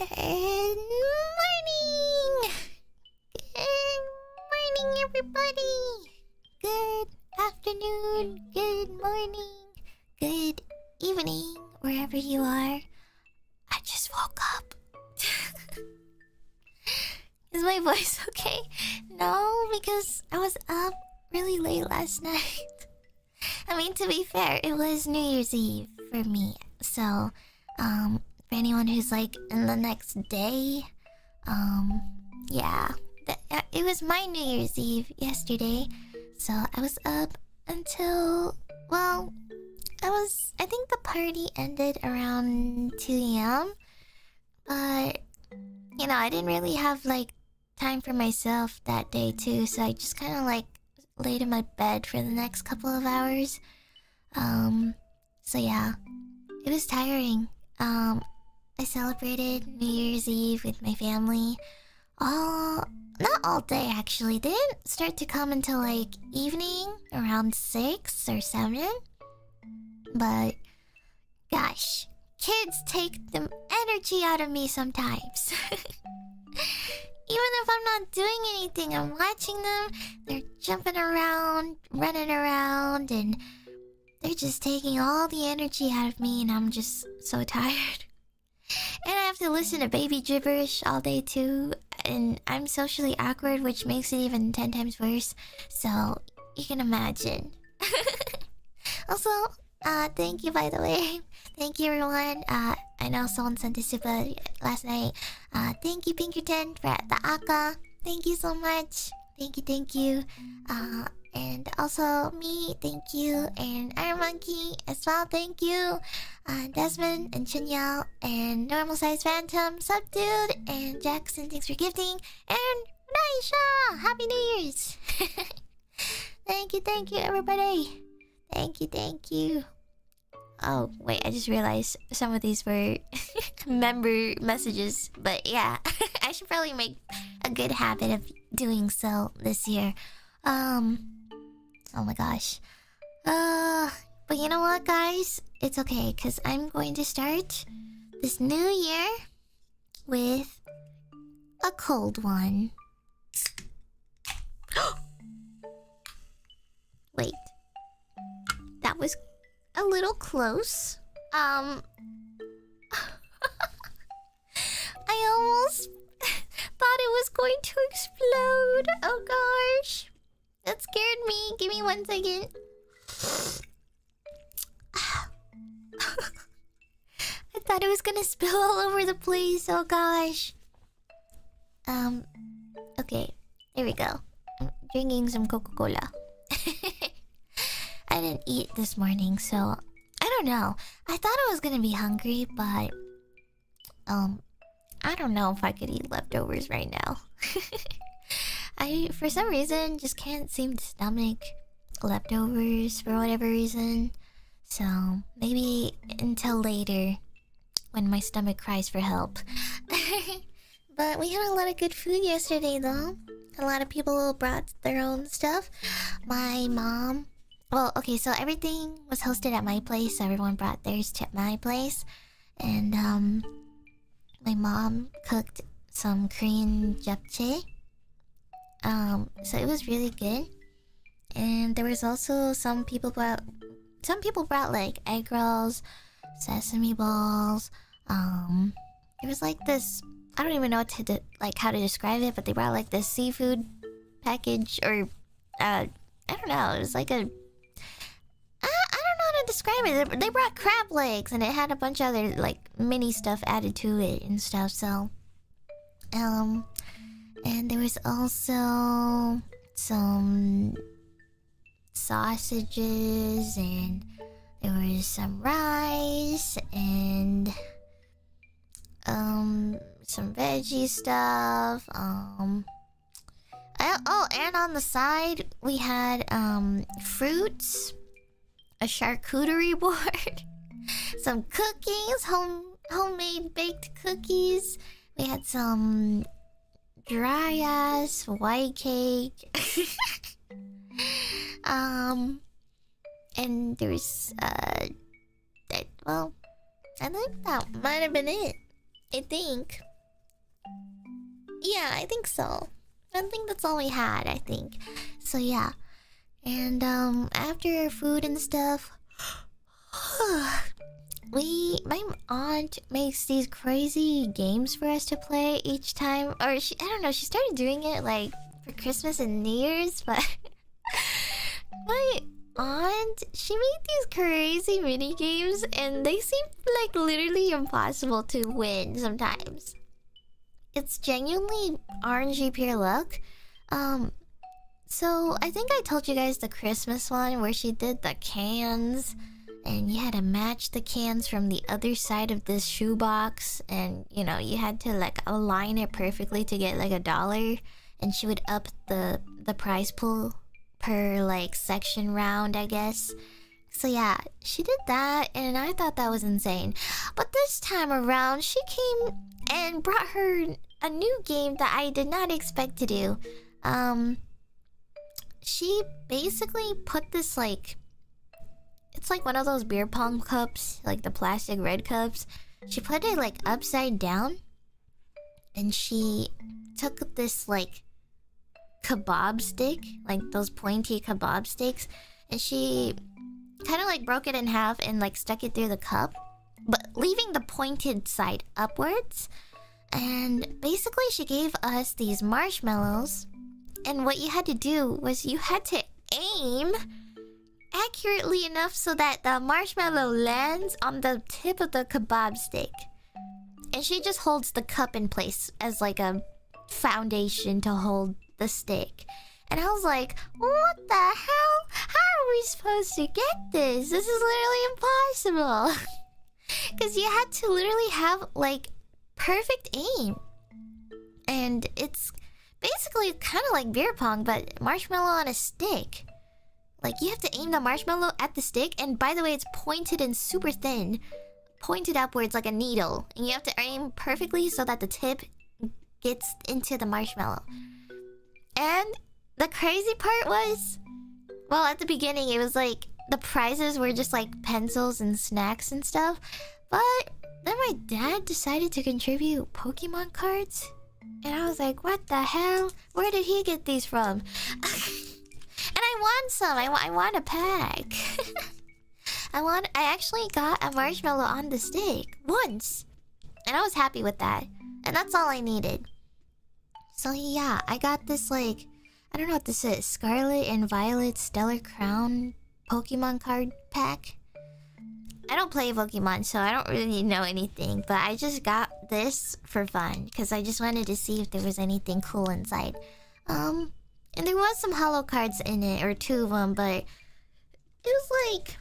Good morning! Good morning, everybody! Good afternoon, good morning, good evening, wherever you are. I just woke up. Is my voice okay? No, because I was up really late last night. I mean, to be fair, it was New Year's Eve for me. So, for anyone who's like in the next day, yeah. It was my New Year's Eve yesterday. So I was up until, well, I think the party ended around 2 a.m. But, you know, I didn't really have like time for myself that day too. So I just kind of like laid in my bed for the next couple of hours. So yeah, it was tiring. I celebrated New Year's Eve with my family. Not all day actually. They didn't start to come until like evening, around 6 or 7. But gosh, kids take the energy out of me sometimes. Even if I'm not doing anything, I'm watching them. They're jumping around, running around, and they're just taking all the energy out of me, and I'm just so tired. And I have to listen to baby gibberish all day too. And I'm socially awkward, which makes it even 10 times worse. So, you can imagine. Also, thank you by the way. Thank you everyone. I know someone sent a super last night. Thank you Pinkerton for the Aka. Thank you so much. Thank you. And also me, thank you. And Iron Monkey as well, thank you. Desmond and Chunyao and Normal Size Phantom, Subdude, and Jackson, thanks for gifting. And Raisha, Happy New Year's! Thank you everybody. Thank you. Oh, wait, I just realized some of these were member messages. But yeah, I should probably make a good habit of doing so this year. Oh my gosh. But you know what, guys? It's okay, because I'm going to start this new year with a cold one. Wait. That was a little close. I almost thought it was going to explode. Oh gosh. That scared me. Give me 1 second. I thought it was gonna spill all over the place. Oh gosh. Okay. Here we go. I'm drinking some Coca-Cola. I didn't eat this morning, so I don't know. I thought I was gonna be hungry, but I don't know if I could eat leftovers right now. I, for some reason, just can't seem to stomach leftovers for whatever reason. So maybe until later, when my stomach cries for help. But we had a lot of good food yesterday, though. A lot of people brought their own stuff. My mom. Well, okay, so everything was hosted at my place, so everyone brought theirs to my place. And, my mom cooked some Korean japchae. So it was really good. And there was also some people brought like egg rolls, sesame balls. There was like this, I don't even know how to describe it, but they brought like this seafood package, or I don't know, it was like a, I don't know how to describe it. They brought crab legs, and it had a bunch of other like mini stuff added to it and stuff. So, and there was also some sausages, and there was some rice, and some veggie stuff. And on the side we had fruits, a charcuterie board, some cookies, homemade baked cookies. We had some dry ass white cake. And there's well, I think that might have been it. I think. Yeah, I think so. I think that's all we had, I think. So yeah. And after food and stuff, my aunt makes these crazy games for us to play each time. Or I don't know, she started doing it like for Christmas and New Year's, but my aunt, she made these crazy mini games and they seem like literally impossible to win sometimes. It's genuinely RNG pure luck. So I think I told you guys the Christmas one where she did the cans and you had to match the cans from the other side of this shoebox, and you know, you had to like align it perfectly to get like $1, and she would up the prize pool per like section round, I guess. So yeah, she did that and I thought that was insane. But this time around, she came and brought her a new game that I did not expect to do. She basically put this like... It's like one of those beer pong cups, like the plastic red cups. She put it like upside down. And she took this like kebab stick, like those pointy kebab sticks, and she kind of like broke it in half and like stuck it through the cup, but leaving the pointed side upwards. And basically she gave us these marshmallows, and what you had to do was you had to aim accurately enough so that the marshmallow lands on the tip of the kebab stick. And she just holds the cup in place as like a foundation to hold the stick. And I was like, what the hell? How are we supposed to get this? This is literally impossible. Because you had to literally have like perfect aim. And it's basically kind of like beer pong, but marshmallow on a stick. Like, you have to aim the marshmallow at the stick, and by the way, it's pointed and super thin. Pointed upwards like a needle. And you have to aim perfectly so that the tip gets into the marshmallow. And the crazy part was... Well, at the beginning, it was like... The prizes were just like pencils and snacks and stuff. But then my dad decided to contribute Pokemon cards. And I was like, what the hell? Where did he get these from? And I want some. I want a pack. I actually got a marshmallow on the stick once, and I was happy with that. And that's all I needed. So yeah, I got this like, I don't know what this is, Scarlet and Violet Stellar Crown Pokemon card pack. I don't play Pokemon, so I don't really know anything, but I just got this for fun because I just wanted to see if there was anything cool inside. And there was some holo cards in it, or 2 of them, but it was like...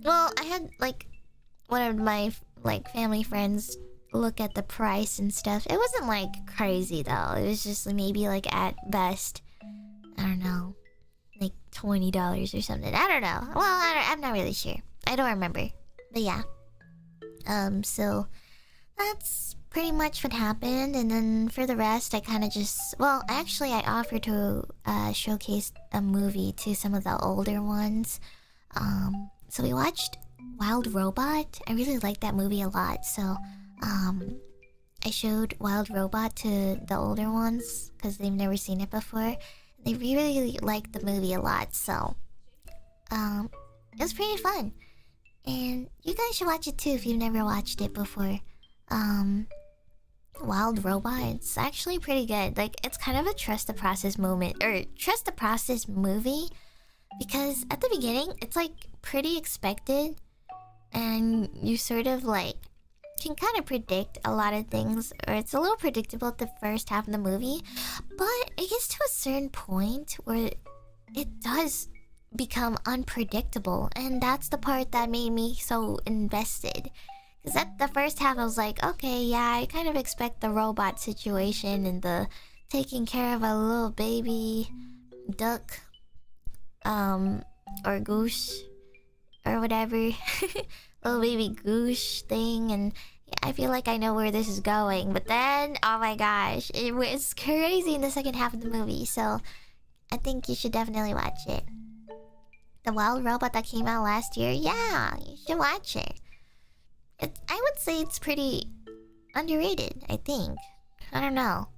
Well, I had like one of my like family friends look at the price and stuff. It wasn't like crazy though. It was just maybe like at best, I don't know, like $20 or something. I don't know. Well, I'm not really sure. I don't remember. But yeah. So that's pretty much what happened. And then for the rest, I kind of just... Well, actually, I offered to showcase a movie to some of the older ones. So we watched Wild Robot. I really liked that movie a lot. So I showed Wild Robot to the older ones because they've never seen it before. They really liked the movie a lot. So it was pretty fun. And you guys should watch it too if you've never watched it before. Wild Robot, it's actually pretty good. Like, it's kind of a trust the process moment, or trust the process movie, because at the beginning it's like pretty expected, and you sort of like can kind of predict a lot of things, or it's a little predictable at the first half of the movie, but it gets to a certain point where it does become unpredictable, and that's the part that made me so invested. Because at the first half I was like, okay, yeah, I kind of expect the robot situation and the taking care of a little baby duck, or goose, or whatever, little baby goose thing, and yeah, I feel like I know where this is going. But then, oh my gosh, it was crazy in the second half of the movie, so I think you should definitely watch it. The Wild Robot that came out last year, yeah, you should watch it. I would say it's pretty underrated, I think. I don't know.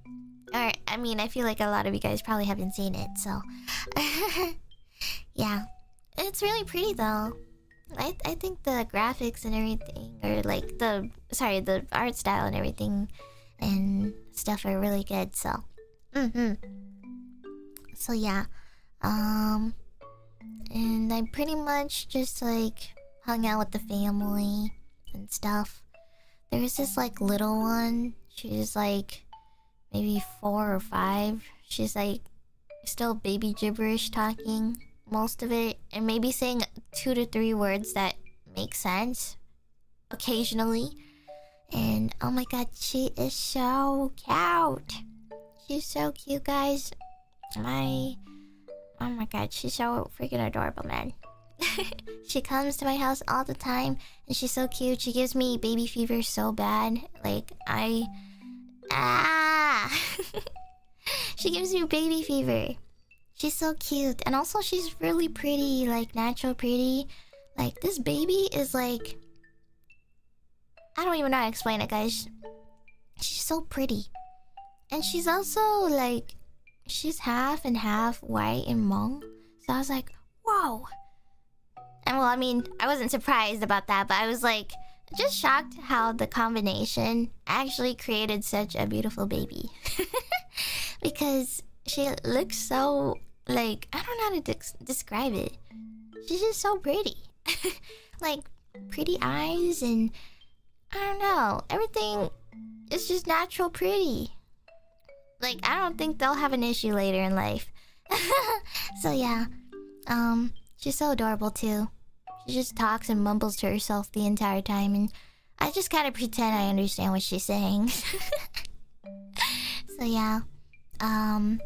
Or, I mean, I feel like a lot of you guys probably haven't seen it, so... yeah. It's really pretty, though. I think the graphics and everything, or like the art style and everything and stuff are really good, so... So, yeah. And I pretty much just, like, hung out with the family and stuff. There was this, like, little one. She's, like, maybe 4 or 5. She's, like, still baby gibberish talking most of it. And maybe saying 2 to 3 words that make sense. Occasionally. And, oh my god, she is so cute. She's so cute, guys. Oh my god, she's so freaking adorable, man. She comes to my house all the time, and she's so cute. She gives me baby fever so bad. Like, she gives me baby fever. She's so cute. And also, she's really pretty, like, natural pretty. Like, this baby is like... I don't even know how to explain it, guys. She's so pretty. And she's also, like... She's half and half white and Hmong. So I was like, whoa. And well, I mean, I wasn't surprised about that, but I was like, just shocked how the combination actually created such a beautiful baby. Because she looks so, like, I don't know how to describe it. She's just so pretty. Like, pretty eyes and, I don't know, everything is just natural pretty. Like, I don't think they'll have an issue later in life. So yeah, she's so adorable too. She just talks and mumbles to herself the entire time, and I just kind of pretend I understand what she's saying. So yeah, so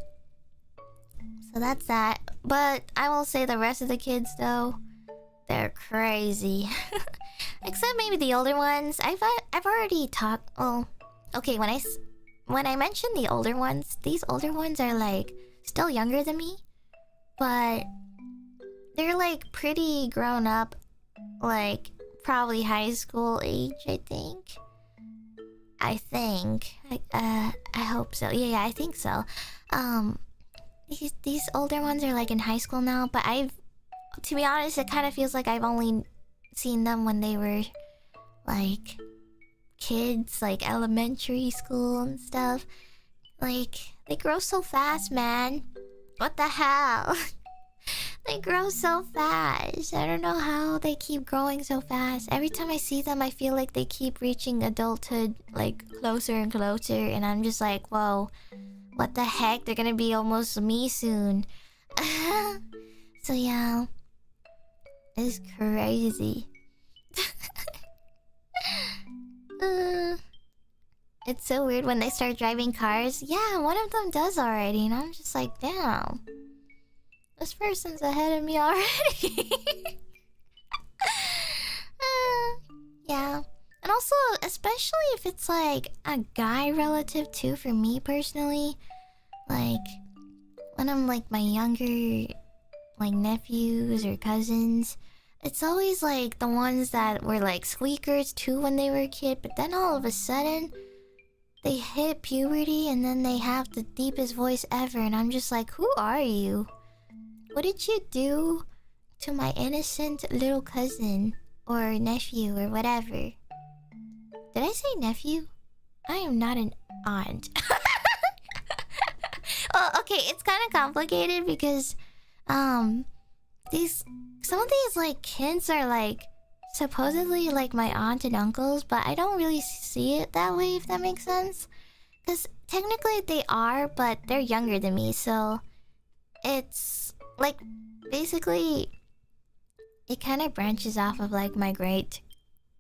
that's that. But I will say the rest of the kids though, they're crazy. Except maybe the older ones. I've already talked. Oh, okay. When I mention the older ones, these older ones are like still younger than me, but they're like pretty grown up, like probably high school age, I think. I hope so. Yeah, I think so. These older ones are like in high school now, but to be honest, it kind of feels like I've only seen them when they were like kids, like elementary school and stuff. Like, they grow so fast, man. What the hell? They grow so fast. I don't know how they keep growing so fast. Every time I see them, I feel like they keep reaching adulthood, like, closer and closer. And I'm just like, whoa, what the heck? They're gonna be almost me soon. So yeah, it's crazy. It's so weird when they start driving cars. Yeah, one of them does already, and I'm just like, damn, this person's ahead of me already. Yeah, and also, especially if it's like a guy relative too, for me personally, like when I'm like my younger, like nephews or cousins, it's always like the ones that were like squeakers too when they were a kid, but then all of a sudden they hit puberty and then they have the deepest voice ever, and I'm just like, who are you? What did you do to my innocent little cousin or nephew or whatever? Did I say nephew? I am not an aunt. Well, okay, it's kind of complicated because some of these like kids are like supposedly like my aunt and uncles, but I don't really see it that way, if that makes sense. Because technically they are, but they're younger than me, so it's like basically it kind of branches off of like my great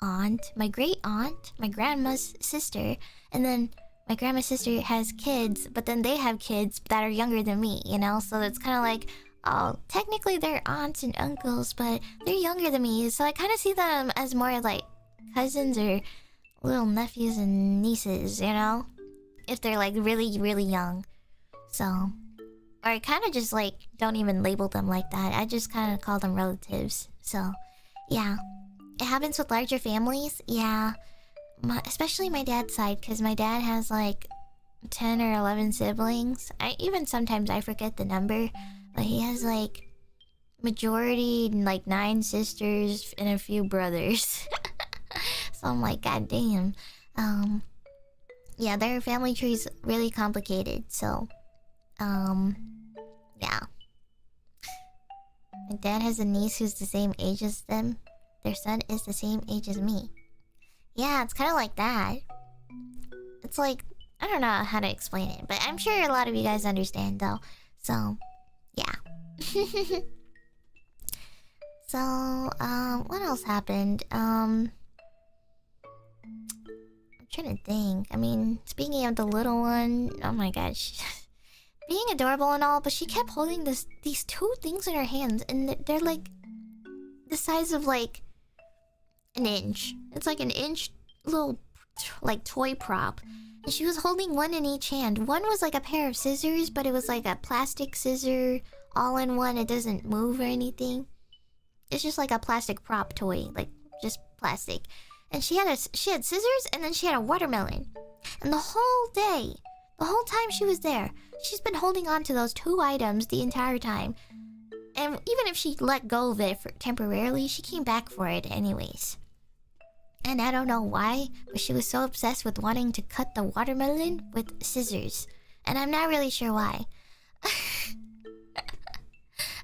aunt, my grandma's sister, and then my grandma's sister has kids, but then they have kids that are younger than me, you know? So it's kind of like, oh, technically they're aunts and uncles, but they're younger than me, so I kind of see them as more like cousins or little nephews and nieces, you know? If they're like really, really young. So, or I kind of just like don't even label them like that. I just kind of call them relatives. So, yeah. It happens with larger families, yeah. Especially my dad's side, because my dad has like 10 or 11 siblings. Sometimes I forget the number, but he has like majority like 9 sisters and a few brothers. So I'm like, god damn. Yeah, their family tree is really complicated. So, yeah. My dad has a niece who's the same age as them. Their son is the same age as me. Yeah, it's kind of like that. It's like, I don't know how to explain it, but I'm sure a lot of you guys understand though. So, yeah. So, what else happened? I'm trying to think. I mean, speaking of the little one, oh my gosh. Being adorable and all, but she kept holding these 2 things in her hands, and they're like the size of like an inch. It's like an inch little like toy prop. And she was holding one in each hand. One was like a pair of scissors, but it was like a plastic scissor all in one. It doesn't move or anything. It's just like a plastic prop toy, like just plastic. And she had scissors, and then she had a watermelon. And the whole day, the whole time she was there, she's been holding on to those 2 items the entire time. And even if she let go of it temporarily, she came back for it anyways. And I don't know why, but she was so obsessed with wanting to cut the watermelon with scissors. And I'm not really sure why.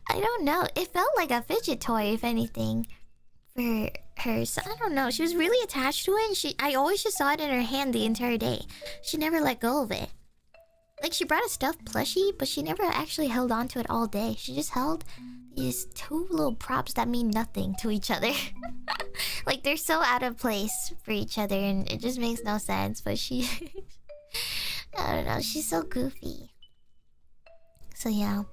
I don't know. It felt like a fidget toy, if anything, for her. So I don't know. She was really attached to it, and I always just saw it in her hand the entire day. She never let go of it. Like, she brought a stuffed plushie, but she never actually held on to it all day. She just held these 2 little props that mean nothing to each other. Like, they're so out of place for each other, and it just makes no sense. But she... I don't know. She's so goofy. So, yeah.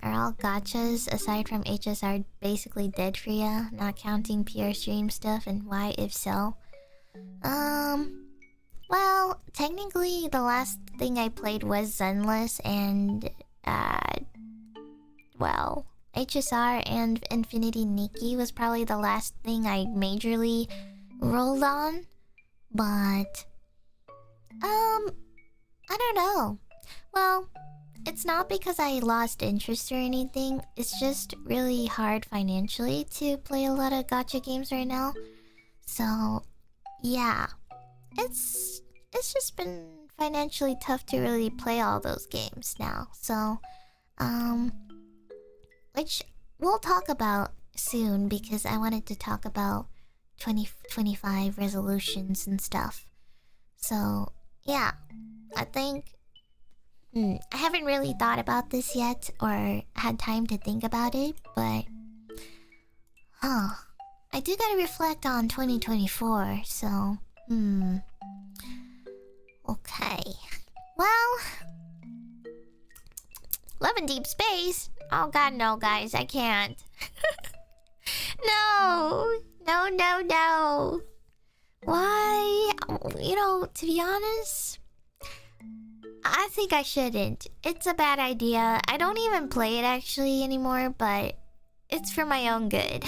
Are all gachas, aside from HSR, basically dead for ya? Not counting PR stream stuff, and why if so? Well, technically the last thing I played was Zenless, and well, HSR and Infinity Nikki was probably the last thing I majorly rolled on. But I don't know. Well, it's not because I lost interest or anything. It's just really hard financially to play a lot of gacha games right now. So, yeah. It's just been financially tough to really play all those games now. So, which we'll talk about soon, because I wanted to talk about 2025 resolutions and stuff. So, yeah. I think I haven't really thought about this yet or had time to think about it, but I do gotta reflect on 2024, so okay. Well, Love in Deep Space? Oh god, no, guys, I can't. No! No, no, no! Why? You know, to be honest, I think I shouldn't. It's a bad idea. I don't even play it actually anymore, but it's for my own good.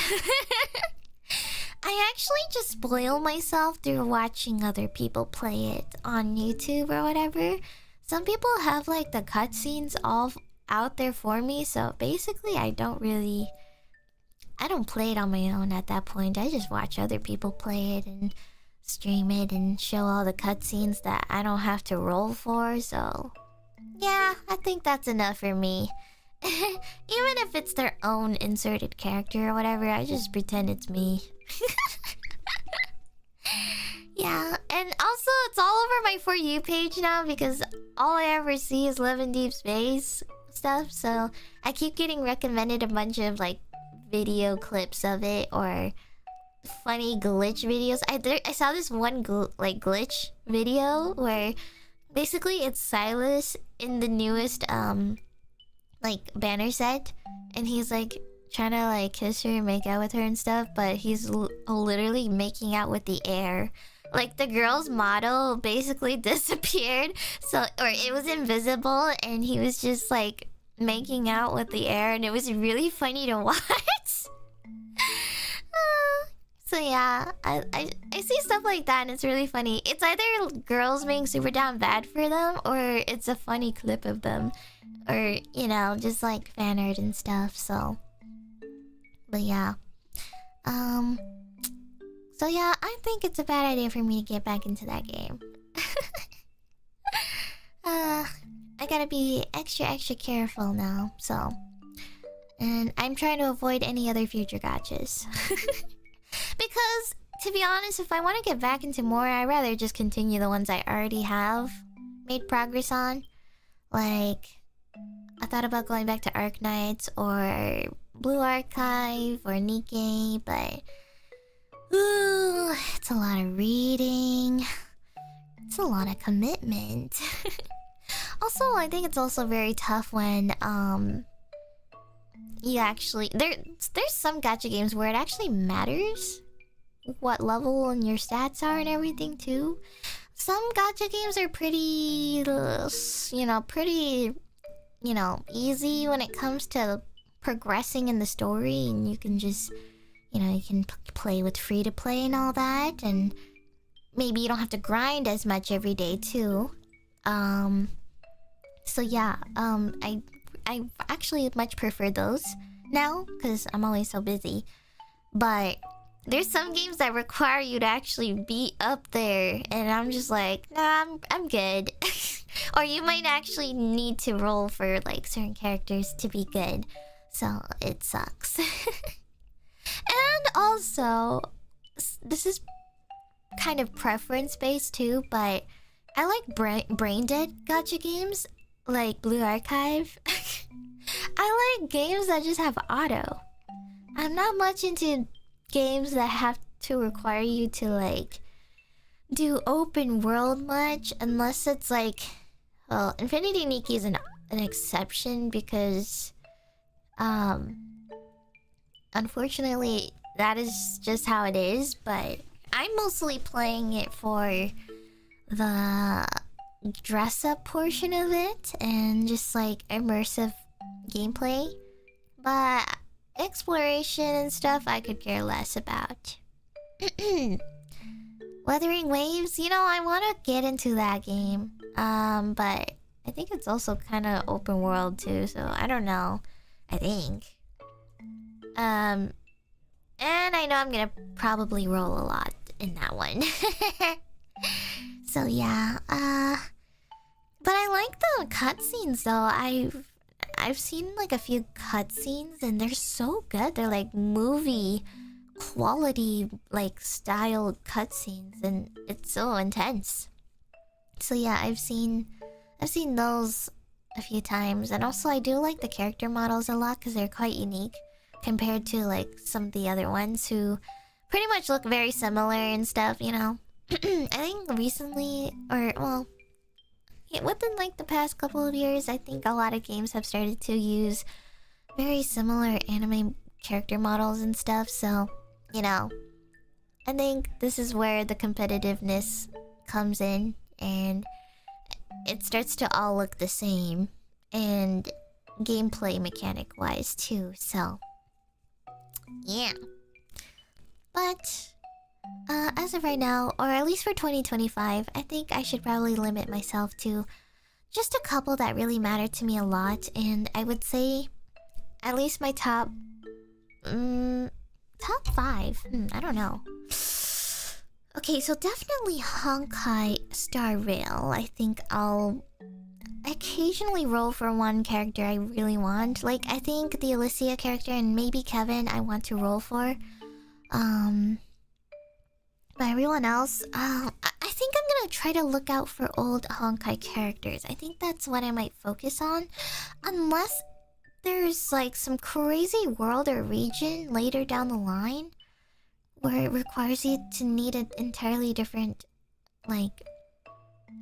I actually just spoil myself through watching other people play it on YouTube or whatever. Some people have like the cutscenes all out there for me, so basically I don't play it on my own at that point. I just watch other people play it and stream it and show all the cutscenes that I don't have to roll for, so yeah, I think that's enough for me. Even if it's their own inserted character or whatever, I just pretend it's me. Yeah, and also it's all over my For You page now, because all I ever see is Love in Deep Space stuff, so I keep getting recommended a bunch of like video clips of it or funny glitch videos. I saw this one glitch video where basically it's Silas in the newest like banner set, and he's like trying to like kiss her and make out with her and stuff, but he's literally making out with the air. Like the girl's model basically disappeared, so, or it was invisible, and he was just like making out with the air, and it was really funny to watch. So yeah, I see stuff like that and it's really funny. It's either girls being super down bad for them or it's a funny clip of them. Or, you know, just like fan art and stuff, so. But yeah. So yeah, I think it's a bad idea for me to get back into that game. I gotta be extra careful now, so. And I'm trying to avoid any other future gotchas. Because, to be honest, if I want to get back into more, I'd rather just continue the ones I already have made progress on. Like, I thought about going back to Arknights or Blue Archive or Nikkei, but ooh, it's a lot of reading. It's a lot of commitment. Also, I think it's also very tough when you actually there's some gacha games where it actually matters what level and your stats are and everything too. Some gacha games are pretty easy when it comes to progressing in the story, and you can just, you can play with free to play and all that, and maybe you don't have to grind as much every day too. So yeah, I actually much prefer those now because I'm always so busy. But there's some games that require you to actually be up there, and I'm just like, nah, I'm good. Or you might actually need to roll for like certain characters to be good, so it sucks. And also, this is kind of preference based too, but I like brain dead gacha games like Blue Archive. I like games that just have auto. I'm not much into games that have to require you to like do open world much, unless it's like, well, Infinity Nikki is an exception because unfortunately that is just how it is, but I'm mostly playing it for the dress up portion of it and just like immersive gameplay, but exploration and stuff I could care less about. Wuthering Waves, I want to get into that game, but I think it's also kind of open world too, so I don't know. I think. And I know I'm gonna probably roll a lot in that one. So yeah, but I like the cutscenes though. I've seen like a few cutscenes and they're so good. They're like movie quality, like style cutscenes, and it's so intense. So yeah, I've seen those a few times, and also I do like the character models a lot because they're quite unique compared to like some of the other ones who pretty much look very similar and stuff, I think recently, or well, within like the past couple of years, I think a lot of games have started to use very similar anime character models and stuff, so, I think this is where the competitiveness comes in, and it starts to all look the same, and gameplay mechanic wise too, so yeah. But as of right now, or at least for 2025, I think I should probably limit myself to just a couple that really matter to me a lot, and I would say at least my top 5. I don't know. Okay, so definitely Honkai Star Rail. I think I'll occasionally roll for one character I really want. Like, I think the Alicia character and maybe Kevin I want to roll for. But everyone else, I think I'm gonna try to look out for old Honkai characters. I think that's what I might focus on. Unless there's like some crazy world or region later down the line where it requires you to need an entirely different, like,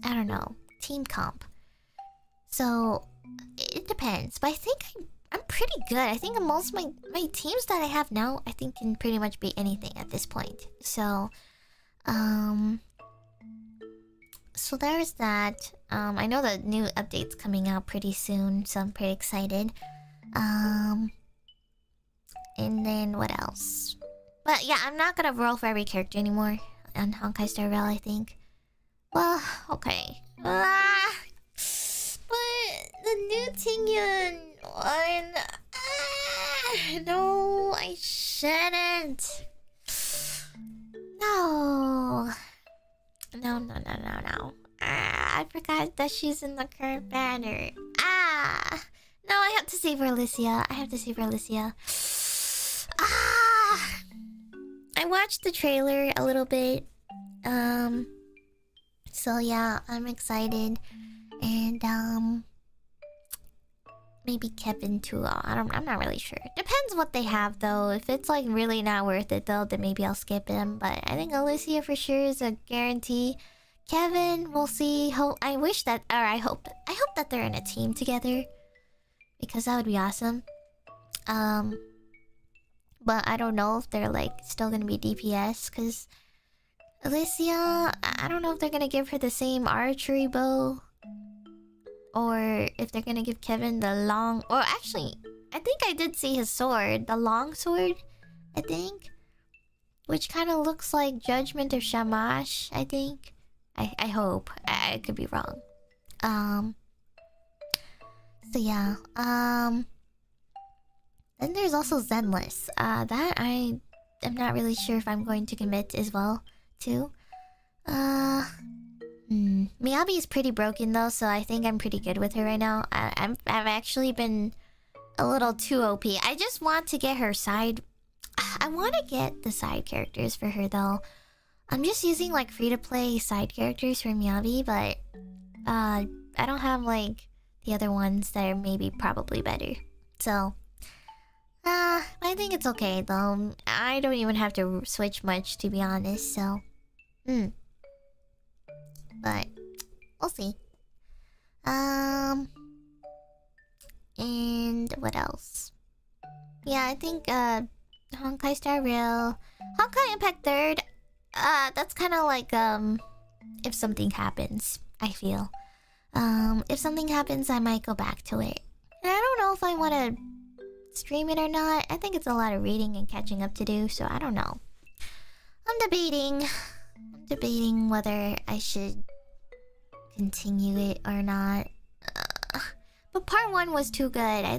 I don't know, team comp. So it depends, but I think I'm pretty good. I think most of my teams that I have now, I think can pretty much be anything at this point. So so there's that. I know the new update's coming out pretty soon, so I'm pretty excited. And then what else? But yeah, I'm not gonna roll for every character anymore on Honkai Star Rail, I think. Well, okay. But the new Tingyun one... no, I shouldn't. No. No. I forgot that she's in the current banner. No, I have to save her, Alicia. I watched the trailer a little bit. So yeah, I'm excited. And maybe Kevin too. I'm not really sure. Depends what they have though. If it's like really not worth it though, then maybe I'll skip him. But I think Alicia for sure is a guarantee. Kevin, we'll see. I hope that they're in a team together, because that would be awesome. But I don't know if they're like still gonna be DPS, because Alicia, I don't know if they're gonna give her the same archery bow, or if they're gonna give Kevin the long... Or actually, I think I did see his sword. The long sword, I think. Which kind of looks like Judgment of Shamash, I think. I hope. I could be wrong. So yeah. Then there's also Zenless. That I am not really sure if I'm going to commit as well, too. Miyabi is pretty broken though, so I think I'm pretty good with her right now. I've actually been a little too OP. I just want to get her side... I want to get the side characters for her though. I'm just using like free-to-play side characters for Miyabi, but I don't have like the other ones that are maybe probably better. So I think it's okay though. I don't even have to switch much, to be honest, so but we'll see. And what else? Yeah, I think Honkai Star Rail, Honkai Impact 3rd. That's kind of like if something happens, I feel. If something happens, I might go back to it. And I don't know if I want to stream it or not. I think it's a lot of reading and catching up to do, so I don't know. I'm debating whether I should continue it or not. But part 1 was too good. I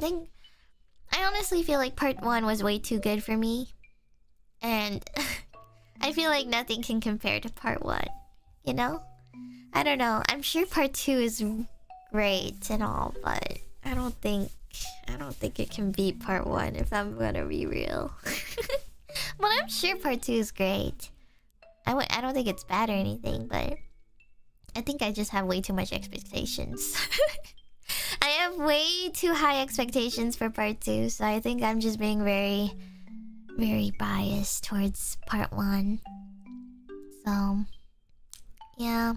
honestly feel like part 1 was way too good for me. And I feel like nothing can compare to part 1. You know? I don't know. I'm sure part 2 is great and all, but I don't think it can beat part 1 if I'm gonna be real. But I'm sure part 2 is great. I don't think it's bad or anything, but I think I just have way too much expectations. I have way too high expectations for part 2, so I think I'm just being very, very biased towards part 1. So, yeah.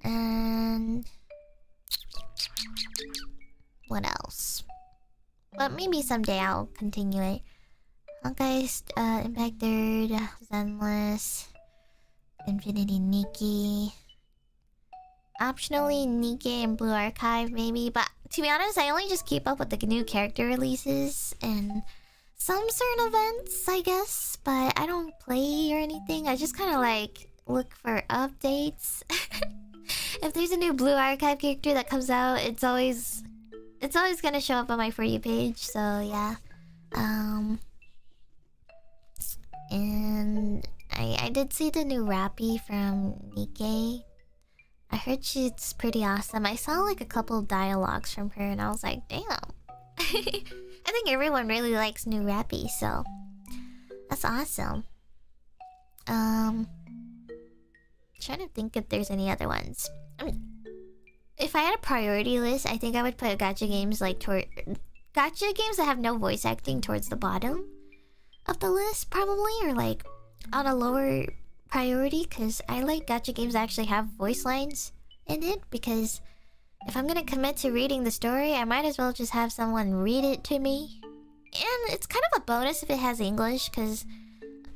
And what else? But maybe someday I'll continue it. Honkai Impact 3rd, Zenless, Infinity Nikki. Optionally Nikkei and Blue Archive maybe, but to be honest, I only just keep up with the new character releases and some certain events, I guess, but I don't play or anything. I just kind of like look for updates. If there's a new Blue Archive character that comes out, it's always gonna show up on my For You page, so yeah. And I did see the new Rappy from Nikkei. I heard she's pretty awesome. I saw like a couple dialogues from her and I was like, damn. I think everyone really likes new Rappy, so that's awesome. Trying to think if there's any other ones. I mean, if I had a priority list, I think I would put gacha games like gacha games that have no voice acting towards the bottom of the list, probably, or like on a lower priority, because I like gacha games that actually have voice lines in it, because if I'm gonna commit to reading the story, I might as well just have someone read it to me. And it's kind of a bonus if it has English, because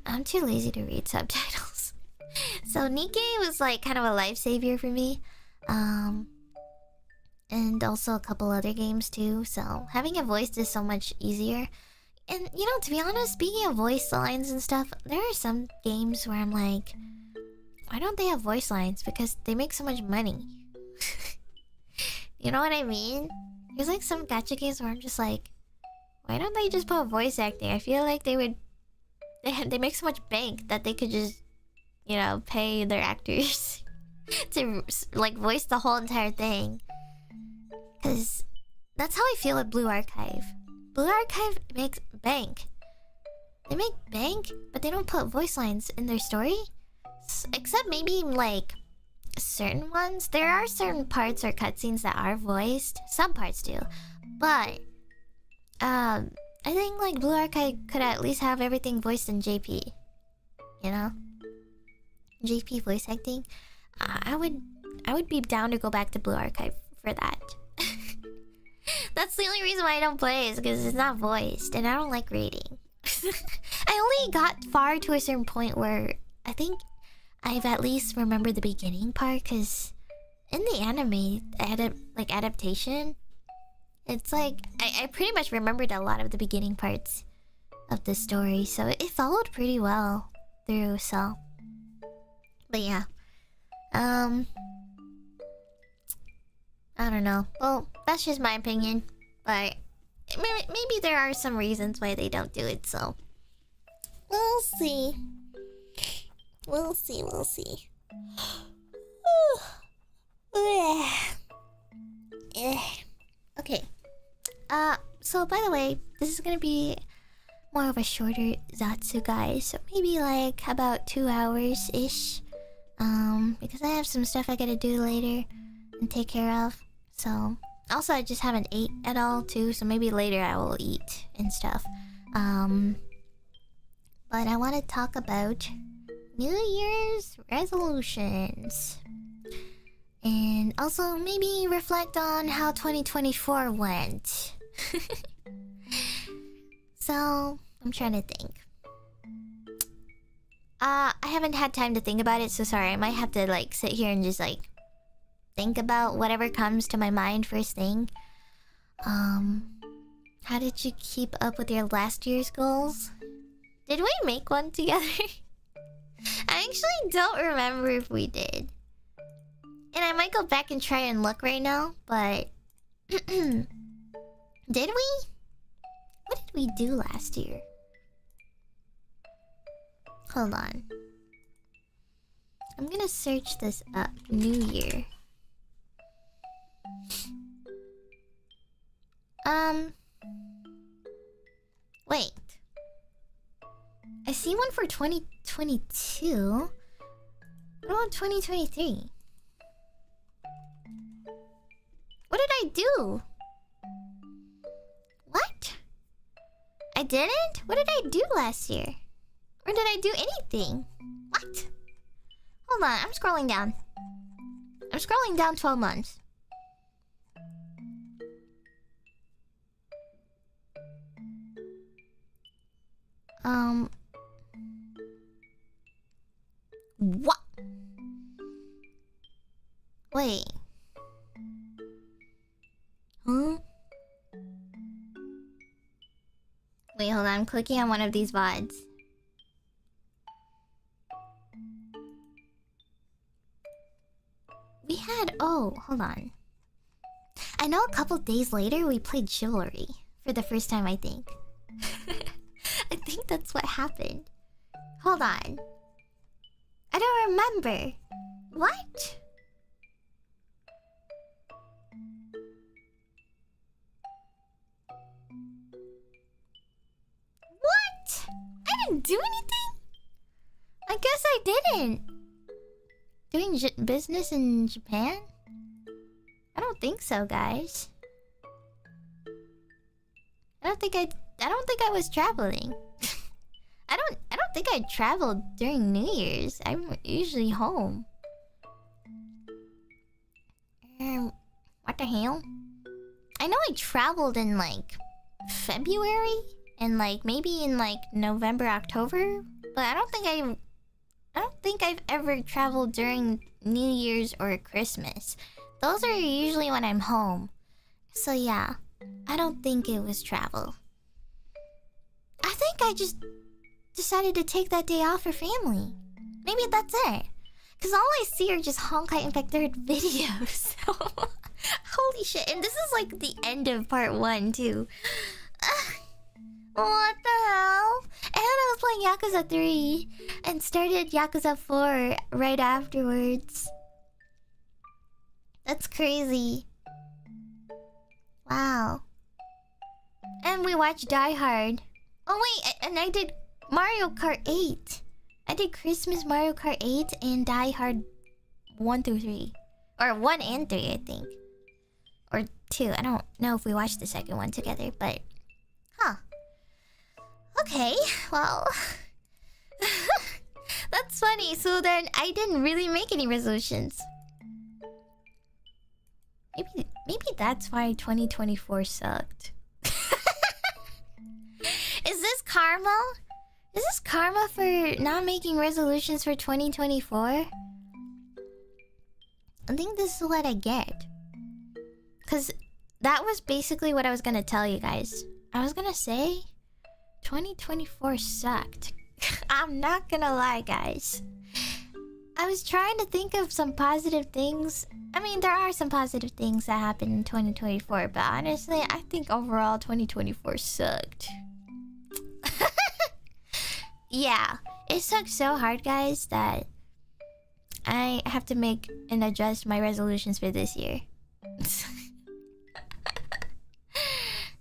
I'm too lazy to read subtitles. So Nikkei was like kind of a lifesaver for me. And also a couple other games too, so having it voiced is so much easier. And you know, to be honest, speaking of voice lines and stuff, there are some games where I'm like, why don't they have voice lines? Because they make so much money. You know what I mean? There's like some gacha games where I'm just like, why don't they just put voice acting? I feel like they would. They make so much bank that they could just, you know, pay their actors to like voice the whole entire thing. Cause that's how I feel with Blue Archive. Blue Archive makes bank. They make bank, but they don't put voice lines in their story. Except maybe like certain ones. There are certain parts or cutscenes that are voiced. Some parts do, but I think like Blue Archive could at least have everything voiced in JP. You know, JP voice acting. I would be down to go back to Blue Archive for that. That's the only reason why I don't play is because it's not voiced, and I don't like reading. I only got far to a certain point where I think I've at least remembered the beginning part, because in the anime adaptation, it's like I pretty much remembered a lot of the beginning parts of the story, so it followed pretty well through. So, but yeah, I don't know. Well, that's just my opinion, but maybe there are some reasons why they don't do it. So we'll see. We'll see. We'll see. Okay. So by the way, this is gonna be more of a shorter Zatsu, guys. So maybe like about 2 hours ish. Because I have some stuff I gotta do later and take care of. So also I just haven't ate at all too. So maybe later I will eat and stuff. But I want to talk about New Year's resolutions. And also maybe reflect on how 2024 went. So, I'm trying to think. I haven't had time to think about it, so sorry. I might have to like sit here and just like think about whatever comes to my mind first thing. How did you keep up with your last year's goals? Did we make one together? I actually don't remember if we did. And I might go back and try and look right now, but... Did we? What did we do last year? Hold on. I'm gonna search this up. New Year. Wait. I see one for 2022. What about 2023? What did I do? What? I didn't? What did I do last year? Or did I do anything? What? Hold on, I'm scrolling down. I'm scrolling down 12 months. What? Wait. Huh? Wait, hold on. I'm clicking on one of these VODs. We had... Oh, hold on. I know a couple days later we played Chivalry. For the first time, I think. I think that's what happened. Hold on. I don't remember. What? What? I didn't do anything? I guess I didn't. Doing business in Japan? I don't think so, guys. I don't think I was traveling. I don't think I traveled during New Year's. I'm usually home. What the hell? I know I traveled in like February and like maybe in like November, October, but I don't think I've ever traveled during New Year's or Christmas. Those are usually when I'm home. So yeah, I don't think it was travel. think I just decided to take that day off for family. Maybe that's it. Cause all I see are just Honkai Impact 3 videos. Holy shit. And this is like the end of part 1 too. What the hell? And I was playing Yakuza 3 and started Yakuza 4 right afterwards. That's crazy. Wow. And we watched Die Hard. Oh wait, and I did Mario Kart 8. I did Christmas Mario Kart 8 and Die Hard 1 through 3. Or 1 and 3, I think. Or 2. I don't know if we watched the second one together, but... Huh. Okay, well... That's funny. So then I didn't really make any resolutions. Maybe that's why 2024 sucked. Is this karma? Is this karma for not making resolutions for 2024? I think this is what I get. Because that was basically what I was gonna tell you guys. I was gonna say 2024 sucked. I'm not gonna lie, guys. I was trying to think of some positive things. I mean, there are some positive things that happened in 2024, but honestly, I think overall 2024 sucked. Yeah, it sucks so hard, guys, that I have to make and adjust my resolutions for this year.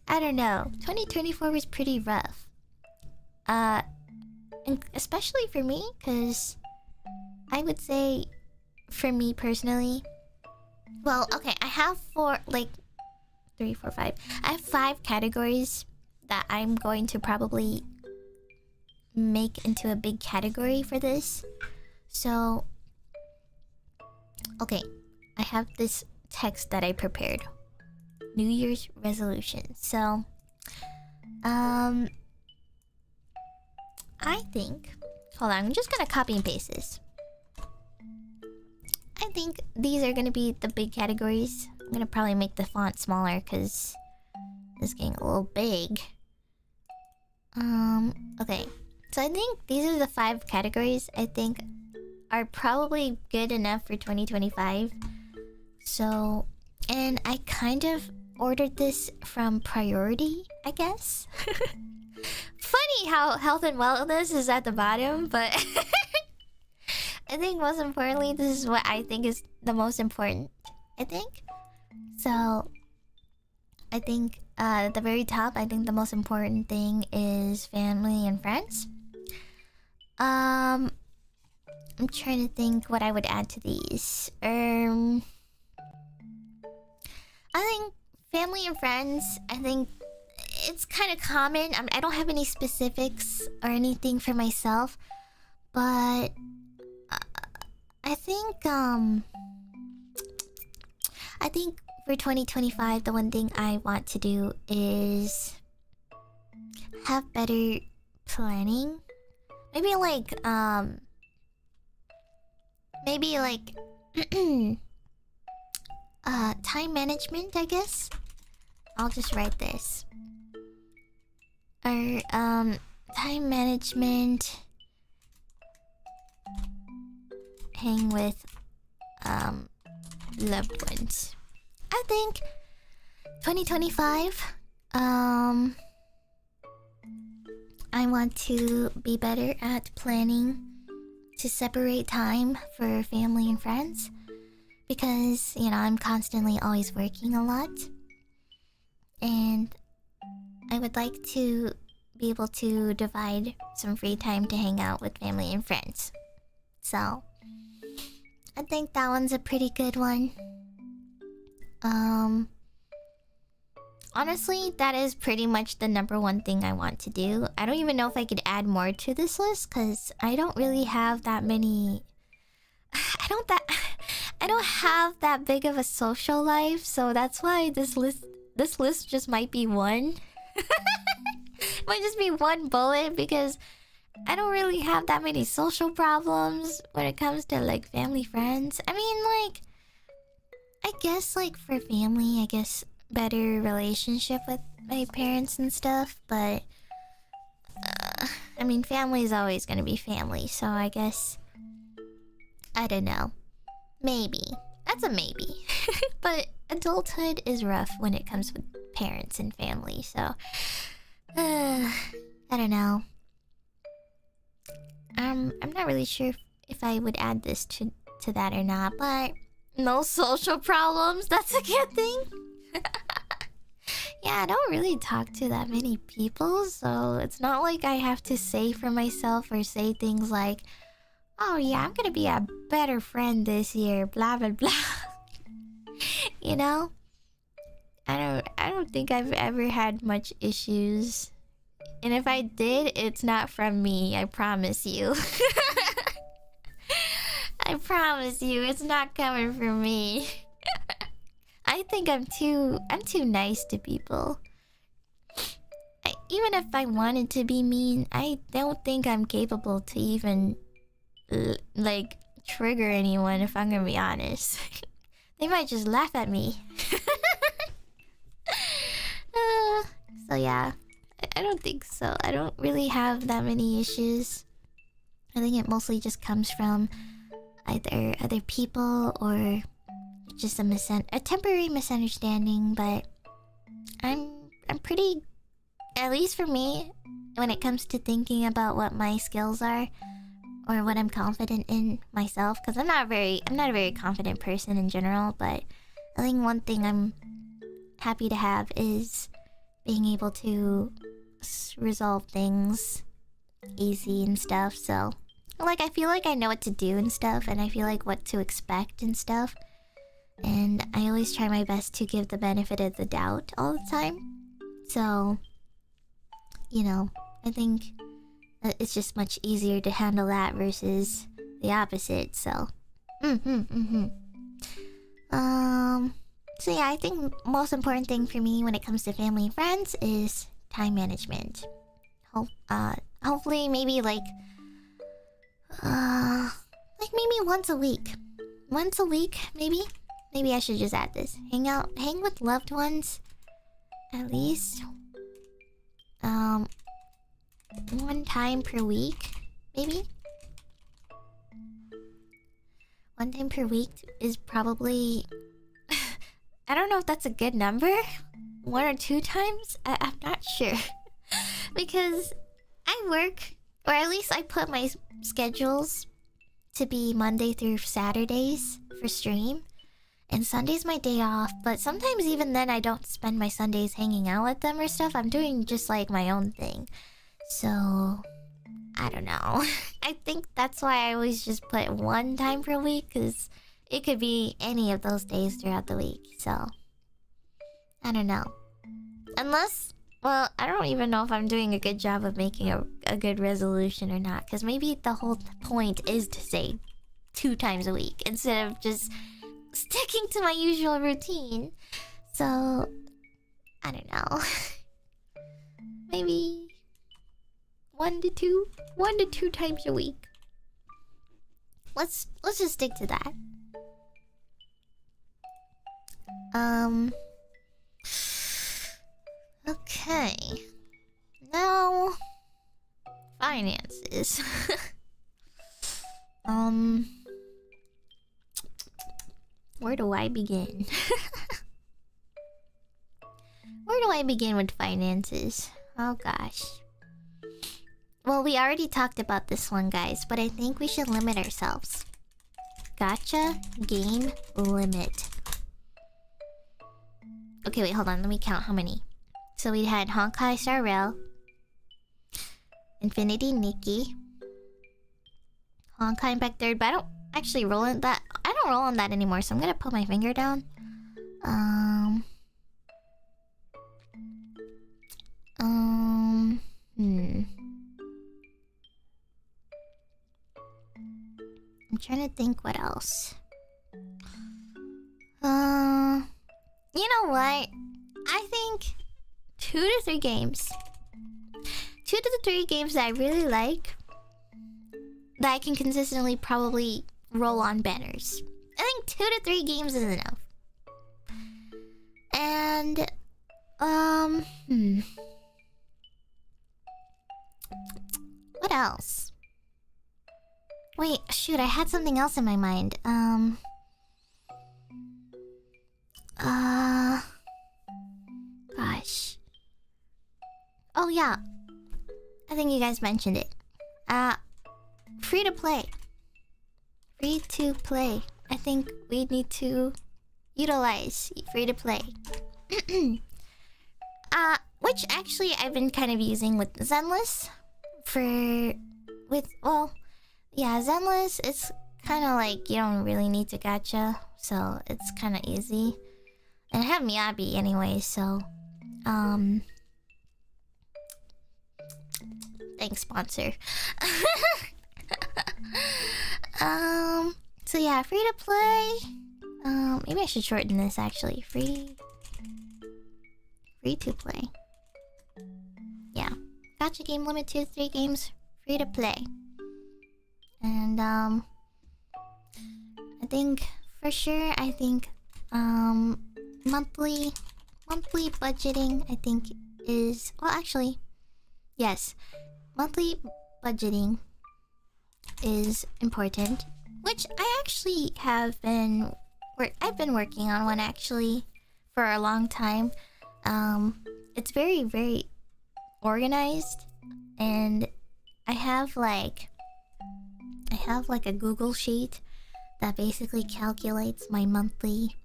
I don't know. 2024 was pretty rough. And especially for me, because I would say, for me personally, well, okay, I have 3, 4, 5. I have 5 categories that I'm going to probably make into a big category for this. So, okay, I have this text that I prepared. New Year's resolution. So, I think... Hold on, I'm just gonna copy and paste this. I think these are gonna be the big categories. I'm gonna probably make the font smaller because it's getting a little big. Okay. So I think these are the 5 categories I think are probably good enough for 2025. So, and I kind of ordered this from priority, I guess. Funny how health and wellness is at the bottom, but I think most importantly, this is what I think is the most important, I think. So, I think at the very top, I think the most important thing is family and friends. I'm trying to think what I would add to these. I think family and friends, I think it's kind of common. I don't have any specifics or anything for myself, but I think for 2025, the one thing I want to do is have better planning. Maybe time management, I guess. I'll just write this. Or time management, hang with loved ones. I think 2025 I want to be better at planning to separate time for family and friends, because, you know, I'm constantly always working a lot, and I would like to be able to divide some free time to hang out with family and friends. So, I think that one's a pretty good one. Honestly, that is pretty much the number one thing I want to do. I don't even know if I could add more to this list, because I don't really have that many... I don't have that big of a social life, so that's why this list just might be one. Might just be one bullet, because I don't really have that many social problems when it comes to, like, family, friends. I mean, like, I guess, like, for family, I guess better relationship with my parents and stuff, but I mean, family is always gonna be family, so I guess... I don't know. Maybe. That's a maybe. But adulthood is rough when it comes with parents and family, so... I don't know. I'm not really sure if I would add this to that or not, but... No social problems, that's a good thing. Yeah, I don't really talk to that many people, so it's not like I have to say for myself or say things like, oh yeah, I'm gonna be a better friend this year, blah blah blah. You know? I don't think I've ever had much issues. And if I did, it's not from me, I promise you. I promise you, it's not coming from me. I think I'm too nice to people. Even if I wanted to be mean, I don't think I'm capable to even like trigger anyone, if I'm gonna be honest. They might just laugh at me. So yeah, I don't think so. I don't really have that many issues. I think it mostly just comes from either other people or just a temporary misunderstanding, but I'm pretty, at least for me, when it comes to thinking about what my skills are or what I'm confident in myself, because I'm not a very confident person in general, but I think one thing I'm happy to have is being able to resolve things easy and stuff. So like, I feel like I know what to do and stuff, and I feel like what to expect and stuff. And I always try my best to give the benefit of the doubt all the time. So, you know, I think it's just much easier to handle that versus the opposite, so... So yeah, I think most important thing for me when it comes to family and friends is time management. Hopefully maybe like maybe once a week. Once a week, maybe? Maybe I should just add this. Hang with loved ones at least one time per week, maybe? One time per week is probably... I don't know if that's a good number. 1 or 2 times? I'm not sure. Because I work, or at least I put my schedules to be Monday through Saturdays for stream. And Sunday's my day off, but sometimes even then I don't spend my Sundays hanging out with them or stuff. I'm doing just like my own thing. So, I don't know. I think that's why I always just put 1 time per week, because it could be any of those days throughout the week. So, I don't know. Unless, well, I don't even know if I'm doing a good job of making a good resolution or not, because maybe the whole point is to say 2 times a week instead of just sticking to my usual routine. So, I don't know. Maybe 1 to 2 times a week. Let's just stick to that. Okay. Now, finances. Where do I begin? Where do I begin with finances? Oh gosh. Well, we already talked about this one, guys, but I think we should limit ourselves. Gacha game limit. Okay, wait, hold on. Let me count how many. So we had Honkai Star Rail, Infinity Nikki, Honkai Impact 3rd, but I don't actually roll on that. I don't roll on that anymore, so I'm gonna put my finger down. I'm trying to think what else. You know what? I think 2 to 3 games. 2 to 3 games that I really like, that I can consistently probably roll on banners. I think 2 to 3 games is enough. And What else? Wait, shoot, I had something else in my mind. Gosh. Oh yeah. I think you guys mentioned it. Free to play. Free to play. I think we need to utilize free to play. Which actually I've been kind of using with Zenless. Zenless, it's kind of like you don't really need to gacha, so it's kind of easy. And I have Miyabi anyway, so thanks, sponsor. So yeah, free to play. Maybe I should shorten this actually. Free to play. Yeah. Gacha game limit to 3 games. Free to play. And I think for sure monthly budgeting I think is yes. Monthly budgeting is important, which I actually I've been working on one actually for a long time. It's very, very organized, and I have like a Google sheet that basically calculates my monthly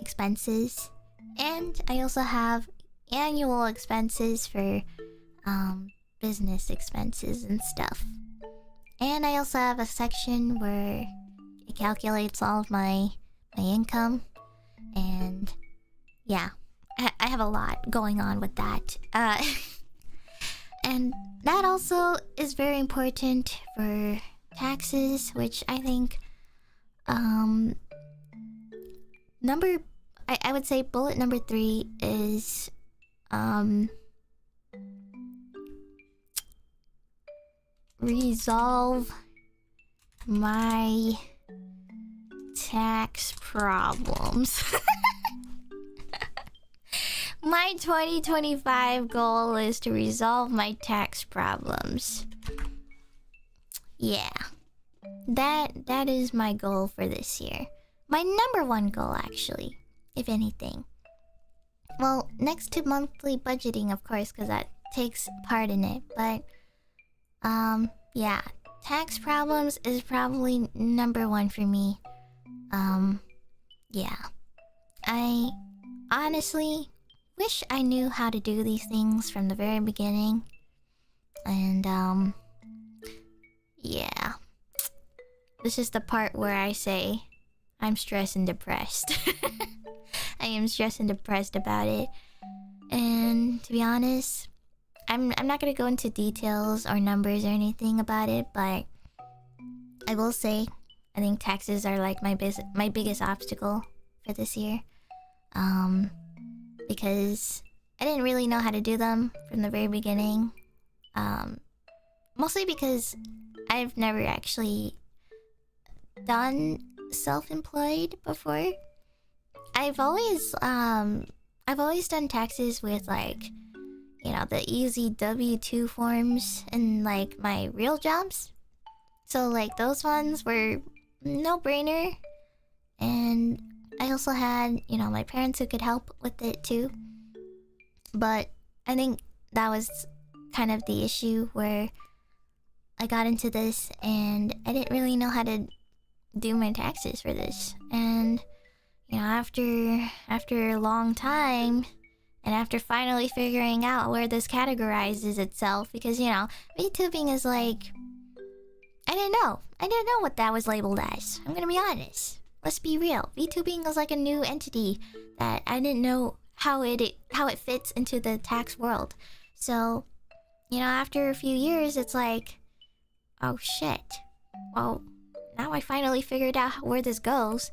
expenses, and I also have annual expenses for business expenses and stuff. And I also have a section where it calculates all of my income, and yeah, I have a lot going on with that. And that also is very important for taxes, which I think I would say bullet number 3 is resolve my tax problems. My 2025 goal is to resolve my tax problems. Yeah. That is my goal for this year. My number 1 goal actually, if anything. Well, next to monthly budgeting, of course, because that takes part in it, but yeah, tax problems is probably number 1 for me. Yeah. I honestly wish I knew how to do these things from the very beginning. And yeah. This is the part where I say I'm stressed and depressed. I am stressed and depressed about it. And to be honest, I'm not gonna go into details or numbers or anything about it, but I will say I think taxes are like my biggest obstacle for this year. Because I didn't really know how to do them from the very beginning. Mostly because I've never actually done self-employed before. I've always done taxes with like, you know, the easy W2 forms and like my real jobs. So like those ones were no-brainer. And I also had, you know, my parents who could help with it too. But I think that was kind of the issue where I got into this and I didn't really know how to do my taxes for this. And you know, after a long time, and after finally figuring out where this categorizes itself, because you know, VTubing is like, I didn't know what that was labeled as. I'm gonna be honest. Let's be real. VTubing is like a new entity that I didn't know how it fits into the tax world. So, you know, after a few years, it's like, oh shit. Well, now I finally figured out where this goes.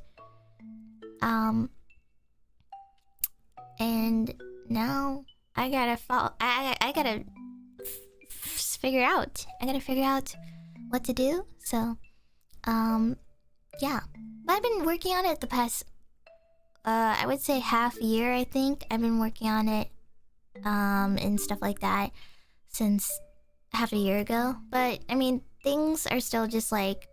And now I gotta figure out. I gotta figure out what to do. So, yeah. But I've been working on it the past, I would say half year. I think I've been working on it, and stuff like that since half a year ago. But I mean, things are still just like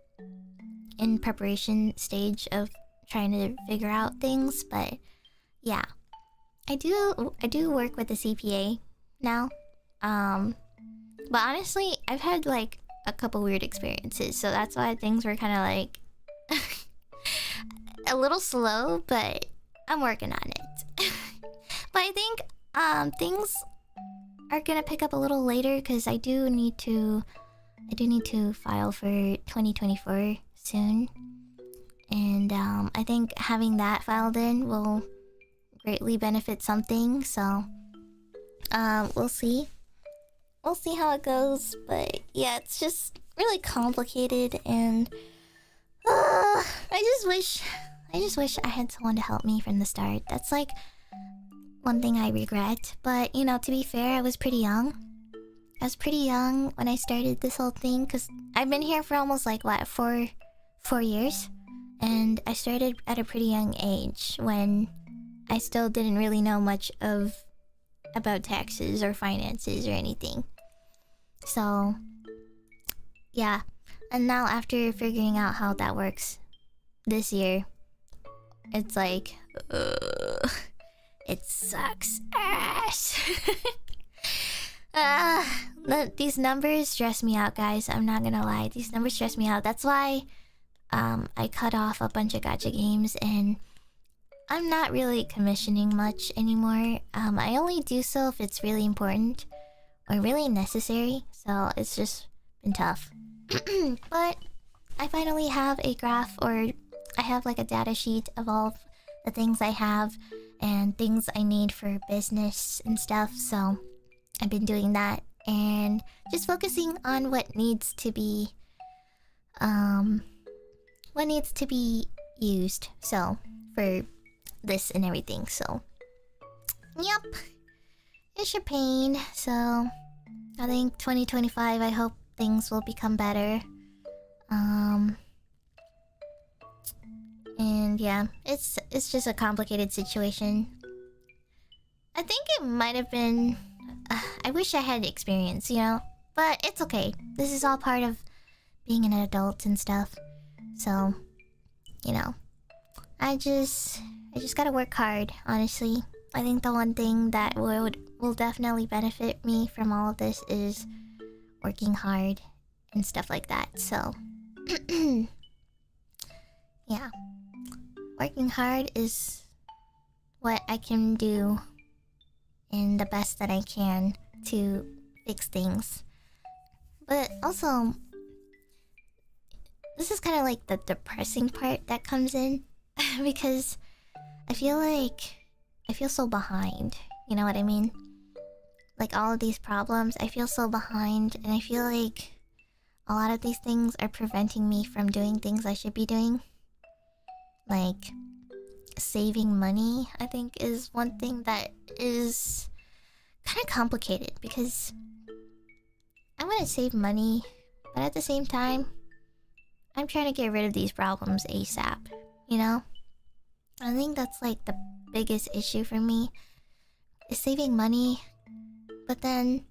in preparation stage of trying to figure out things. But yeah, I do work with the CPA now. But honestly, I've had like a couple weird experiences, so that's why things were kind of like a little slow, but I'm working on it. But I think things are gonna pick up a little later because I do need to file for 2024 soon, and I think having that filed in will greatly benefit something. So we'll see how it goes. But yeah, it's just really complicated, and I just wish I had someone to help me from the start. That's like one thing I regret. But you know, to be fair, I was pretty young when I started this whole thing, because I've been here for almost like what, four years, and I started at a pretty young age when I still didn't really know much about taxes or finances or anything. So yeah, and now after figuring out how that works this year, it's like it sucks ass. These numbers stress me out, guys. I'm not gonna lie, these numbers stress me out. That's why I cut off a bunch of gacha games, and I'm not really commissioning much anymore. I only do so if it's really important or really necessary, so it's just been tough. But I finally have a graph, or I have like a data sheet of all of the things I have and things I need for business and stuff, so I've been doing that and just focusing on what needs to be used, so for this and everything. So yep, it's your pain. So I think 2025, I hope things will become better. And yeah, it's just a complicated situation. I think it might have been I wish I had experience, you know, but it's okay. This is all part of being an adult and stuff. So, you know, I just gotta work hard, honestly. I think the one thing that will definitely benefit me from all of this is working hard and stuff like that. So yeah, working hard is what I can do and the best that I can to fix things. But also, this is kind of like the depressing part that comes in because I feel so behind. You know what I mean? Like all of these problems, I feel so behind, and I feel like a lot of these things are preventing me from doing things I should be doing. Like saving money, I think, is one thing that is kind of complicated because I want to save money, but at the same time, I'm trying to get rid of these problems ASAP, you know? I think that's like the biggest issue for me, is saving money, but then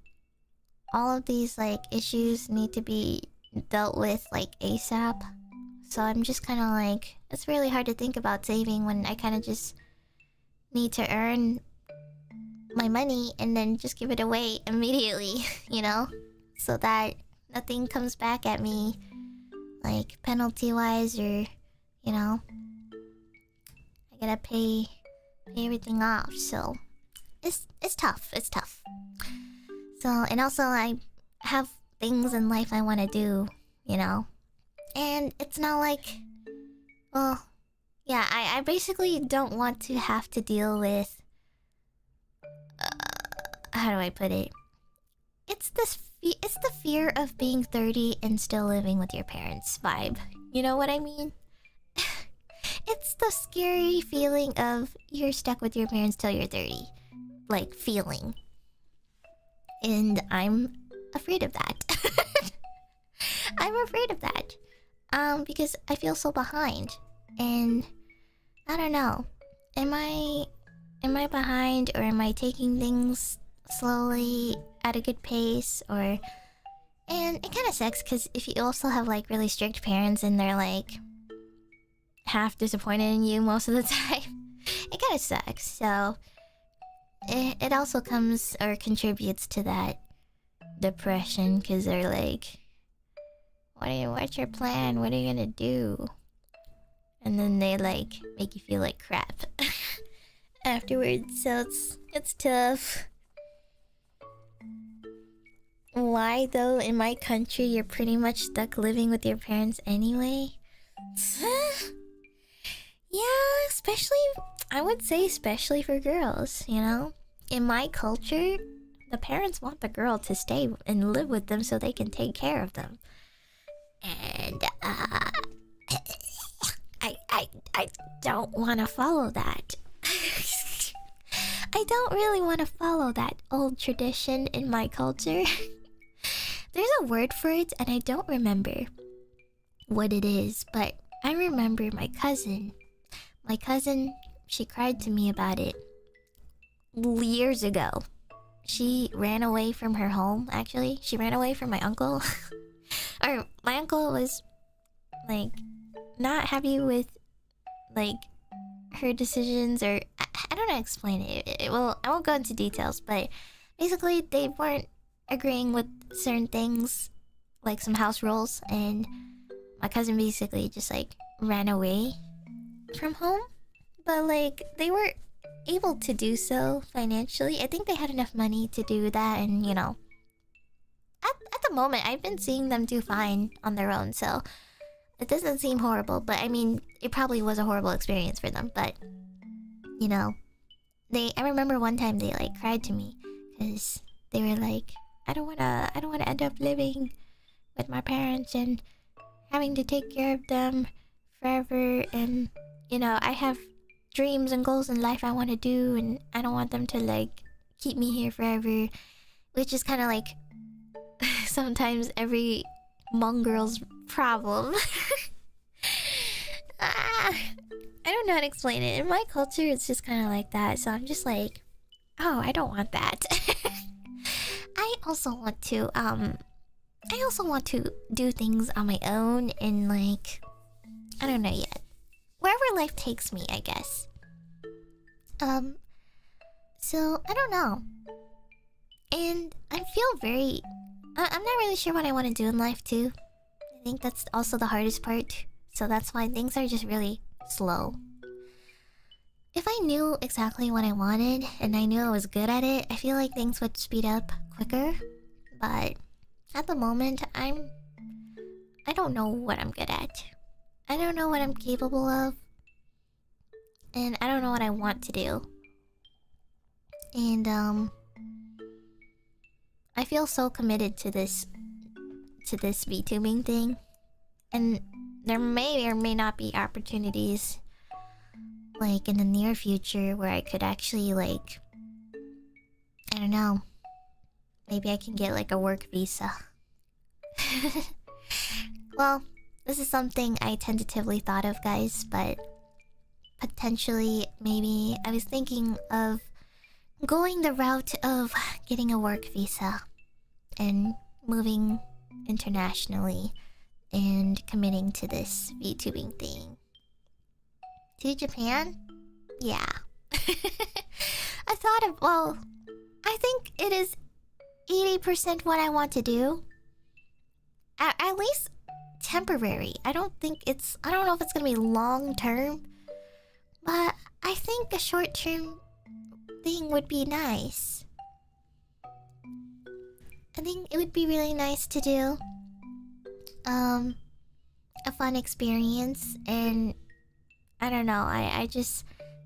all of these like issues need to be dealt with like ASAP. So I'm just kind of like, it's really hard to think about saving when I kind of just need to earn my money and then just give it away immediately, you know? So that nothing comes back at me, like penalty-wise, or, you know, I gotta pay everything off. So it's tough. So, and also I have things in life I want to do, you know? And it's not like, well, yeah, I basically don't want to have to deal with, how do I put it? It's the fear of being 30 and still living with your parents vibe. You know what I mean? It's the scary feeling of you're stuck with your parents till you're 30. Like, feeling. And I'm afraid of that. I'm afraid of that. Because I feel so behind. And I don't know. Am I behind, or am I taking things slowly at a good pace, or And it kind of sucks because if you also have like really strict parents and they're like half disappointed in you most of the time, it kind of sucks. So it also comes or contributes to that depression because they're like, what's your plan? What are you gonna do? And then they like make you feel like crap afterwards. So it's tough. Why though? In my country, you're pretty much stuck living with your parents anyway. Yeah, especially, I would say especially for girls, you know? In my culture, the parents want the girl to stay and live with them so they can take care of them. And, I don't want to follow that. I don't really want to follow that old tradition in my culture. There's a word for it, and I don't remember what it is, but I remember my cousin. My cousin, she cried to me about it years ago. She ran away from her home, actually. She ran away from my uncle. Or my uncle was, like, not happy with, like, her decisions, or I don't know how to explain it. Well, I won't go into details, but basically they weren't agreeing with certain things, like some house rules, and my cousin basically just like ran away from home. But like they were able to do so financially. I think they had enough money to do that, and you know, at the moment I've been seeing them do fine on their own, so it doesn't seem horrible. But I mean, it probably was a horrible experience for them, but you know, I remember one time they like cried to me because they were like, I don't wanna end up living with my parents and having to take care of them forever, and you know, I have dreams and goals in life I want to do, and I don't want them to like keep me here forever, which is kind of like sometimes every Hmong girl's problem. I don't know how to explain it. In my culture, it's just kind of like that, so I'm just like, oh, I don't want that. I also want to do things on my own, and like, I don't know yet. Wherever life takes me, I guess. So I don't know. And I feel very I'm not really sure what I want to do in life too. I think that's also the hardest part. So that's why things are just really slow. If I knew exactly what I wanted and I knew I was good at it, I feel like things would speed up quicker. But at the moment, I don't know what I'm good at. I don't know what I'm capable of. And I don't know what I want to do. And I feel so committed to this VTubing thing. And there may or may not be opportunities like in the near future where I could actually like, I don't know, maybe I can get like a work visa. Well, this is something I tentatively thought of, guys, but potentially maybe I was thinking of going the route of getting a work visa and moving internationally and committing to this VTubing thing. To Japan? Yeah. I thought of, well, I think it is 80% what I want to do. At least temporary. I don't know if it's gonna be long term, but I think a short term thing would be nice. I think it would be really nice to do a fun experience, and I don't know, I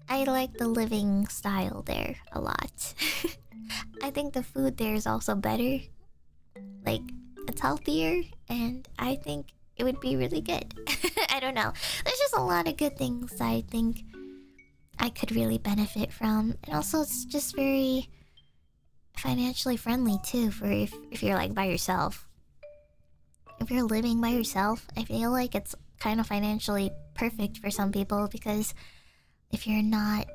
like the living style there a lot. I think the food there is also better. Like, it's healthier, and I think it would be really good. I don't know. There's just a lot of good things I think I could really benefit from. And also, it's just very financially friendly too, for if you're like by yourself. If you're living by yourself, I feel like it's kind of financially perfect for some people, because if you're not,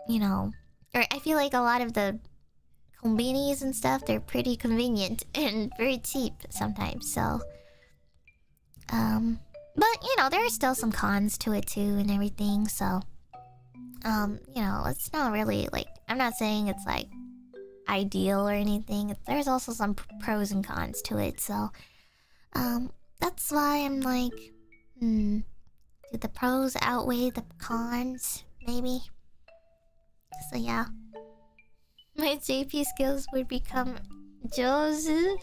you know, or I feel like a lot of the konbinis and stuff, they're pretty convenient and very cheap sometimes. So, but you know, there are still some cons to it too and everything. So, you know, it's not really like, I'm not saying it's like ideal or anything. There's also some pros and cons to it. So, that's why I'm like, do the pros outweigh the cons? Maybe. So yeah, my JP skills would become Jozu.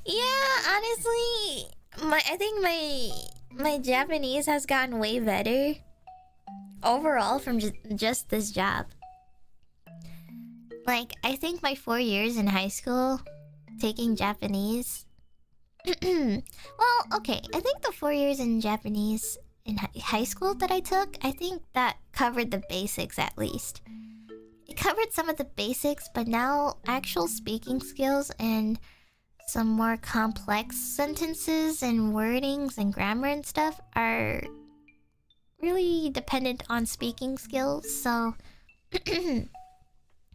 Yeah, honestly, I think my Japanese has gotten way better overall from just this job. Like, I think my 4 years in high school taking Japanese. Well, okay, I think the 4 years in Japanese in high school that I took, I think that covered the basics at least. It covered some of the basics, but now actual speaking skills and some more complex sentences and wordings and grammar and stuff are really dependent on speaking skills. So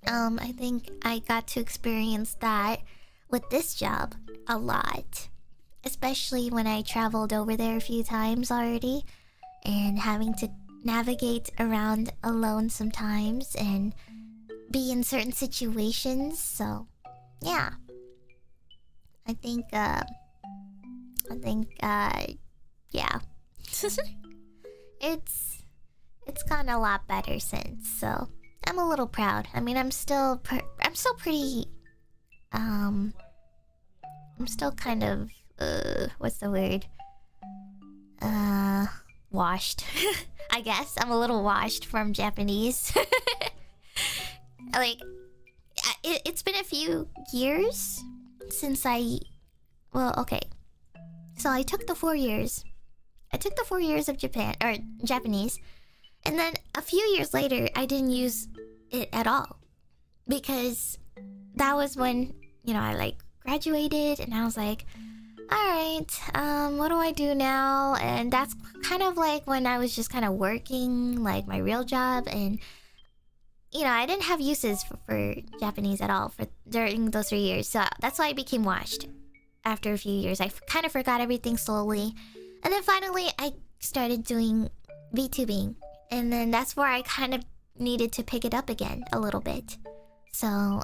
I think I got to experience that with this job a lot, especially when I traveled over there a few times already and having to navigate around alone sometimes and be in certain situations. So yeah, I think yeah. it's gotten a lot better since, so I'm a little proud. I mean, I'm still pretty I'm still kind of what's the word, washed. I guess I'm a little washed from Japanese. Like, it's been a few years since well, okay, so I took the 4 years of Japanese, and then a few years later I didn't use it at all, because that was when, you know, I like graduated and I was like, alright, what do I do now? And that's kind of like when I was just kind of working like my real job, and you know, I didn't have uses for Japanese at all during those 3 years. So that's why I became washed after a few years. I kind of forgot everything slowly. And then finally I started doing VTubing. And then that's where I kind of needed to pick it up again a little bit. So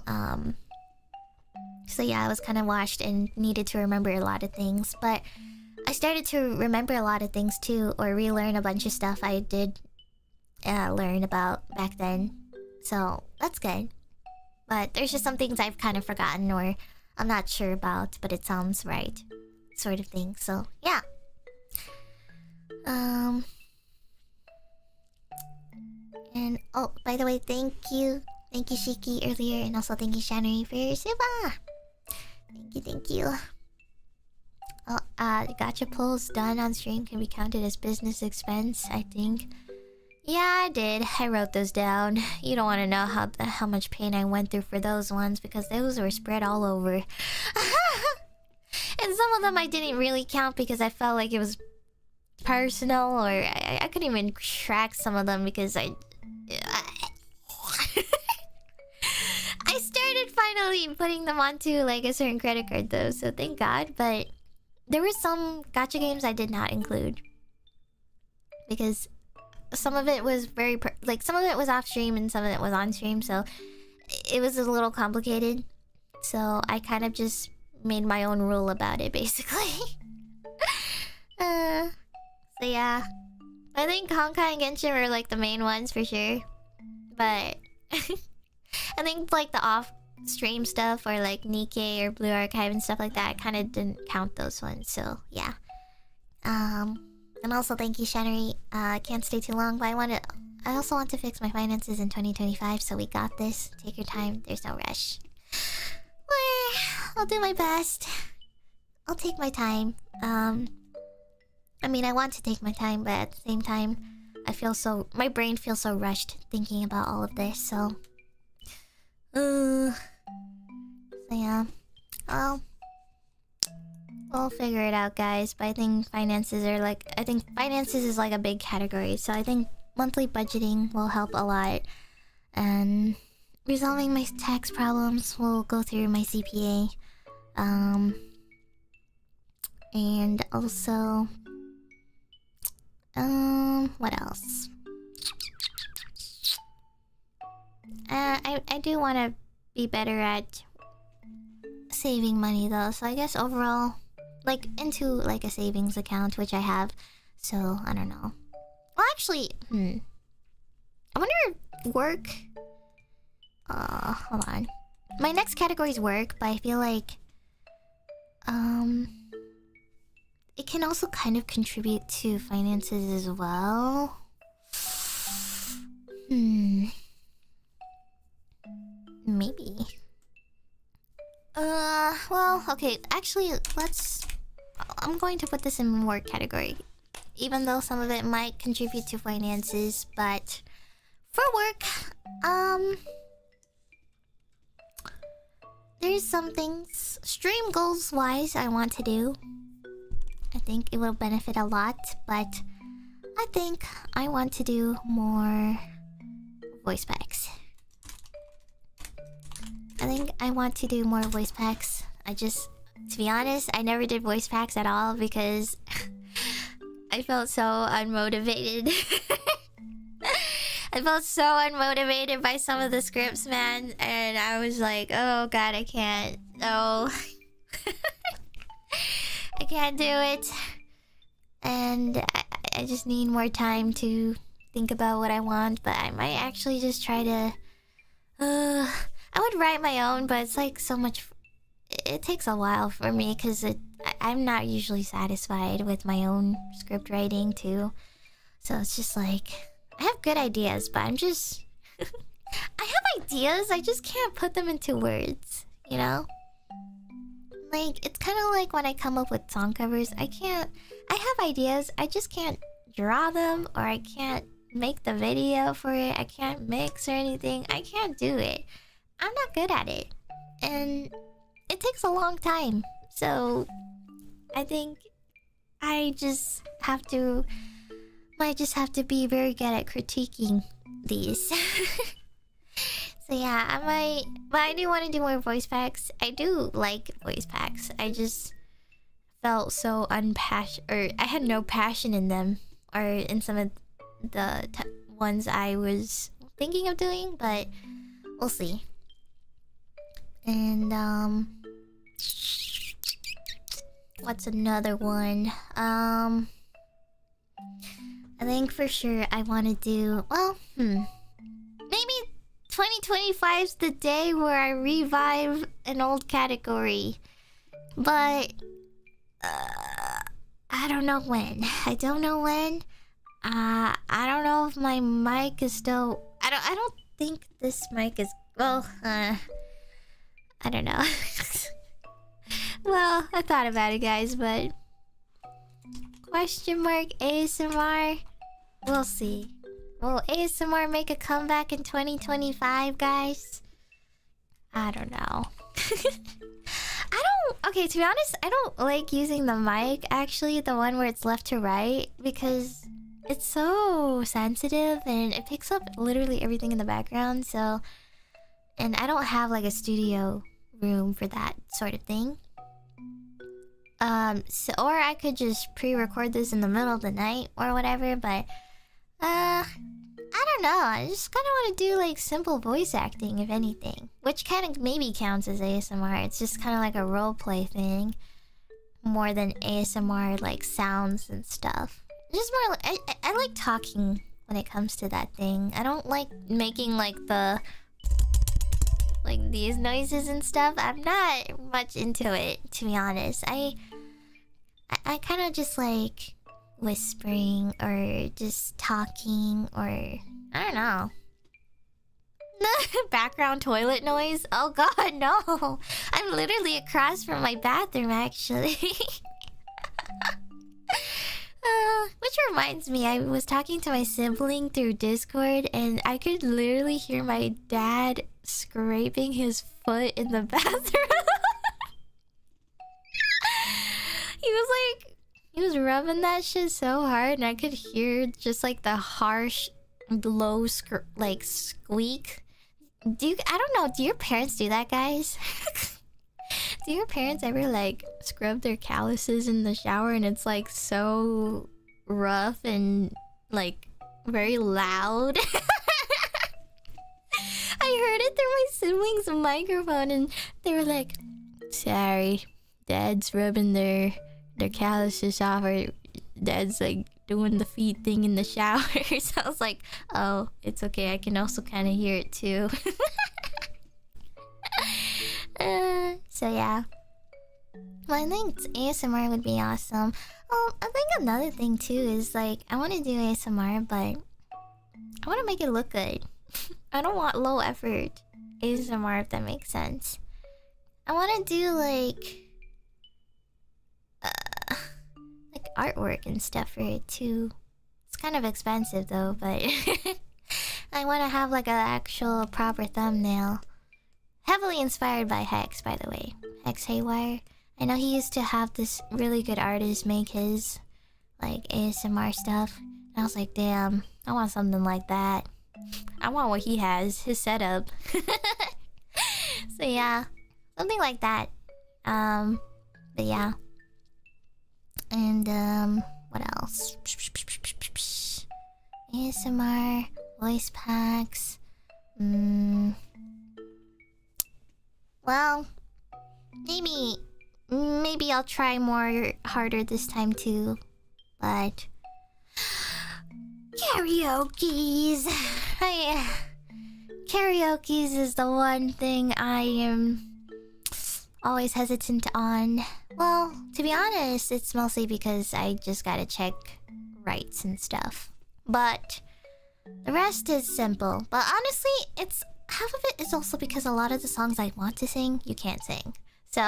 yeah, I was kind of washed and needed to remember a lot of things. But I started to remember a lot of things too, or relearn a bunch of stuff I did learn about back then. So that's good. But there's just some things I've kind of forgotten or I'm not sure about, but it sounds right, sort of thing. So yeah. And oh, by the way, thank you Shiki earlier, and also thank you Shanry for your super. Thank you. Oh, gacha pulls done on stream can be counted as business expense, I think. Yeah, I did. I wrote those down. You don't want to know how much pain I went through for those ones, because those were spread all over. And some of them I didn't really count because I felt like it was personal, or I couldn't even track some of them because I started finally putting them onto like a certain credit card though, so thank God. But there were some gacha games I did not include because some of it was some of it was off stream and some of it was on stream, so it was a little complicated. So I kind of just made my own rule about it, basically. So yeah, I think Honkai and Genshin were like the main ones for sure, but I think like the off-stream stuff or like Nikkei or Blue Archive and stuff like that, I kind of didn't count those ones. So yeah. And also thank you Shanry. I can't stay too long, but I also want to fix my finances in 2025, so we got this. Take your time. There's no rush. I'll do my best. I'll take my time. I mean, I want to take my time, but at the same time, my brain feels so rushed thinking about all of this, so yeah. Well, we'll figure it out, guys. But I think finances is like a big category, so I think monthly budgeting will help a lot. And resolving my tax problems will go through my CPA. And also, what else? I do want to be better at saving money though, so I guess overall, like into like a savings account, which I have. So I don't know. Well, actually, I wonder if work. Hold on. My next category is work, but I feel like it can also kind of contribute to finances as well. Maybe. Well, okay, actually, I'm going to put this in work category. Even though some of it might contribute to finances, but for work, there's some things, stream goals wise, I want to do. I think it will benefit a lot, but I think I want to do more voice packs. I think I want to do more voice packs. To be honest, I never did voice packs at all because I felt so unmotivated. I felt so unmotivated by some of the scripts, man. And I was like, oh god, I can't. No. I can't do it. And I just need more time to think about what I want. But I might actually just try to... I would write my own, but it's like so much... It takes a while for me because I'm not usually satisfied with my own script writing too. So it's just like... I have good ideas, but I'm just... I have ideas, I just can't put them into words, you know? Like, it's kind of like when I come up with song covers. I have ideas, I just can't draw them, or I can't make the video for it. I can't mix or anything. I can't do it. I'm not good at it. And it takes a long time. So, I think I just have to... might just have to be very good at critiquing these. So yeah, I might... But I do want to do more voice packs. I do like voice packs. I just felt so unpassionate... Or I had no passion in them. Or in some of the ones I was thinking of doing. But we'll see. And, what's another one? I think for sure I want to do... Well, maybe 2025's the day where I revive an old category. But... I don't know when. I don't know when. I don't know if my mic is still... I don't think this mic is... Well, I don't know. Well, I thought about it, guys, but... Question mark ASMR? We'll see. Will ASMR make a comeback in 2025, guys? I don't know. Okay, to be honest, I don't like using the mic, actually, the one where it's left to right, because it's so sensitive and it picks up literally everything in the background, so... And I don't have, like, a studio room for that sort of thing. Or I could just pre-record this in the middle of the night or whatever, but... I don't know. I just kind of want to do, like, simple voice acting, if anything. Which kind of maybe counts as ASMR. It's just kind of like a roleplay thing. More than ASMR, like, sounds and stuff. Just more like... I like talking when it comes to that thing. I don't like making, like, the... Like, these noises and stuff. I'm not much into it, to be honest. I kind of just like whispering or just talking or... I don't know. Background toilet noise? Oh god, no! I'm literally across from my bathroom, actually. Which reminds me, I was talking to my sibling through Discord and I could literally hear my dad scraping his foot in the bathroom. He was rubbing that shit so hard and I could hear just like the harsh, low squeak. I don't know, do your parents do that, guys? Do your parents ever like scrub their calluses in the shower and it's like so rough and like very loud? I heard it through my siblings' microphone and they were like, sorry, Dad's rubbing their calluses off, or Dad's like doing the feet thing in the shower. So I was like, oh, it's okay, I can also kind of hear it too. So yeah. Well, I think ASMR would be awesome. I think another thing too is like, I want to do ASMR, but I want to make it look good. I don't want low effort ASMR, if that makes sense. I want to do like artwork and stuff for it too. It's kind of expensive though, but I want to have like an actual proper thumbnail. Heavily inspired by Hex, by the way. Hex Haywire. I know he used to have this really good artist make his like ASMR stuff. And I was like, damn, I want something like that. I want what he has, his setup. So yeah, something like that. But yeah. And what else? ASMR, voice packs. Well, maybe I'll try more harder this time too. But karaoke's. Karaoke's is the one thing I am always hesitant on. Well, to be honest, it's mostly because I just gotta check rights and stuff. But the rest is simple. But honestly, it's half of it is also because a lot of the songs I want to sing, you can't sing. So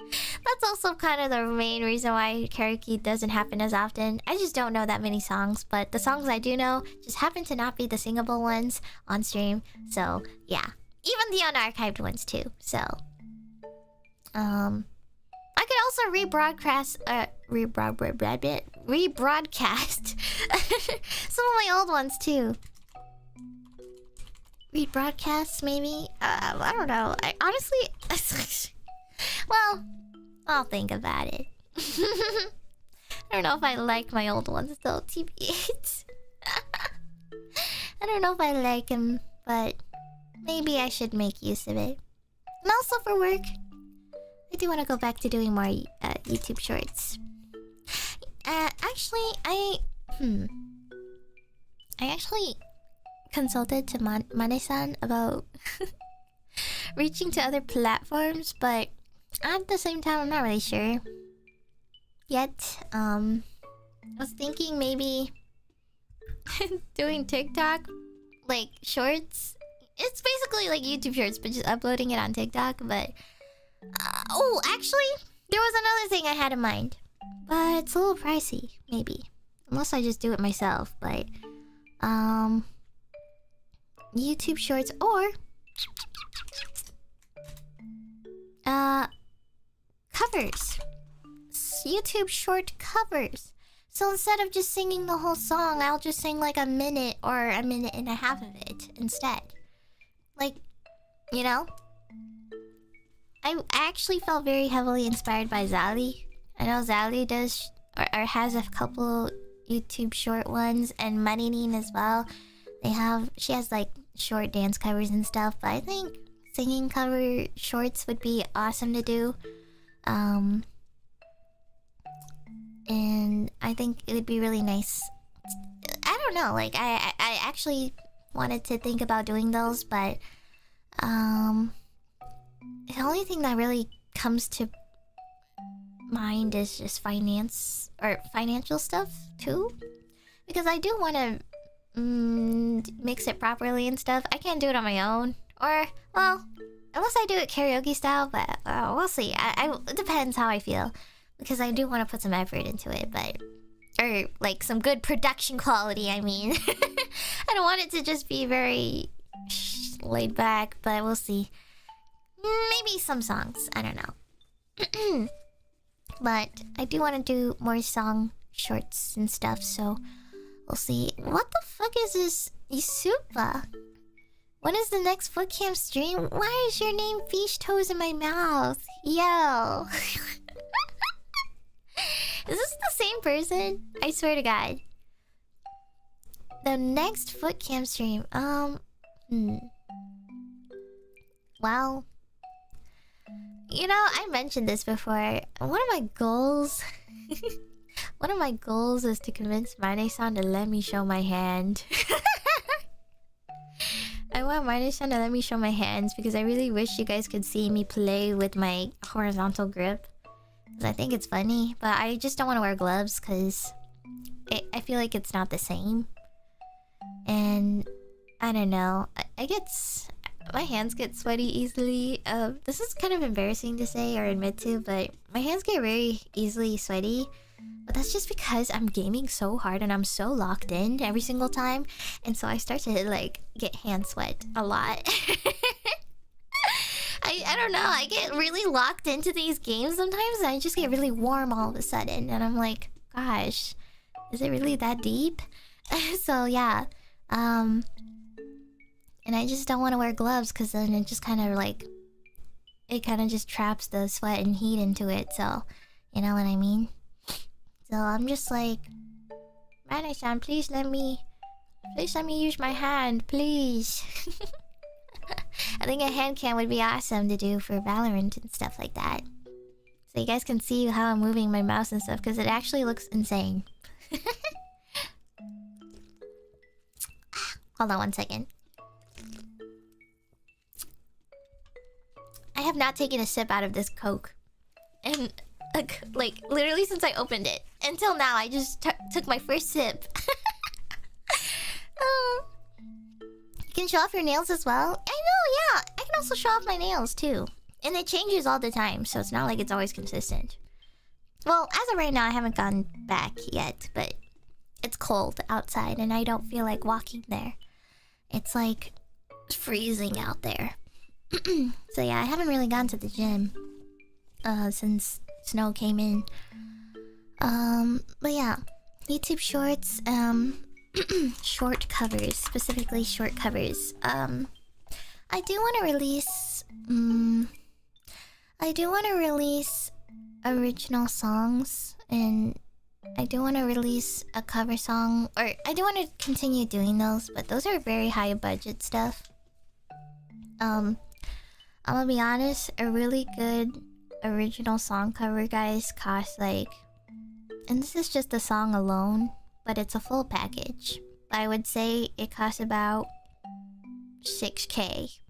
that's also kind of the main reason why karaoke doesn't happen as often. I just don't know that many songs, but the songs I do know just happen to not be the singable ones on stream. So yeah, even the unarchived ones too. So I could also rebroadcast some of my old ones too. Rebroadcast maybe? I don't know. I honestly well, I'll think about it. I don't know if I like my old ones though, TBH. I don't know if I like them, but maybe I should make use of it. And also for work, I do want to go back to doing more YouTube shorts. Actually, I actually consulted to Mane-san about reaching to other platforms, but at the same time, I'm not really sure yet. I was thinking maybe doing TikTok, like shorts. It's basically like YouTube shorts, but just uploading it on TikTok. But oh, actually, there was another thing I had in mind, but it's a little pricey, maybe, unless I just do it myself. But YouTube shorts or covers. YouTube short covers. So instead of just singing the whole song, I'll just sing like a minute or a minute and a half of it instead. Like, you know? I actually felt very heavily inspired by Zali. I know Zali does or has a couple YouTube short ones, and Marinine as well. She has like short dance covers and stuff, but I think singing cover shorts would be awesome to do. And I think it would be really nice. I don't know, like I actually wanted to think about doing those, but the only thing that really comes to mind is just financial stuff too, because I do want to mix it properly and stuff. I can't do it on my own, or well, unless I do it karaoke style, but we'll see. It depends how I feel, because I do want to put some effort into it, but or like some good production quality, I mean. I don't want it to just be very laid back, but we'll see. Maybe some songs, I don't know. But I do want to do more song shorts and stuff, so we'll see. What the fuck is this Isupa? When is the next foot cam stream? Why is your name Fish Toes in my mouth? Yo. Is this the same person? I swear to God. The next foot cam stream. Well, you know, I mentioned this before. One of my goals one of my goals is to convince Mane-san to let me show my hand. I want Mane-san to let me show my hands because I really wish you guys could see me play with my horizontal grip. I think it's funny, but I just don't want to wear gloves because I feel like it's not the same. And I don't know. My hands get sweaty easily. This is kind of embarrassing to say or admit to, but my hands get very easily sweaty. But that's just because I'm gaming so hard and I'm so locked in every single time. And so I start to like get hand sweat a lot. I don't know. I get really locked into these games sometimes and I just get really warm all of a sudden. And I'm like, gosh, is it really that deep? So yeah. And I just don't want to wear gloves because then it just kind of like... It kind of just traps the sweat and heat into it. So, you know what I mean? So I'm just like... Mane-san, please let me use my hand, please. I think a hand cam would be awesome to do for Valorant and stuff like that. So you guys can see how I'm moving my mouse and stuff because it actually looks insane. Hold on one second. I have not taken a sip out of this Coke. And like literally since I opened it. Until now, I just took my first sip. You can show off your nails as well? I know, yeah. I can also show off my nails too. And it changes all the time, so it's not like it's always consistent. Well, as of right now, I haven't gone back yet, but it's cold outside and I don't feel like walking there. It's like freezing out there. So yeah, I haven't really gone to the gym since snow came in. But yeah, YouTube shorts, short covers, specifically short covers. I do want to release original songs, and I do want to release a cover song, or I do want to continue doing those, but those are very high budget stuff. I'm gonna be honest, a really good original song cover, guys, costs like, and this is just the song alone, but it's a full package. I would say it costs about 6K.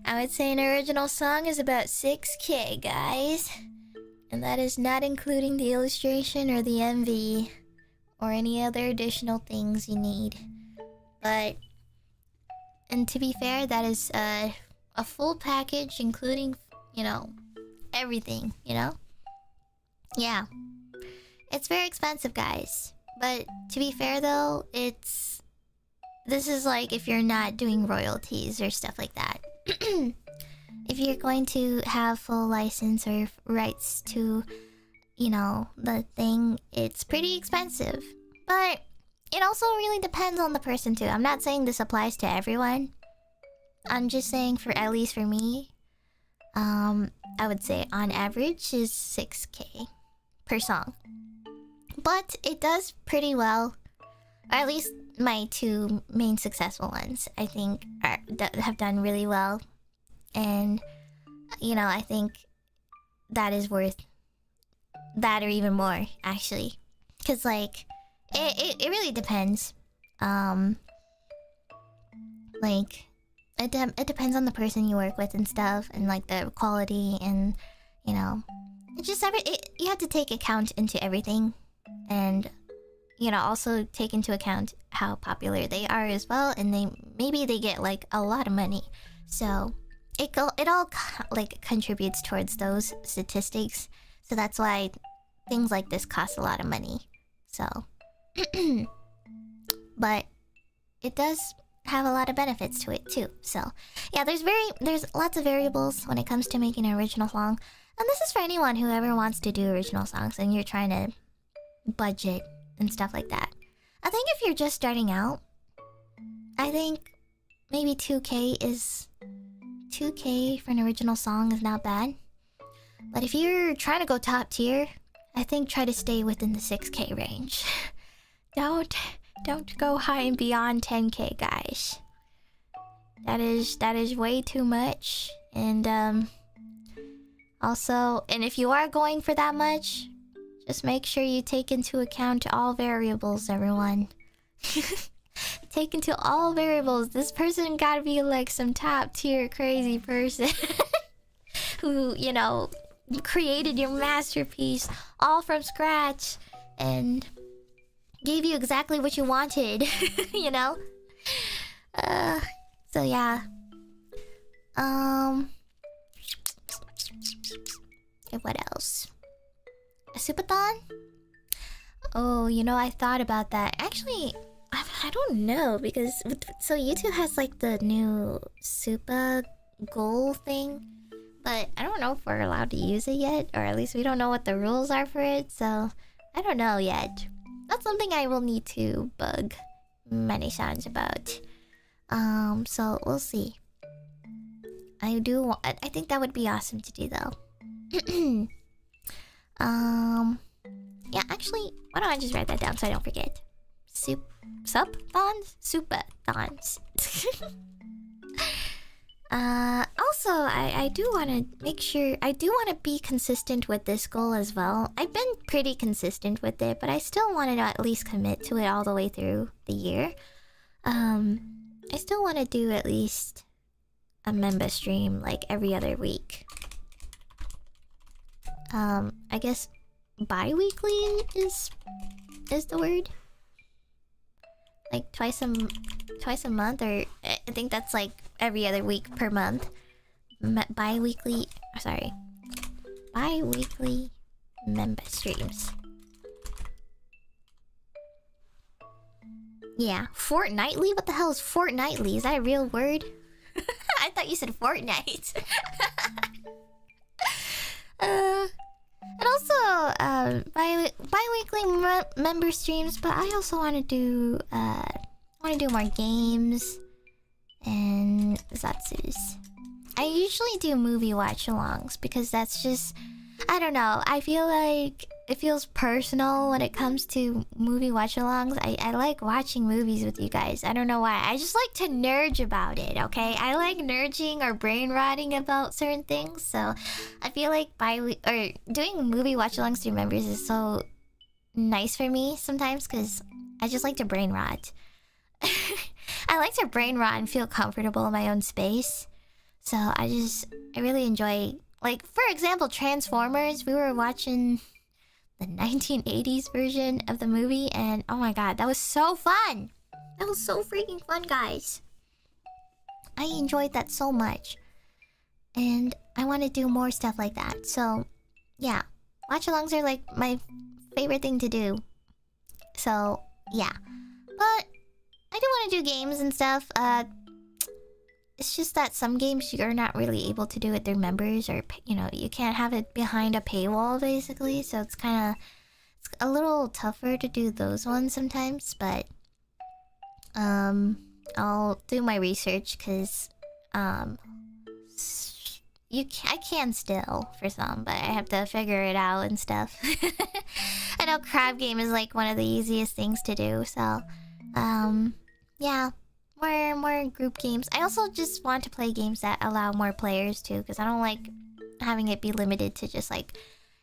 I would say an original song is about 6K, guys. And that is not including the illustration or the MV or any other additional things you need. But, and to be fair, that is a full package including, you know, everything, you know? Yeah. It's very expensive, guys. But to be fair though, this is like if you're not doing royalties or stuff like that. If you're going to have full license or rights to, you know, the thing, it's pretty expensive. But it also really depends on the person too. I'm not saying this applies to everyone. I'm just saying for at least for me, I would say on average is 6K per song. But it does pretty well. Or at least my two main successful ones, I think, have done really well. And, you know, I think that is worth that or even more, actually. Because, like, it really depends. Like, it depends on the person you work with and stuff. And, like, the quality and, you know. It's just you have to take account into everything. And, you know, also take into account how popular they are as well. And maybe they get, like, a lot of money. So it all like contributes towards those statistics. So that's why things like this cost a lot of money. So but it does have a lot of benefits to it too. So yeah, there's lots of variables when it comes to making an original song. And this is for anyone who ever wants to do original songs and you're trying to budget and stuff like that. I think if you're just starting out, I think maybe 2K for an original song is not bad. But if you're trying to go top tier, I think try to stay within the 6K range. Don't go high and beyond 10K, guys. That is way too much. And also, and if you are going for that much, just make sure you take into account all variables, everyone. Take into all variables. This person gotta be like some top tier crazy person who, you know, created your masterpiece all from scratch and gave you exactly what you wanted, you know? So yeah. What else? A supathon? Oh, you know, I thought about that. Actually, I don't know because so YouTube has like the new Supa goal thing, but I don't know if we're allowed to use it yet, or at least we don't know what the rules are for it. So I don't know yet. That's something I will need to bug NIJISANJI about. So we'll see. I think that would be awesome to do though. Yeah, actually, why don't I just write that down so I don't forget? Supathons? Supathons. Also, I do want to make sure, I do want to be consistent with this goal as well. I've been pretty consistent with it, but I still want to at least commit to it all the way through the year. I still want to do at least a member stream like every other week. I guess bi-weekly is the word. Like twice a month, or I think that's like every other week per month. Bi-weekly member streams. Yeah, fortnightly? What the hell is fortnightly? Is that a real word? I thought you said Fortnite. And also, bi-weekly member streams, but I also want to do more games and Zatsus. I usually do movie watch-alongs because that's just, I don't know, I feel like it feels personal when it comes to movie watch-alongs. I like watching movies with you guys. I don't know why. I just like to nerd about it, okay? I like nerding or brain rotting about certain things. So I feel like doing movie watch-alongs through members is so nice for me sometimes because I just like to brain rot. I like to brain rot and feel comfortable in my own space. So I really enjoy, like, for example, Transformers. We were watching the 1980s version of the movie, and oh my god, that was so fun! That was so freaking fun, guys. I enjoyed that so much. And I want to do more stuff like that. So, yeah. Watch-alongs are like my favorite thing to do. So, yeah. But I do want to do games and stuff. It's just that some games you're not really able to do it through members, or, you know, you can't have it behind a paywall, basically. So it's a little tougher to do those ones sometimes, but I'll do my research, because I can still for some, but I have to figure it out and stuff. I know crab game is like one of the easiest things to do, so yeah. More group games. I also just want to play games that allow more players too, because I don't like having it be limited to just like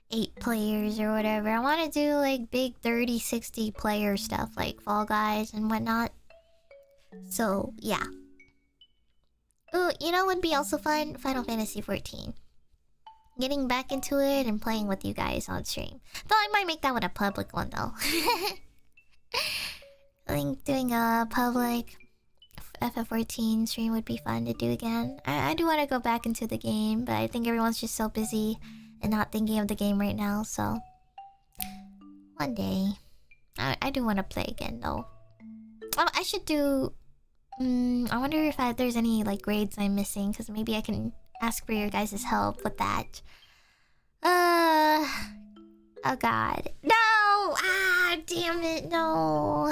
8 players or whatever. I want to do like big 30, 60 player stuff like Fall Guys and whatnot. So yeah. Ooh, you know what would be also fun? Final Fantasy 14. Getting back into it and playing with you guys on stream. Though I might make that one a public one though. I think doing a public FF14 stream would be fun to do again. I do want to go back into the game, but I think everyone's just so busy and not thinking of the game right now, so one day. I do want to play again though. I should do... I wonder if there's any like grades I'm missing, because maybe I can ask for your guys' help with that. Oh god. No! Ah, damn it, no.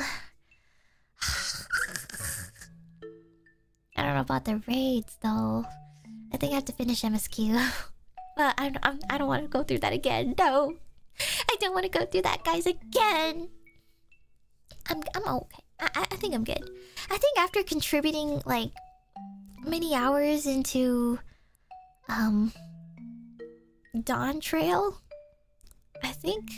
I don't about the raids though. I think I have to finish MSQ. But I don't want to go through that again. No, I don't want to go through that, guys, again. I'm okay. I think I'm good. I think after contributing like many hours into Dawn Trail, I think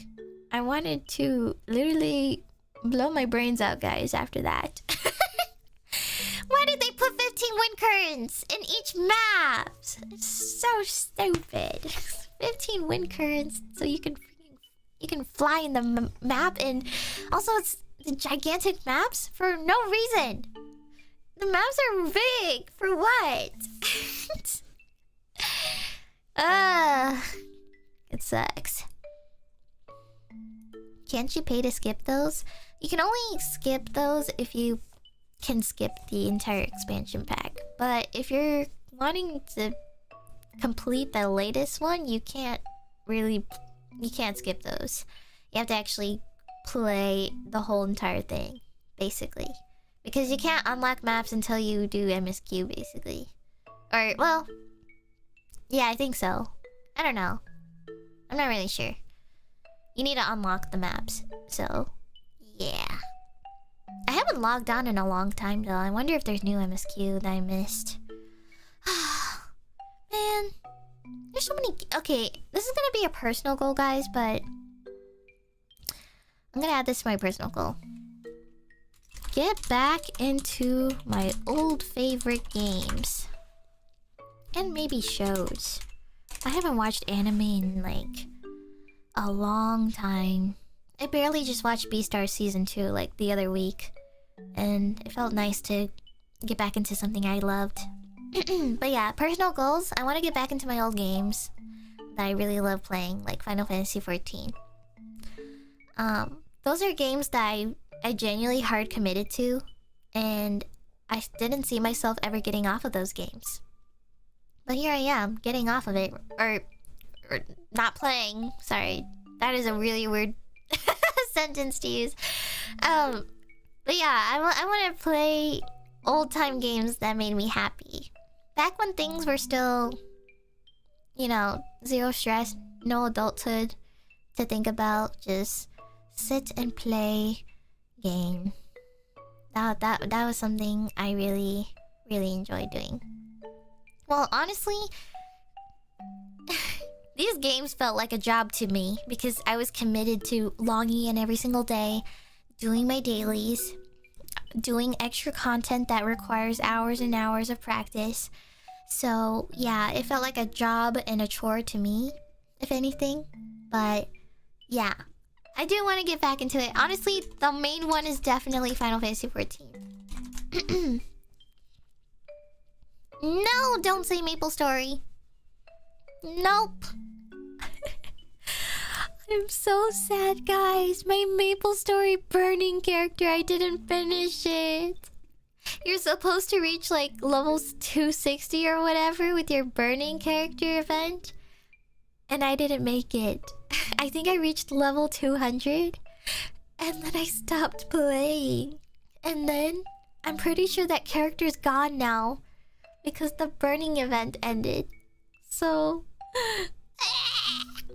I wanted to literally blow my brains out, guys, after that. Why did they put 15 wind currents in each map? It's so stupid. 15 wind currents so you can fly in the map, and also it's the gigantic maps for no reason. The maps are big for what? It sucks. Can't you pay to skip those? You can only skip those if you can skip the entire expansion pack. But if you're wanting to complete the latest one, you can't skip those. You have to actually play the whole entire thing, basically. Because you can't unlock maps until you do MSQ, basically. Or, well, yeah, I think so. I don't know. I'm not really sure. You need to unlock the maps, so yeah. I haven't logged on in a long time though. I wonder if there's new MSQ that I missed. Man, there's so many. Okay, this is gonna be a personal goal, guys, but I'm gonna add this to my personal goal. Get back into my old favorite games. And maybe shows. I haven't watched anime in like a long time. I barely just watched Beastars Season 2 like the other week. And it felt nice to get back into something I loved. But yeah, personal goals. I want to get back into my old games that I really love playing, like Final Fantasy XIV. Those are games that I genuinely hard committed to, and I didn't see myself ever getting off of those games. But here I am, getting off of it, or not playing. Sorry, that is a really weird sentence to use. But yeah, I want to play old-time games that made me happy. Back when things were still, you know, zero stress, no adulthood to think about, just sit and play game. That was something I really enjoyed doing. Well, honestly, these games felt like a job to me because I was committed to logging in every single day, doing my dailies, doing extra content that requires hours and hours of practice. So yeah, it felt like a job and a chore to me, if anything. But yeah, I do want to get back into it. Honestly, the main one is definitely Final Fantasy XIV. No, don't say Maple Story. Nope. I'm so sad, guys. My Maple Story burning character, I didn't finish it. You're supposed to reach like levels 260 or whatever with your burning character event. And I didn't make it. I think I reached level 200. And then I stopped playing. And then I'm pretty sure that character's gone now, because the burning event ended. So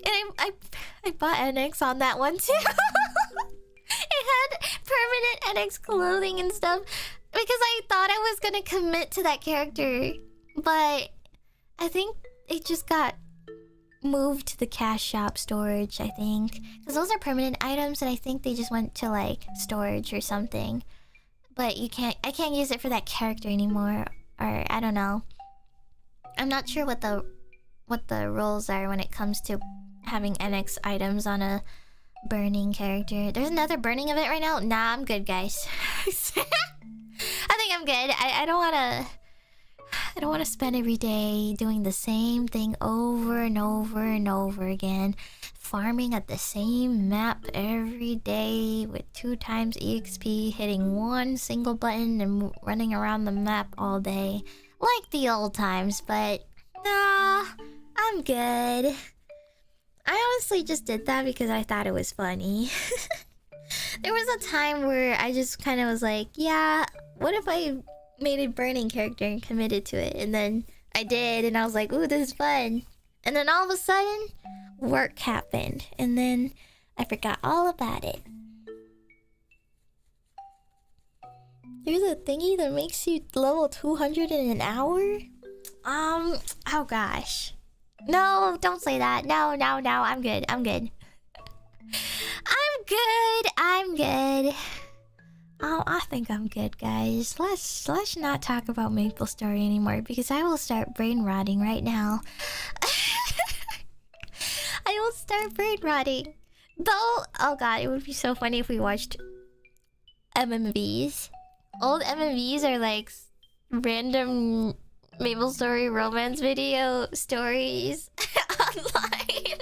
and I bought NX on that one too. It had permanent NX clothing and stuff because I thought I was gonna commit to that character, but I think it just got moved to the cash shop storage, I think, because those are permanent items, and I think they just went to like storage or something. But I can't use it for that character anymore, or I don't know. I'm not sure what the rules are when it comes to having NX items on a burning character. There's another burning event right now? Nah, I'm good, guys. I think I'm good. I don't wanna spend every day doing the same thing over and over and over again. Farming at the same map every day with 2 times EXP, hitting one single button and running around the map all day. Like the old times, but nah, I'm good. I honestly just did that because I thought it was funny. There was a time where I just kind of was like, yeah, what if I made a burning character and committed to it. And then I did, and I was like, ooh, this is fun. And then all of a sudden, work happened. And then I forgot all about it. There's a thingy that makes you level 200 in an hour? Oh gosh. No, don't say that. No, I'm good. I'm good. Oh, I think I'm good, guys. Let's not talk about MapleStory anymore because I will start brain rotting right now. I will start brain rotting. Though, oh god, it would be so funny if we watched MMVs. Old MMVs are like random MapleStory romance video stories online.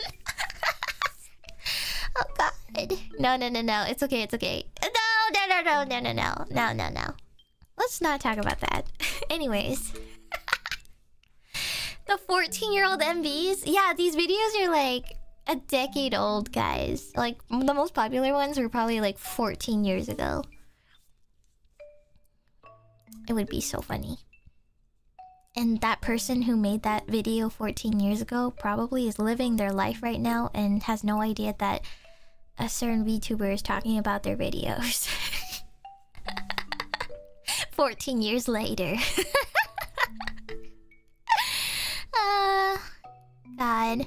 Oh god. No. It's okay. No. Let's not talk about that. Anyways. The 14-year-old MVs? Yeah, these videos are like a decade old, guys. Like, the most popular ones were probably like 14 years ago. It would be so funny. And that person who made that video 14 years ago probably is living their life right now and has no idea that a certain VTuber is talking about their videos. 14 years later. God.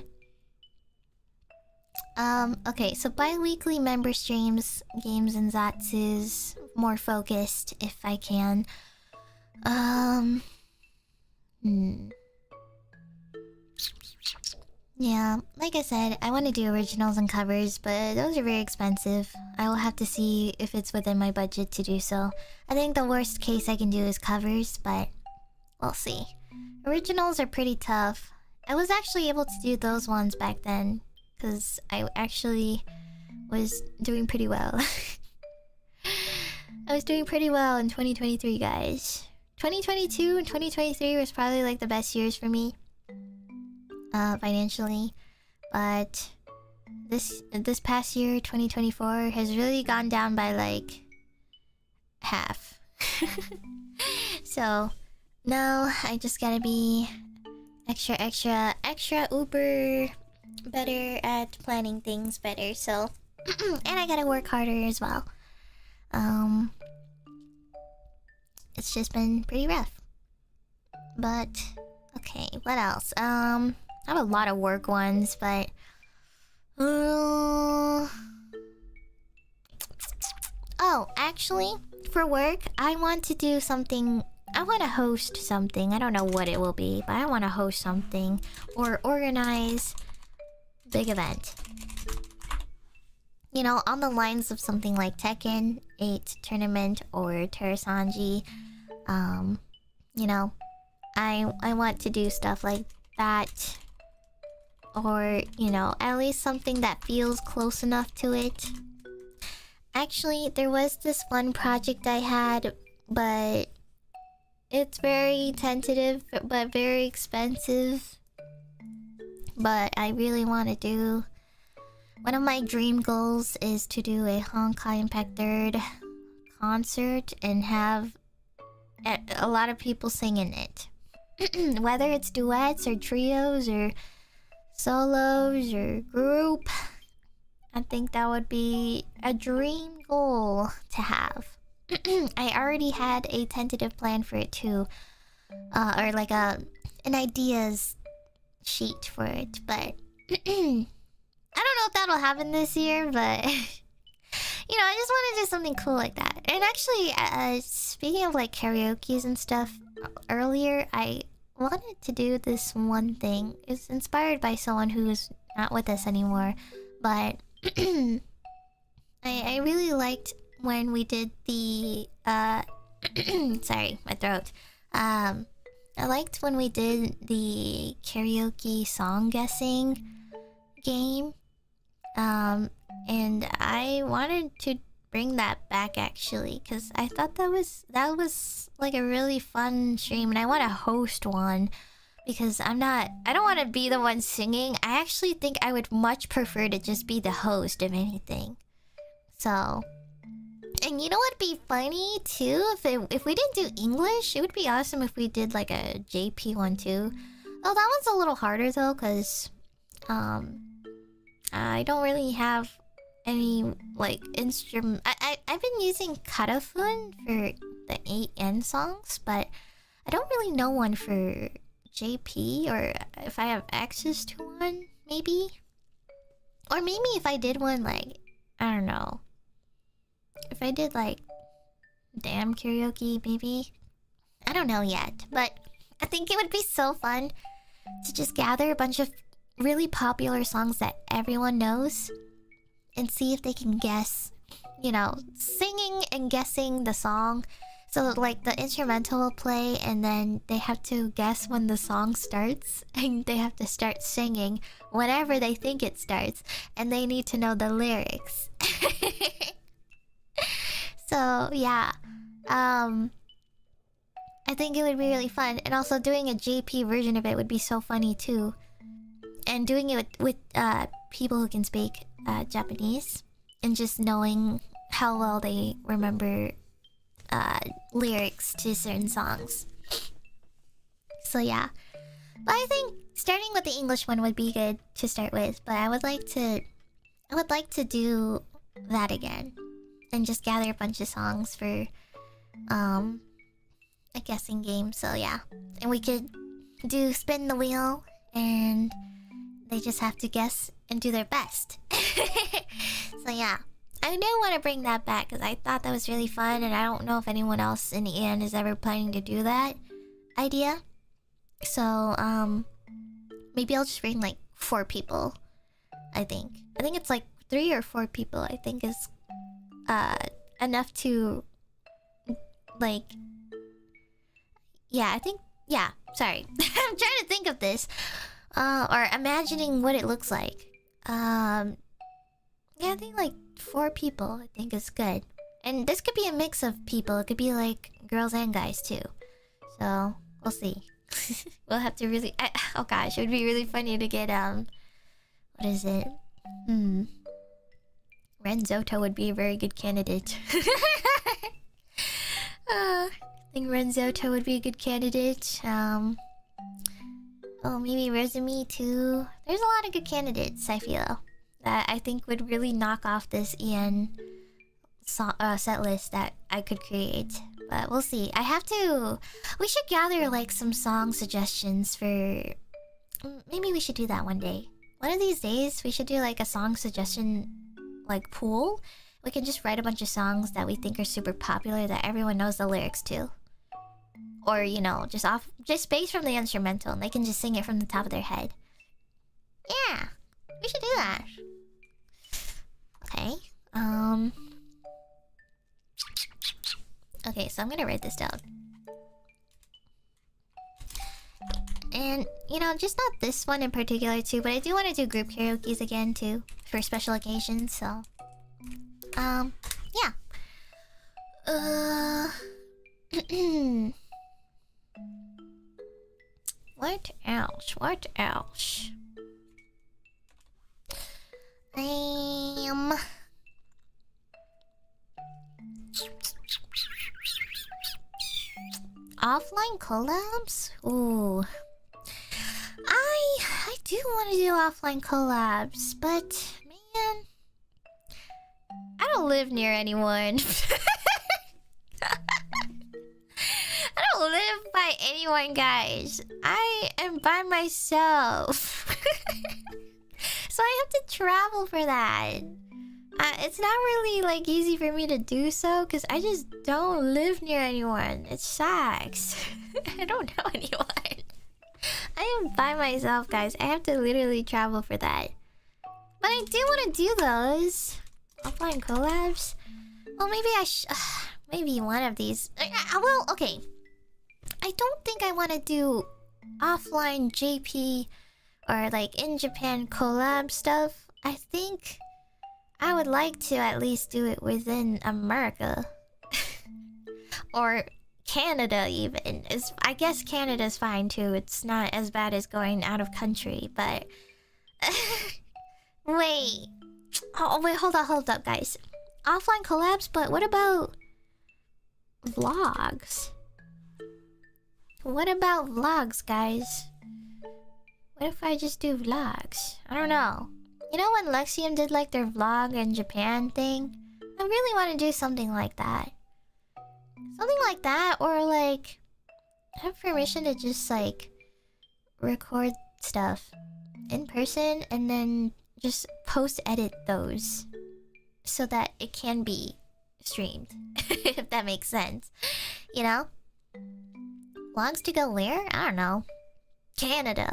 Okay, so bi-weekly member streams, games and Zatsus, more focused if I can. Yeah, like I said, I want to do originals and covers, but those are very expensive. I will have to see if it's within my budget to do so. I think the worst case I can do is covers, but we'll see. Originals are pretty tough. I was actually able to do those ones back then, because I actually was doing pretty well. I was doing pretty well in 2023, guys. 2022 and 2023 was probably like the best years for me. Financially. But this past year, 2024, has really gone down by like half. So now I just gotta be extra uber better at planning things better. So and I gotta work harder as well. It's just been pretty rough. But okay, what else? I have a lot of work ones, but oh, actually, for work, I want to do something. I want to host something. I don't know what it will be, but I want to host something or organize big event. You know, on the lines of something like Tekken 8 tournament or NIJISANJI. You know, I want to do stuff like that. Or, you know, at least something that feels close enough to it. Actually, there was this one project I had, but it's very tentative, but very expensive. But I really want to do... One of my dream goals is to do a Honkai Impact 3rd concert and have a lot of people sing in it. Whether it's duets or trios or solos or group, I think that would be a dream goal to have. I already had a tentative plan for it too, or like an ideas sheet for it, but I don't know if that'll happen this year, but you know, I just want to do something cool like that. And actually, speaking of like karaoke's and stuff, earlier I wanted to do this one thing. It's inspired by someone who's not with us anymore, but I really liked when we did the sorry, my throat. I liked when we did the karaoke song guessing game. And I wanted to bring that back actually, because I thought that was like a really fun stream, and I want to host one because I don't want to be the one singing. I actually think I would much prefer to just be the host of anything. So And you know what'd be funny too? If we didn't do English, it would be awesome if we did like a JP one too. Oh, that one's a little harder though, cause I don't really have any like instrument. I've been using Karafun for the 8N songs, but I don't really know one for JP, or if I have access to one, maybe. Or maybe if I did one, like, I don't know. If I did like damn karaoke, maybe. I don't know yet, but I think it would be so fun to just gather a bunch of really popular songs that everyone knows and see if they can guess, you know, singing and guessing the song. So like the instrumental will play and then they have to guess when the song starts, and they have to start singing whenever they think it starts, and they need to know the lyrics. So yeah, I think it would be really fun, and also doing a JP version of it would be so funny too, and doing it with people who can speak Japanese, and just knowing how well they remember lyrics to certain songs. So yeah, but I think starting with the English one would be good to start with. But I would like to do that again, and just gather a bunch of songs for a guessing game. So yeah, and we could do spin the wheel, and they just have to guess and do their best. So yeah, I do want to bring that back because I thought that was really fun, and I don't know if anyone else in the end is ever planning to do that idea. So maybe I'll just bring like 4 people. I think it's like 3 or 4 people. I think is enough to like, yeah, I think, yeah, sorry. I'm trying to think of this or imagining what it looks like. Yeah, I think like 4 people I think is good. And this could be a mix of people. It could be like girls and guys too. So we'll see. We'll have to really oh gosh, it would be really funny to get what is it? Renzoto would be a very good candidate. I think Renzoto would be a good candidate. Oh, maybe Resume too. There's a lot of good candidates, I feel, that I think would really knock off this EN set list that I could create. But we'll see. We should gather like some song suggestions for... Maybe we should do that one day. One of these days, we should do like a song suggestion like pool. We can just write a bunch of songs that we think are super popular that everyone knows the lyrics to. Or, you know, just based from the instrumental, and they can just sing it from the top of their head. Yeah, we should do that. Okay. Okay, so I'm gonna write this down. And, you know, just not this one in particular too, but I do want to do group karaoke's again too, for special occasions, so... yeah. What else? What else? Offline collabs? Ooh. I do want to do offline collabs, but man, I don't live near anyone. I don't live by anyone, guys. I am by myself. So I have to travel for that. It's not really like easy for me to do so because I just don't live near anyone. It sucks. I don't know anyone. I am by myself, guys. I have to literally travel for that. But I do want to do those offline collabs. Well, maybe maybe one of these. Well, okay. I don't think I want to do offline JP or like in Japan collab stuff. I think I would like to at least do it within America. Or Canada even. I guess Canada's fine too. It's not as bad as going out of country, but... Wait. Oh, wait, hold up, guys. offline collabs, but what about vlogs? What about vlogs, guys? What if I just do vlogs? I don't know. You know when Lexium did like their vlog in Japan thing? I really want to do something like that. Something like that, or like have permission to just like record stuff in person and then just post-edit those so that it can be streamed. If that makes sense. You know? Vlogs to go where? I don't know. Canada.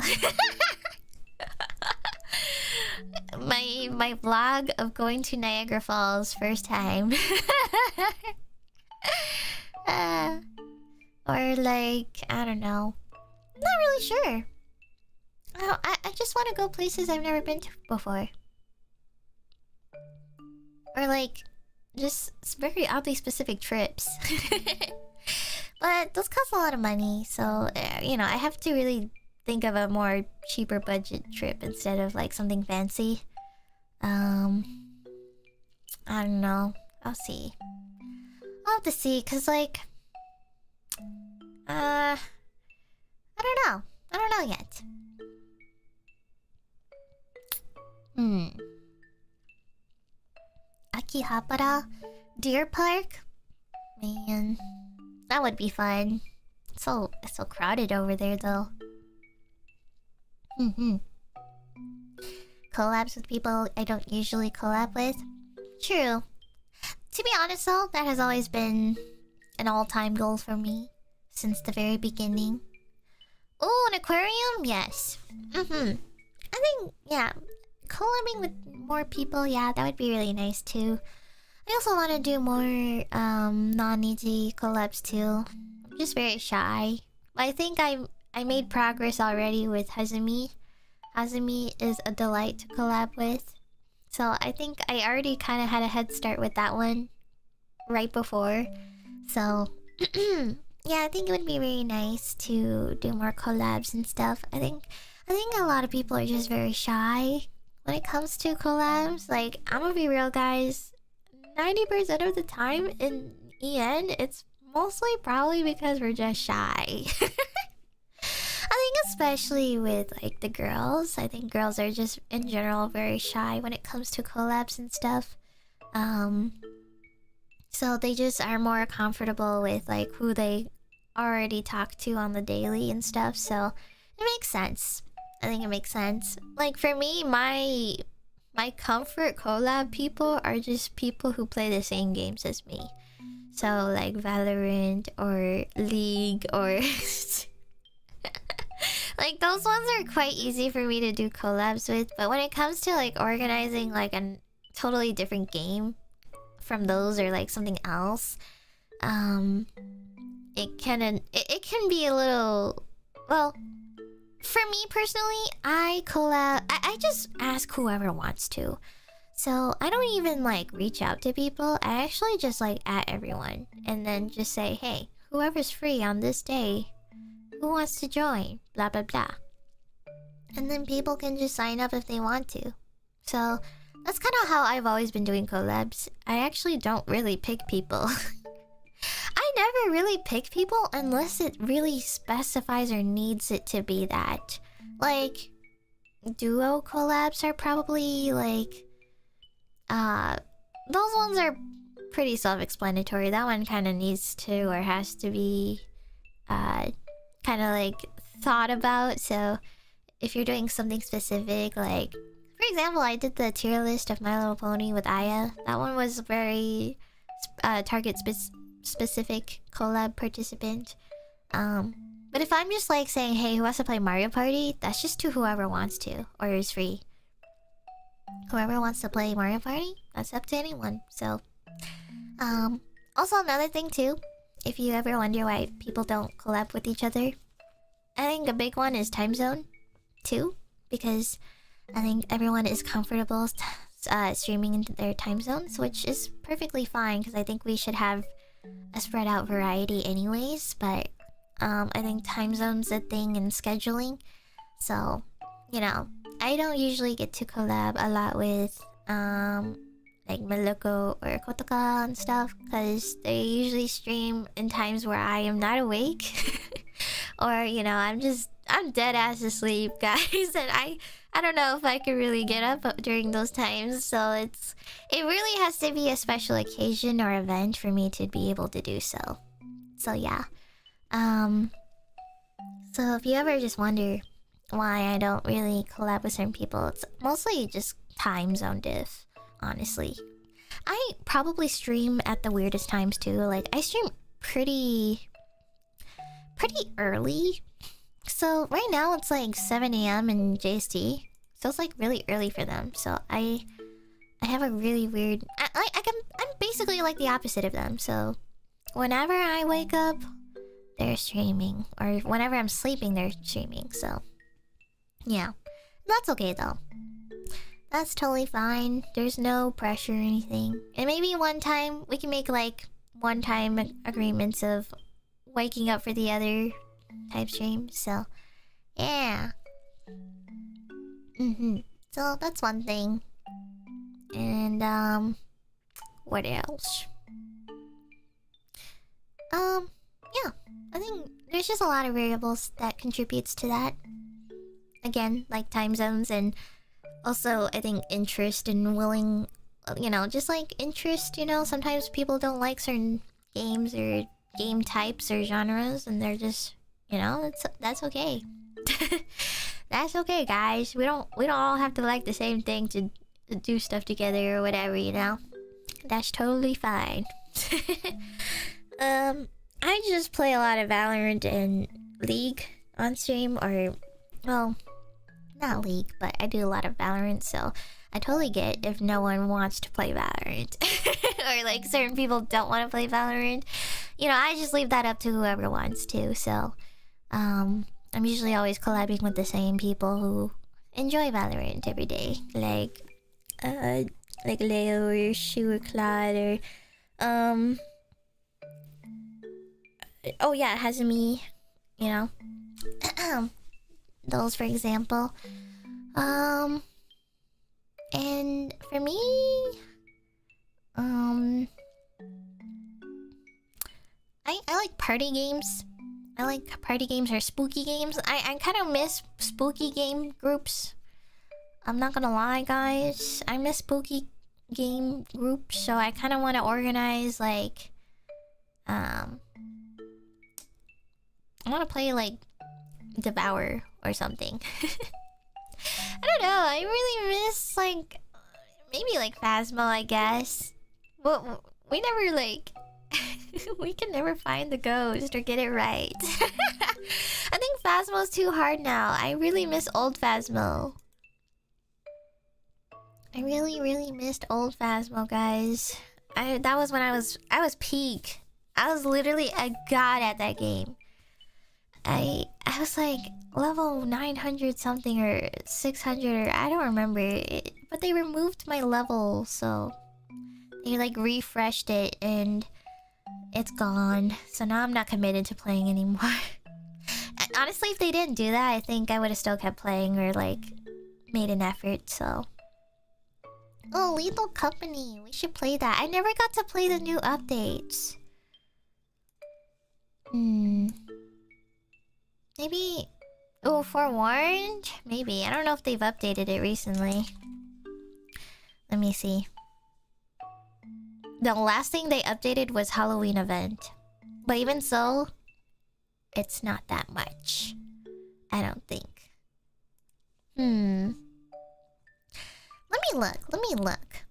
My vlog of going to Niagara Falls first time. Or like, I don't know. I'm not really sure. I just want to go places I've never been to before. Or like, just very oddly specific trips. But those cost a lot of money, so you know, I have to really think of a more cheaper budget trip instead of like something fancy. I don't know. I'll see. I'll have to see, cause like, I don't know. I don't know yet. Akihabara Deer Park? Man, that would be fun. It's so crowded over there though. Collabs with people I don't usually collab with? True. To be honest though, that has always been an all-time goal for me since the very beginning. Oh, an aquarium? Yes. I think, yeah, collabing with more people, yeah, that would be really nice too. I also want to do more non-Niji collabs too. I'm just very shy. But I think I made progress already with Hazumi. Hazumi is a delight to collab with. So I think I already kind of had a head start with that one right before. So yeah, I think it would be really nice to do more collabs and stuff. I think a lot of people are just very shy when it comes to collabs. Like, I'm gonna be real, guys. 90% of the time in EN, it's mostly probably because we're just shy. I think especially with like the girls. I think girls are just in general very shy when it comes to collabs and stuff. So they just are more comfortable with like who they already talk to on the daily and stuff. So it makes sense. I think it makes sense. Like for me, my comfort collab people are just people who play the same games as me. So like Valorant or League or like those ones are quite easy for me to do collabs with. But when it comes to like organizing like a totally different game from those or like something else, it can be a little, well, for me personally, I just ask whoever wants to. So I don't even like reach out to people. I actually just like at everyone and then just say, hey, whoever's free on this day, who wants to join? Blah blah blah. And then people can just sign up if they want to. So that's kind of how I've always been doing collabs. I actually don't really pick people. I never really pick people unless it really specifies or needs it to be that. Like, duo collabs are probably like... those ones are pretty self-explanatory. That one kind of needs to or has to be kind of like thought about. So if you're doing something specific, like... For example, I did the tier list of My Little Pony with Aya. That one was very target-specific collab participant. But if I'm just like saying, hey, who wants to play Mario Party? That's just to whoever wants to or is free. Whoever wants to play Mario Party, that's up to anyone. So, also another thing too, if you ever wonder why people don't collab with each other, I think a big one is time zone too, because I think everyone is comfortable streaming into their time zones, which is perfectly fine because I think we should have a spread out variety anyways. But I think time zone's a thing in scheduling. So, you know, I don't usually get to collab a lot with like Maloko or Kotoka and stuff, because they usually stream in times where I am not awake. Or, you know, I'm dead ass asleep, guys, and I don't know if I could really get up during those times, so it really has to be a special occasion or event for me to be able to do so. So yeah. So if you ever just wonder why I don't really collab with certain people, it's mostly just time zone diff, honestly. I probably stream at the weirdest times too. Like, I stream pretty early. So right now it's like 7 a.m. in JST. So it's like really early for them. So I have a really weird... I'm basically like the opposite of them. So whenever I wake up, they're streaming. Or whenever I'm sleeping, they're streaming. So yeah. That's okay though. That's totally fine. There's no pressure or anything. And maybe one time we can make like one-time agreements of waking up for the other type stream. So yeah. So that's one thing. And what else? Yeah, I think there's just a lot of variables that contributes to that. Again, like time zones, and also I think interest and willing, you know, just like interest, you know, sometimes people don't like certain games or game types or genres, and they're just, you know, that's okay. That's okay, guys. We don't all have to like the same thing to do stuff together or whatever, you know. That's totally fine. I just play a lot of Valorant and League on stream, or well, not League, but I do a lot of Valorant, so I totally get if no one wants to play Valorant. Or like certain people don't want to play Valorant. You know, I just leave that up to whoever wants to, so I'm usually always collabing with the same people who enjoy Valorant every day. Like Leo or Shu or Claude or oh yeah, Hazumi, you know. Those, for example. And for me, I like party games. I like party games or spooky games. I kind of miss spooky game groups. I'm not gonna lie, guys. I miss spooky game groups, so I kind of want to organize like I want to play like Devour or something. I don't know. I really miss like maybe like Phasmo, I guess. But we never like we can never find the ghost or get it right. I think Phasmo's too hard now. I really miss old Phasmo. I really missed old Phasmo, guys. That was when I was peak. I was literally a god at that game. I was like level 900 something or 600 or I don't remember it, but they removed my level, so they like refreshed it and it's gone. So now I'm not committed to playing anymore. Honestly, if they didn't do that, I think I would have still kept playing or like made an effort. So oh, Lethal Company, we should play that. I never got to play the new updates. Maybe... oh, Forewarned? Maybe. I don't know if they've updated it recently. Let me see. The last thing they updated was Halloween event. But even so, it's not that much. I don't think. Let me look.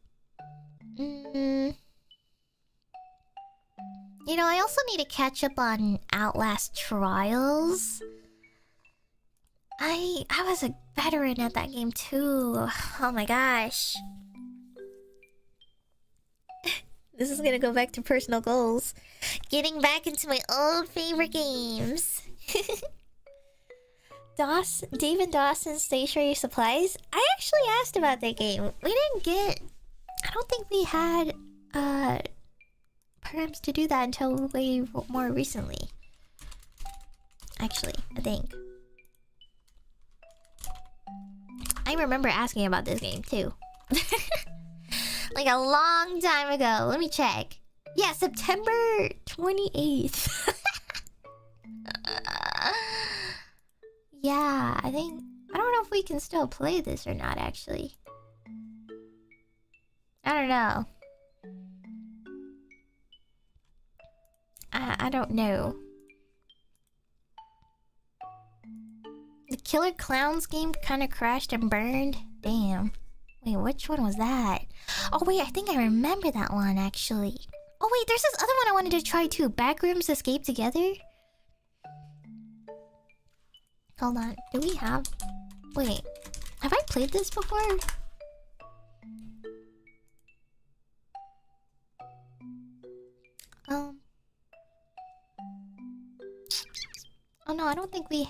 You know, I also need to catch up on Outlast Trials. I was a veteran at that game too. Oh my gosh. This is gonna go back to personal goals. Getting back into my old favorite games. David Dawson's Stationary Supplies. I actually asked about that game. We didn't get... I don't think we had programs to do that until way more recently. Actually, I think. I remember asking about this game too. Like a long time ago. Let me check. Yeah, September 28th. Yeah, I think... I don't know if we can still play this or not, actually. I don't know. I don't know. The Killer Clowns game kind of crashed and burned. Damn. Wait, which one was that? Oh wait, I think I remember that one actually. Oh wait, there's this other one I wanted to try too. Backrooms Escape Together? Hold on, do we have... Wait, have I played this before? Oh no, I don't think we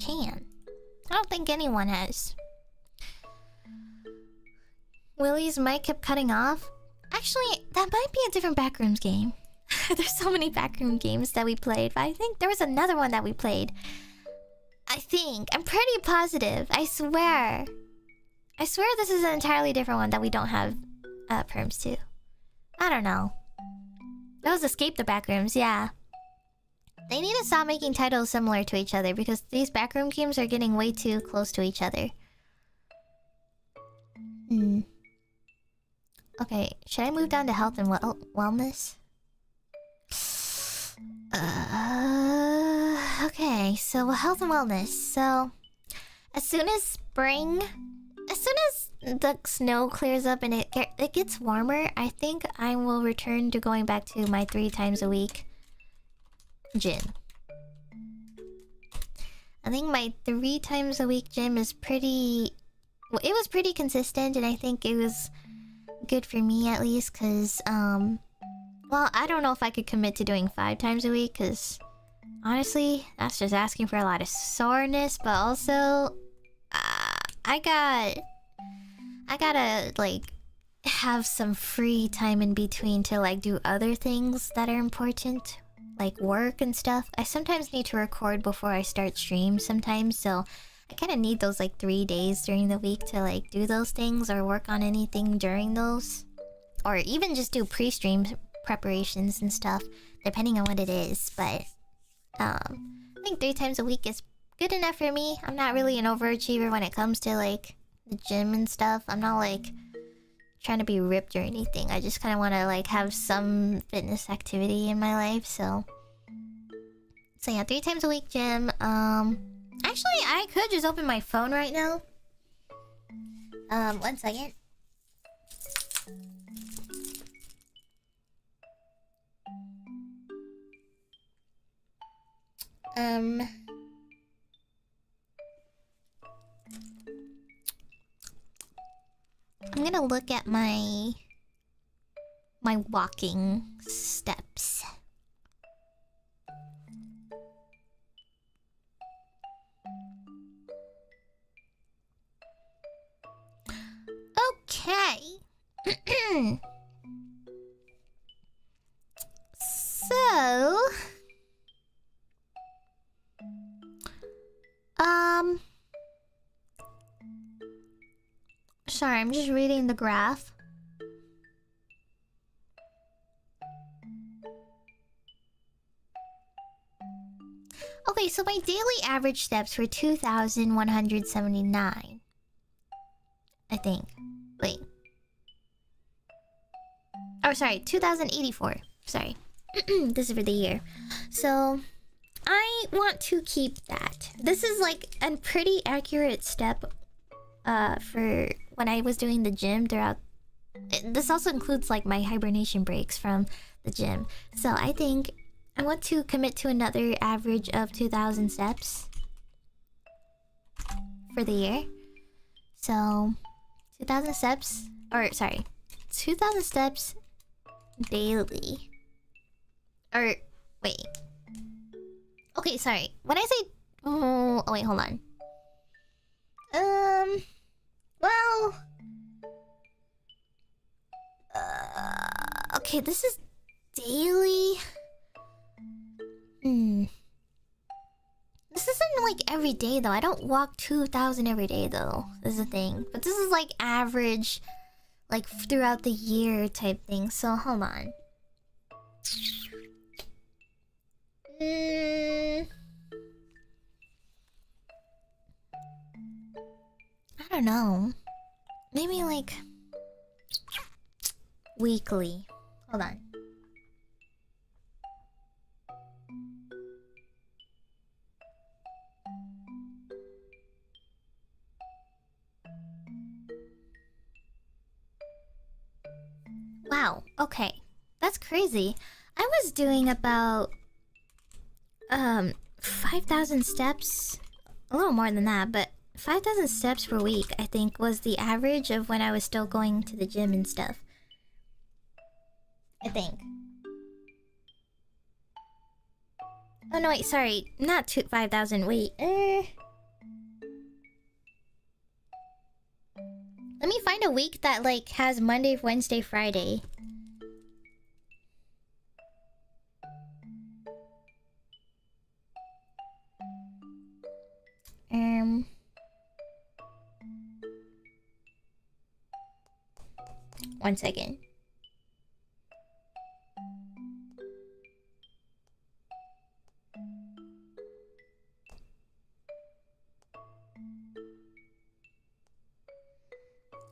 can. I don't think anyone has. Willie's mic kept cutting off. Actually, that might be a different Backrooms game. There's so many Backroom games that we played, but I think there was another one that we played. I think. I'm pretty positive. I swear. I swear this is an entirely different one that we don't have perms to. I don't know. That was Escape the Backrooms, yeah. They need to stop making titles similar to each other because these Backroom games are getting way too close to each other. Okay, should I move down to health and wellness? Okay, so health and wellness. So, as soon as spring... As soon as the snow clears up and it gets warmer, I think I will return to going back to my 3 times a week gym. I think my 3 times a week gym is pretty... Well, it was pretty consistent, and I think it was good for me at least, because, well, I don't know if I could commit to doing 5 times a week, because, honestly, that's just asking for a lot of soreness, but also, I gotta, like, have some free time in between to, like, do other things that are important, like work and stuff. I sometimes need to record before I start stream sometimes, so I kind of need those, like, 3 days during the week to, like, do those things or work on anything during those. Or even just do pre-stream preparations and stuff, depending on what it is, but, I think 3 times a week is good enough for me. I'm not really an overachiever when it comes to, like, the gym and stuff. I'm not, like, trying to be ripped or anything. I just kind of want to, like, have some fitness activity in my life, so... So yeah, 3 times a week gym. Actually, I could just open my phone right now. 1 second. I'm gonna look at my walking steps. Okay. So, sorry, I'm just reading the graph. Okay, so my daily average steps were 2,179. I think. Wait. Oh, sorry, 2,084. Sorry. This is for the year. So, I want to keep that. This is like a pretty accurate step for when I was doing the gym throughout. This also includes like my hibernation breaks from the gym. So I think I want to commit to another average of 2,000 steps for the year. So 2,000 steps, or sorry, 2,000 steps daily. Or wait. Okay, sorry. When I say oh wait, hold on. Well, okay, this is daily. This isn't like every day though. I don't walk 2,000 every day though. This is the thing. But this is like average like throughout the year type thing. So hold on. I don't know. Maybe like weekly. Hold on. Wow, okay. That's crazy. I was doing about 5,000 steps. A little more than that, but 5,000 steps per week, I think, was the average of when I was still going to the gym and stuff. I think. Oh no, wait, sorry. Not 5,000, wait. Let me find a week that, like, has Monday, Wednesday, Friday. One second.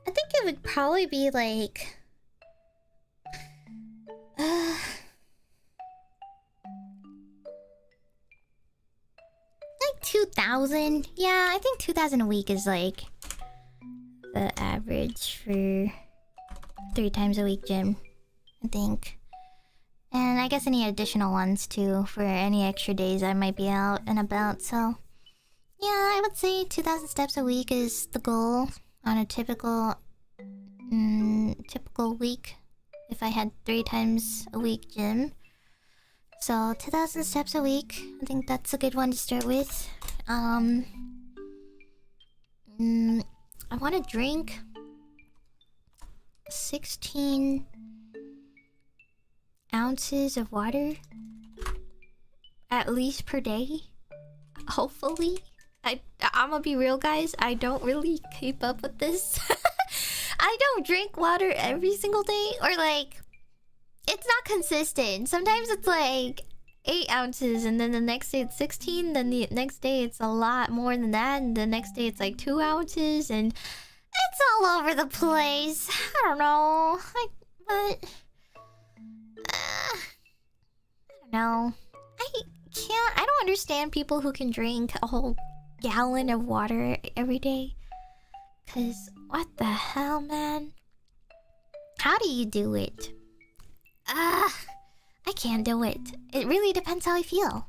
I think it would probably be like... like 2,000. Yeah, I think 2,000 a week is like the average for 3 times a week gym, I think. And I guess any additional ones too for any extra days I might be out and about. So yeah, I would say 2,000 steps a week is the goal on a typical week if I had 3 times a week gym. So 2,000 steps a week, I think that's a good one to start with. I want to drink 16 ounces of water at least per day. Hopefully. I'm gonna be real, guys. I don't really keep up with this. I don't drink water every single day, or like, it's not consistent. Sometimes it's like 8 ounces, and then the next day it's 16, then the next day it's a lot more than that, and the next day it's like 2 ounces, and it's all over the place. I don't know. I don't know. I don't understand people who can drink a whole gallon of water every day. 'Cause what the hell, man? How do you do it? I can't do it. It really depends how I feel.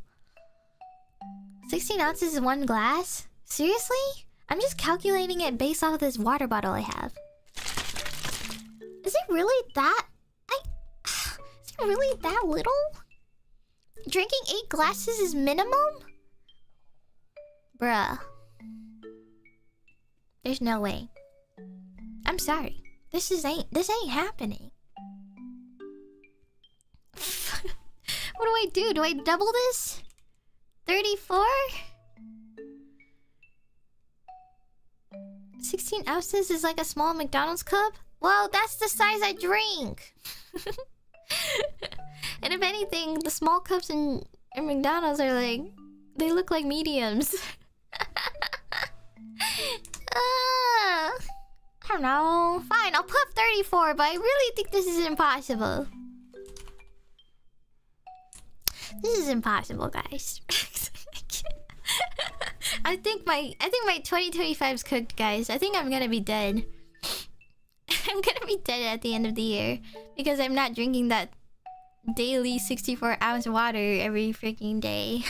16 ounces is 1 glass? Seriously? I'm just calculating it based off of this water bottle I have. Is it really that... Is it really that little? Drinking 8 glasses is minimum? Bruh. There's no way. I'm sorry. This ain't happening. What do I do? Do I double this? 34? 16 ounces is like a small McDonald's cup? Well, that's the size I drink. And if anything, the small cups in McDonald's are like... they look like mediums. I don't know. Fine, I'll put 34, but I really think this is impossible. This is impossible, guys. I think my 2025's cooked, guys. I think I'm gonna be dead. I'm gonna be dead at the end of the year because I'm not drinking that daily 64-ounce water every freaking day.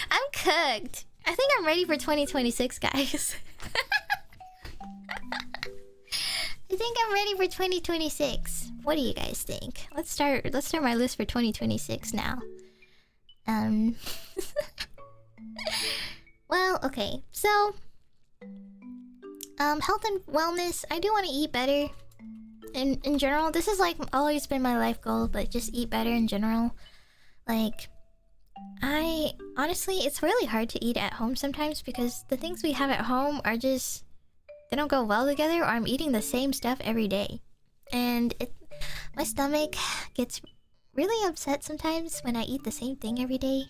I'm cooked. I think I'm ready for 2026, guys. I think I'm ready for 2026. What do you guys think? Let's start my list for 2026 now. Well, okay. So, health and wellness. I do want to eat better. In general, this has like always been my life goal, but just eat better in general. Like, honestly, it's really hard to eat at home sometimes because the things we have at home are just they don't go well together, or I'm eating the same stuff every day. And my stomach gets really upset sometimes when I eat the same thing every day.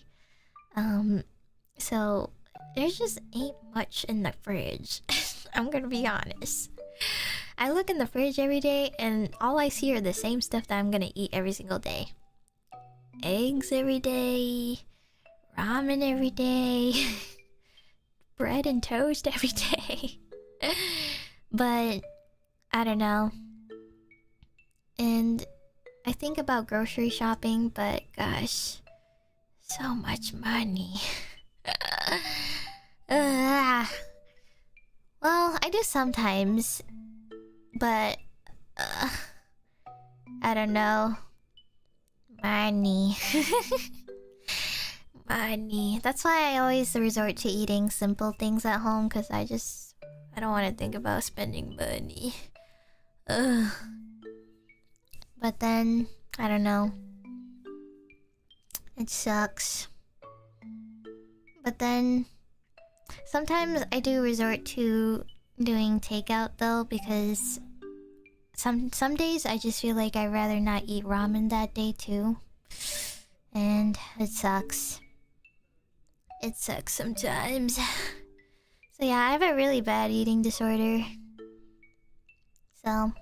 So there just ain't much in the fridge. I'm gonna be honest. I look in the fridge every day and all I see are the same stuff that I'm gonna eat every single day. Eggs every day, ramen every day, bread and toast every day. But I don't know. And I think about grocery shopping, but gosh, so much money. Well, I do sometimes, but I don't know. Money. Money. That's why I always resort to eating simple things at home, because I don't want to think about spending money. But then, I don't know. It sucks. But then, sometimes I do resort to doing takeout though, because some days I just feel like I'd rather not eat ramen that day too. And it sucks. It sucks sometimes. So yeah, I have a really bad eating disorder. So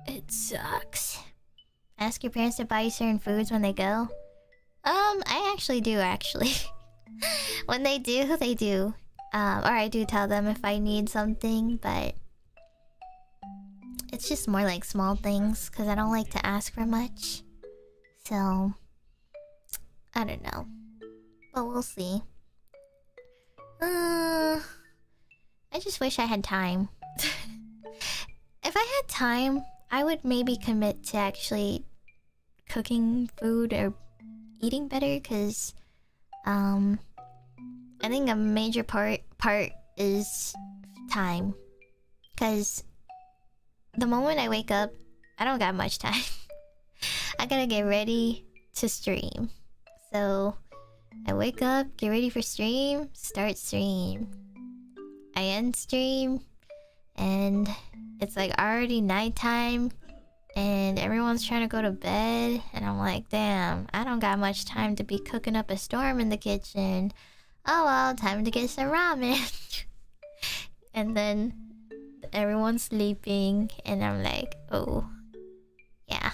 it sucks. Ask your parents to buy you certain foods when they go. I actually do actually. When they do, they do. Or I do tell them if I need something, but it's just more like small things because I don't like to ask for much. So I don't know. But we'll see. I just wish I had time. If I had time, I would maybe commit to actually cooking food or eating better, because I think a major part is time. Because the moment I wake up, I don't got much time. I gotta get ready to stream. So I wake up, get ready for stream, start stream. I end stream, and it's like already nighttime, and everyone's trying to go to bed, and I'm like, damn, I don't got much time to be cooking up a storm in the kitchen. Oh well, time to get some ramen. And then everyone's sleeping, and I'm like, oh, yeah.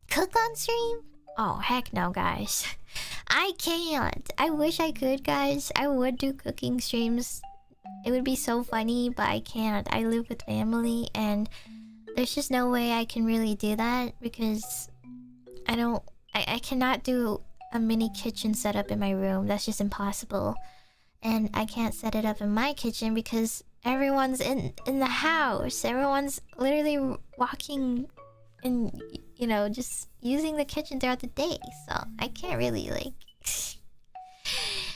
Cook on stream? Oh, heck no, guys. I can't. I wish I could, guys. I would do cooking streams. It would be so funny, but I can't. I live with family, and there's just no way I can really do that, because I cannot do a mini kitchen setup in my room. That's just impossible. And I can't set it up in my kitchen because everyone's in the house. Everyone's literally walking and, you know, just using the kitchen throughout the day. So I can't really, like...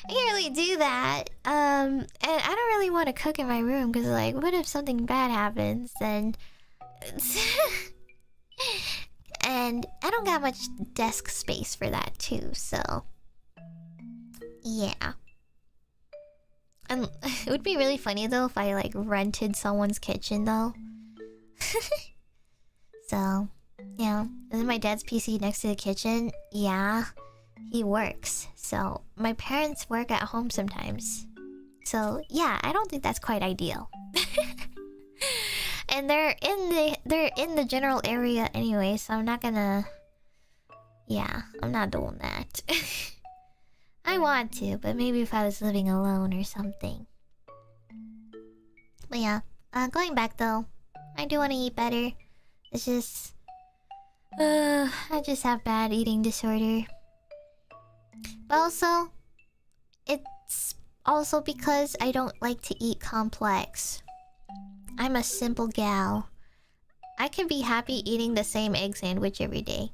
I can't really do that. And I don't really want to cook in my room because, like, what if something bad happens? And... and I don't got much desk space for that too, so... yeah. And it would be really funny though if I, like, rented someone's kitchen though. So, yeah. Isn't my dad's PC next to the kitchen? Yeah. He works. So, my parents work at home sometimes. So, yeah, I don't think that's quite ideal. And they're in the general area anyway, so I'm not gonna... yeah, I'm not doing that. I want to, but maybe if I was living alone or something. But yeah, going back though, I do want to eat better. It's just... I just have bad eating disorder. But also, it's also because I don't like to eat complex. I'm a simple gal. I can be happy eating the same egg sandwich every day.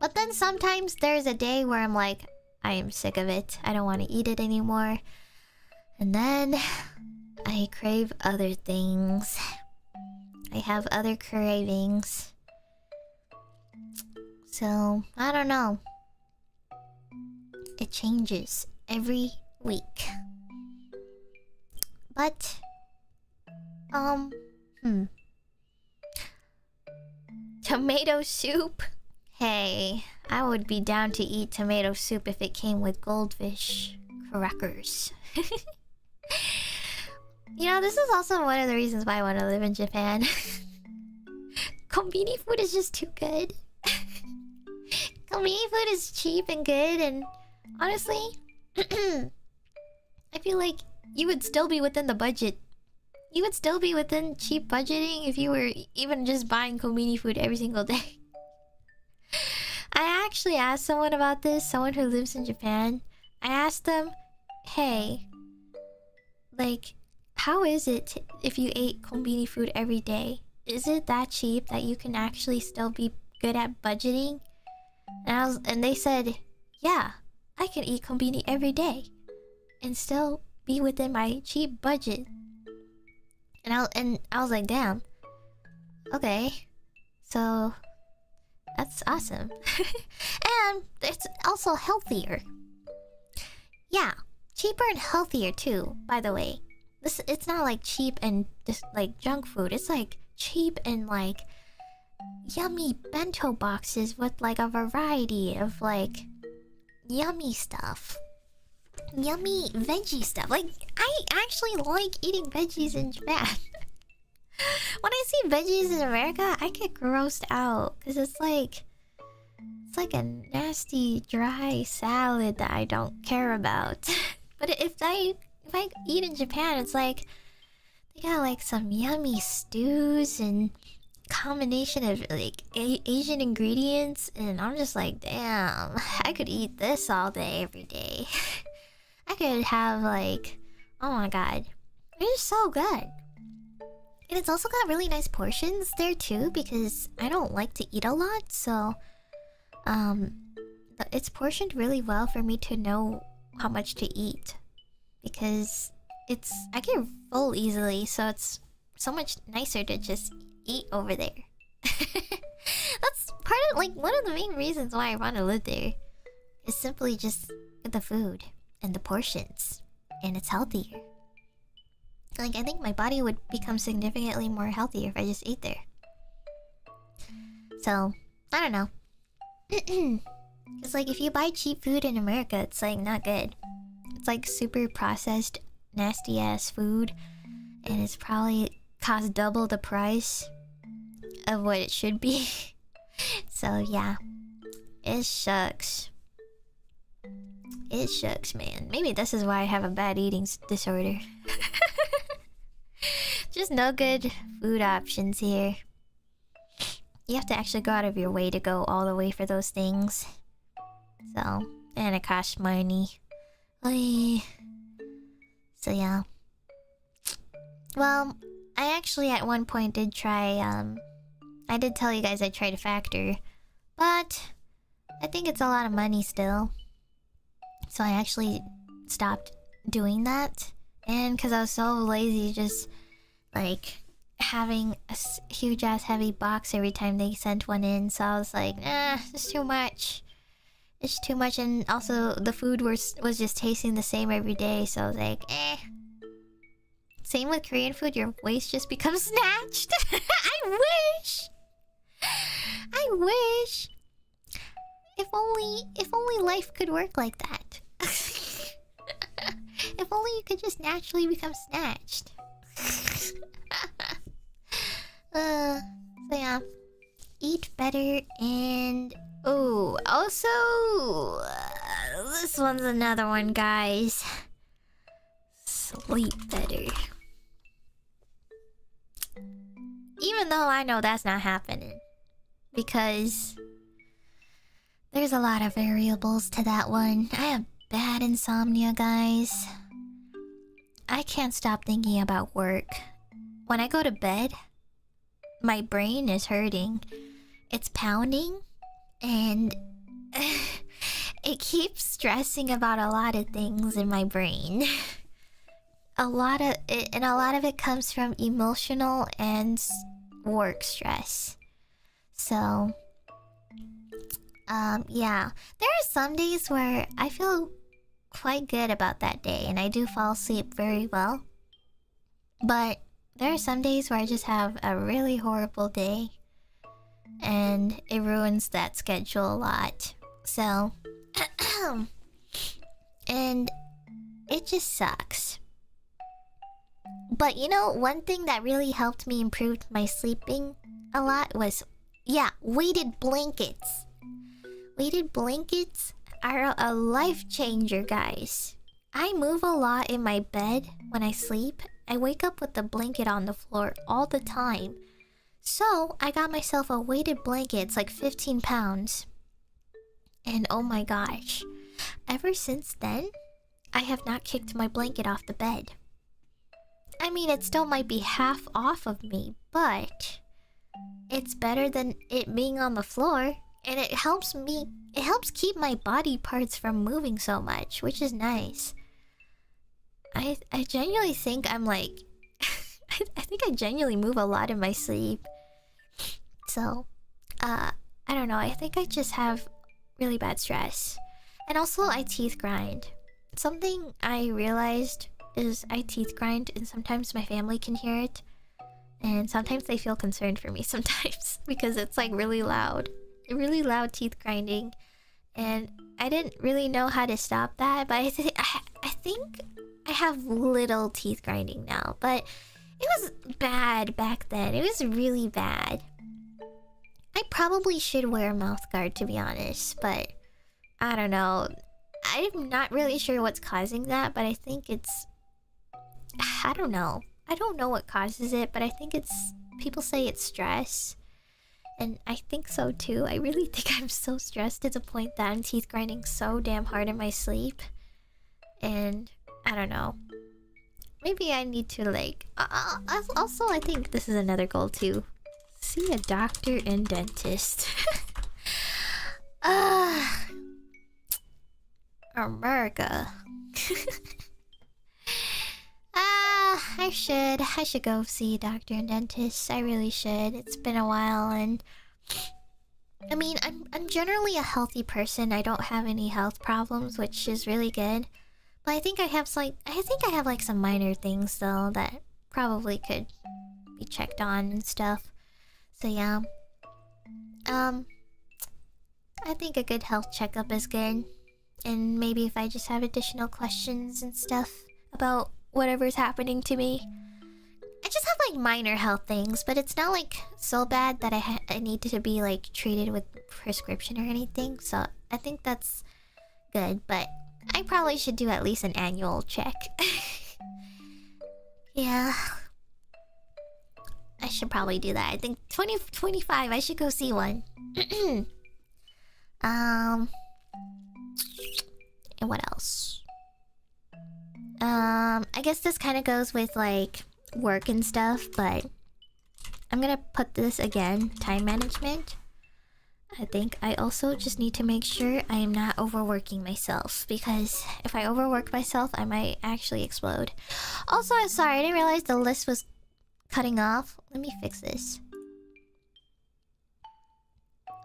But then sometimes there's a day where I'm like, I am sick of it. I don't want to eat it anymore. And then I crave other things. I have other cravings. So, I don't know. It changes every week. But Um, hmm. Tomato soup? Hey, I would be down to eat tomato soup if it came with goldfish crackers. You know, this is also one of the reasons why I want to live in Japan. Konbini food is just too good. Konbini food is cheap and good, and honestly, I feel like you would still be within the budget. You would still be within cheap budgeting if you were even just buying konbini food every single day. I actually asked someone about this, someone who lives in Japan. I asked them, hey, like, how is it if you ate konbini food every day? Is it that cheap that you can actually still be good at budgeting? And they said, yeah, I can eat konbini every day and still be within my cheap budget. And I was like, damn. Okay. So that's awesome. And it's also healthier. Yeah, cheaper and healthier too, by the way. It's not like cheap and just like junk food. It's like cheap and like yummy bento boxes with like a variety of like yummy stuff. Yummy veggie stuff. Like, I actually like eating veggies in Japan. When I see veggies in America, I get grossed out because it's like a nasty dry salad that I don't care about. But if I eat in Japan, it's like they got like some yummy stews and combination of like Asian ingredients, and I'm just like, damn, I could eat this all day every day. I could have like, oh my god, it's so good. And it's also got really nice portions there too, because I don't like to eat a lot, so it's portioned really well for me to know how much to eat, because I get full easily, so it's so much nicer to just eat over there. That's part of like one of the main reasons why I want to live there, is simply just the food and the portions, and it's healthier. Like, I think my body would become significantly more healthier if I just ate there. So, I don't know. It's like if you buy cheap food in America, it's like not good. It's like super processed, nasty ass food, and it's probably cost double the price of what it should be. So yeah, it sucks. It sucks, man. Maybe this is why I have a bad eating disorder. Just no good food options here. You have to actually go out of your way to go all the way for those things. So, and it costs money. Oy. So yeah. Well, I actually at one point did try, I did tell you guys I tried a factor, but I think it's a lot of money still. So I actually stopped doing that. And because I was so lazy just like having a huge ass heavy box every time they sent one in, so I was like, nah, it's too much. It's too much, and also the food was just tasting the same every day, so I was like, eh. Same with Korean food, your waist just becomes snatched. I wish! I wish! If only life could work like that. If only you could just naturally become snatched. So yeah, eat better, and oh, also this one's another one, guys. Sleep better. Even though I know that's not happening, because there's a lot of variables to that one. I have bad insomnia, guys. I can't stop thinking about work. When I go to bed, my brain is hurting. It's pounding, and it keeps stressing about a lot of things in my brain. A lot of it comes from emotional and work stress. So, yeah. There are some days where I feel quite good about that day, and I do fall asleep very well. But there are some days where I just have a really horrible day, and it ruins that schedule a lot. So, and it just sucks. But you know, one thing that really helped me improve my sleeping a lot was, yeah, weighted blankets. Weighted blankets are a life changer, guys. I move a lot in my bed when I sleep. I wake up with the blanket on the floor all the time. So, I got myself a weighted blanket. It's like 15 pounds. And oh my gosh. Ever since then, I have not kicked my blanket off the bed. I mean, it still might be half off of me, but it's better than it being on the floor. And it helps keep my body parts from moving so much, which is nice. I genuinely think I'm like... I think I genuinely move a lot in my sleep. So, I don't know. I think I just have really bad stress. And also, I teeth grind. Something I realized is I teeth grind, and sometimes my family can hear it. And sometimes they feel concerned for me sometimes, because it's like really loud. Really loud teeth grinding. And I didn't really know how to stop that, but I think I have little teeth grinding now. But it was bad back then. It was really bad. I probably should wear a mouth guard, to be honest, but I don't know. I'm not really sure what's causing that, but I think it's... I don't know. I don't know what causes it, but I think it's... People say it's stress. And I think so too. I really think I'm so stressed to the point that I'm teeth grinding so damn hard in my sleep. And I don't know. Maybe I need to like... also, I think this is another goal too. See a doctor and dentist. America. I should go see a doctor and dentist. I really should. It's been a while, and I mean, I'm generally a healthy person. I don't have any health problems, which is really good. But I think I have like some minor things though that probably could be checked on and stuff. So yeah. I think a good health checkup is good. And maybe if I just have additional questions and stuff about whatever's happening to me. I just have like minor health things, but it's not like so bad that I need to be like treated with prescription or anything. So I think that's good, but I probably should do at least an annual check. Yeah. I should probably do that. I think 2025 I should go see one. And what else? I guess this kind of goes with like work and stuff, but I'm gonna put this again, time management. I think I also just need to make sure I am not overworking myself, because if I overwork myself, I might actually explode. Also, I'm sorry, I didn't realize the list was cutting off. Let me fix this.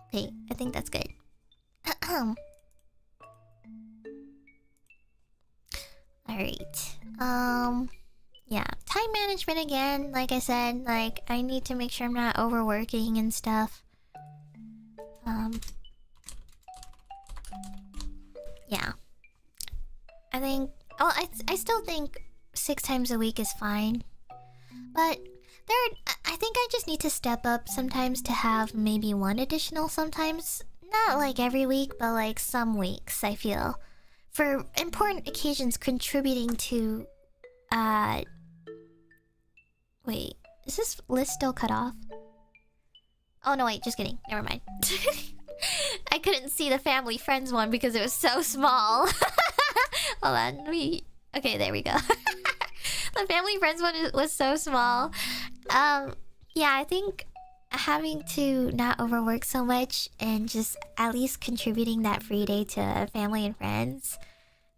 Okay, I think that's good. Alright. Yeah, time management again. Like I said, like I need to make sure I'm not overworking and stuff. Yeah. I think... Oh, I still think 6 times a week is fine. But I think I just need to step up sometimes to have maybe one additional sometimes. Not like every week, but like some weeks, I feel. For important occasions contributing to... Wait, is this list still cut off? Oh no, wait, just kidding. Never mind. I couldn't see the family friends one because it was so small. Hold on, okay, there we go. The family friends one was so small. Yeah, I think having to not overwork so much and just at least contributing that free day to family and friends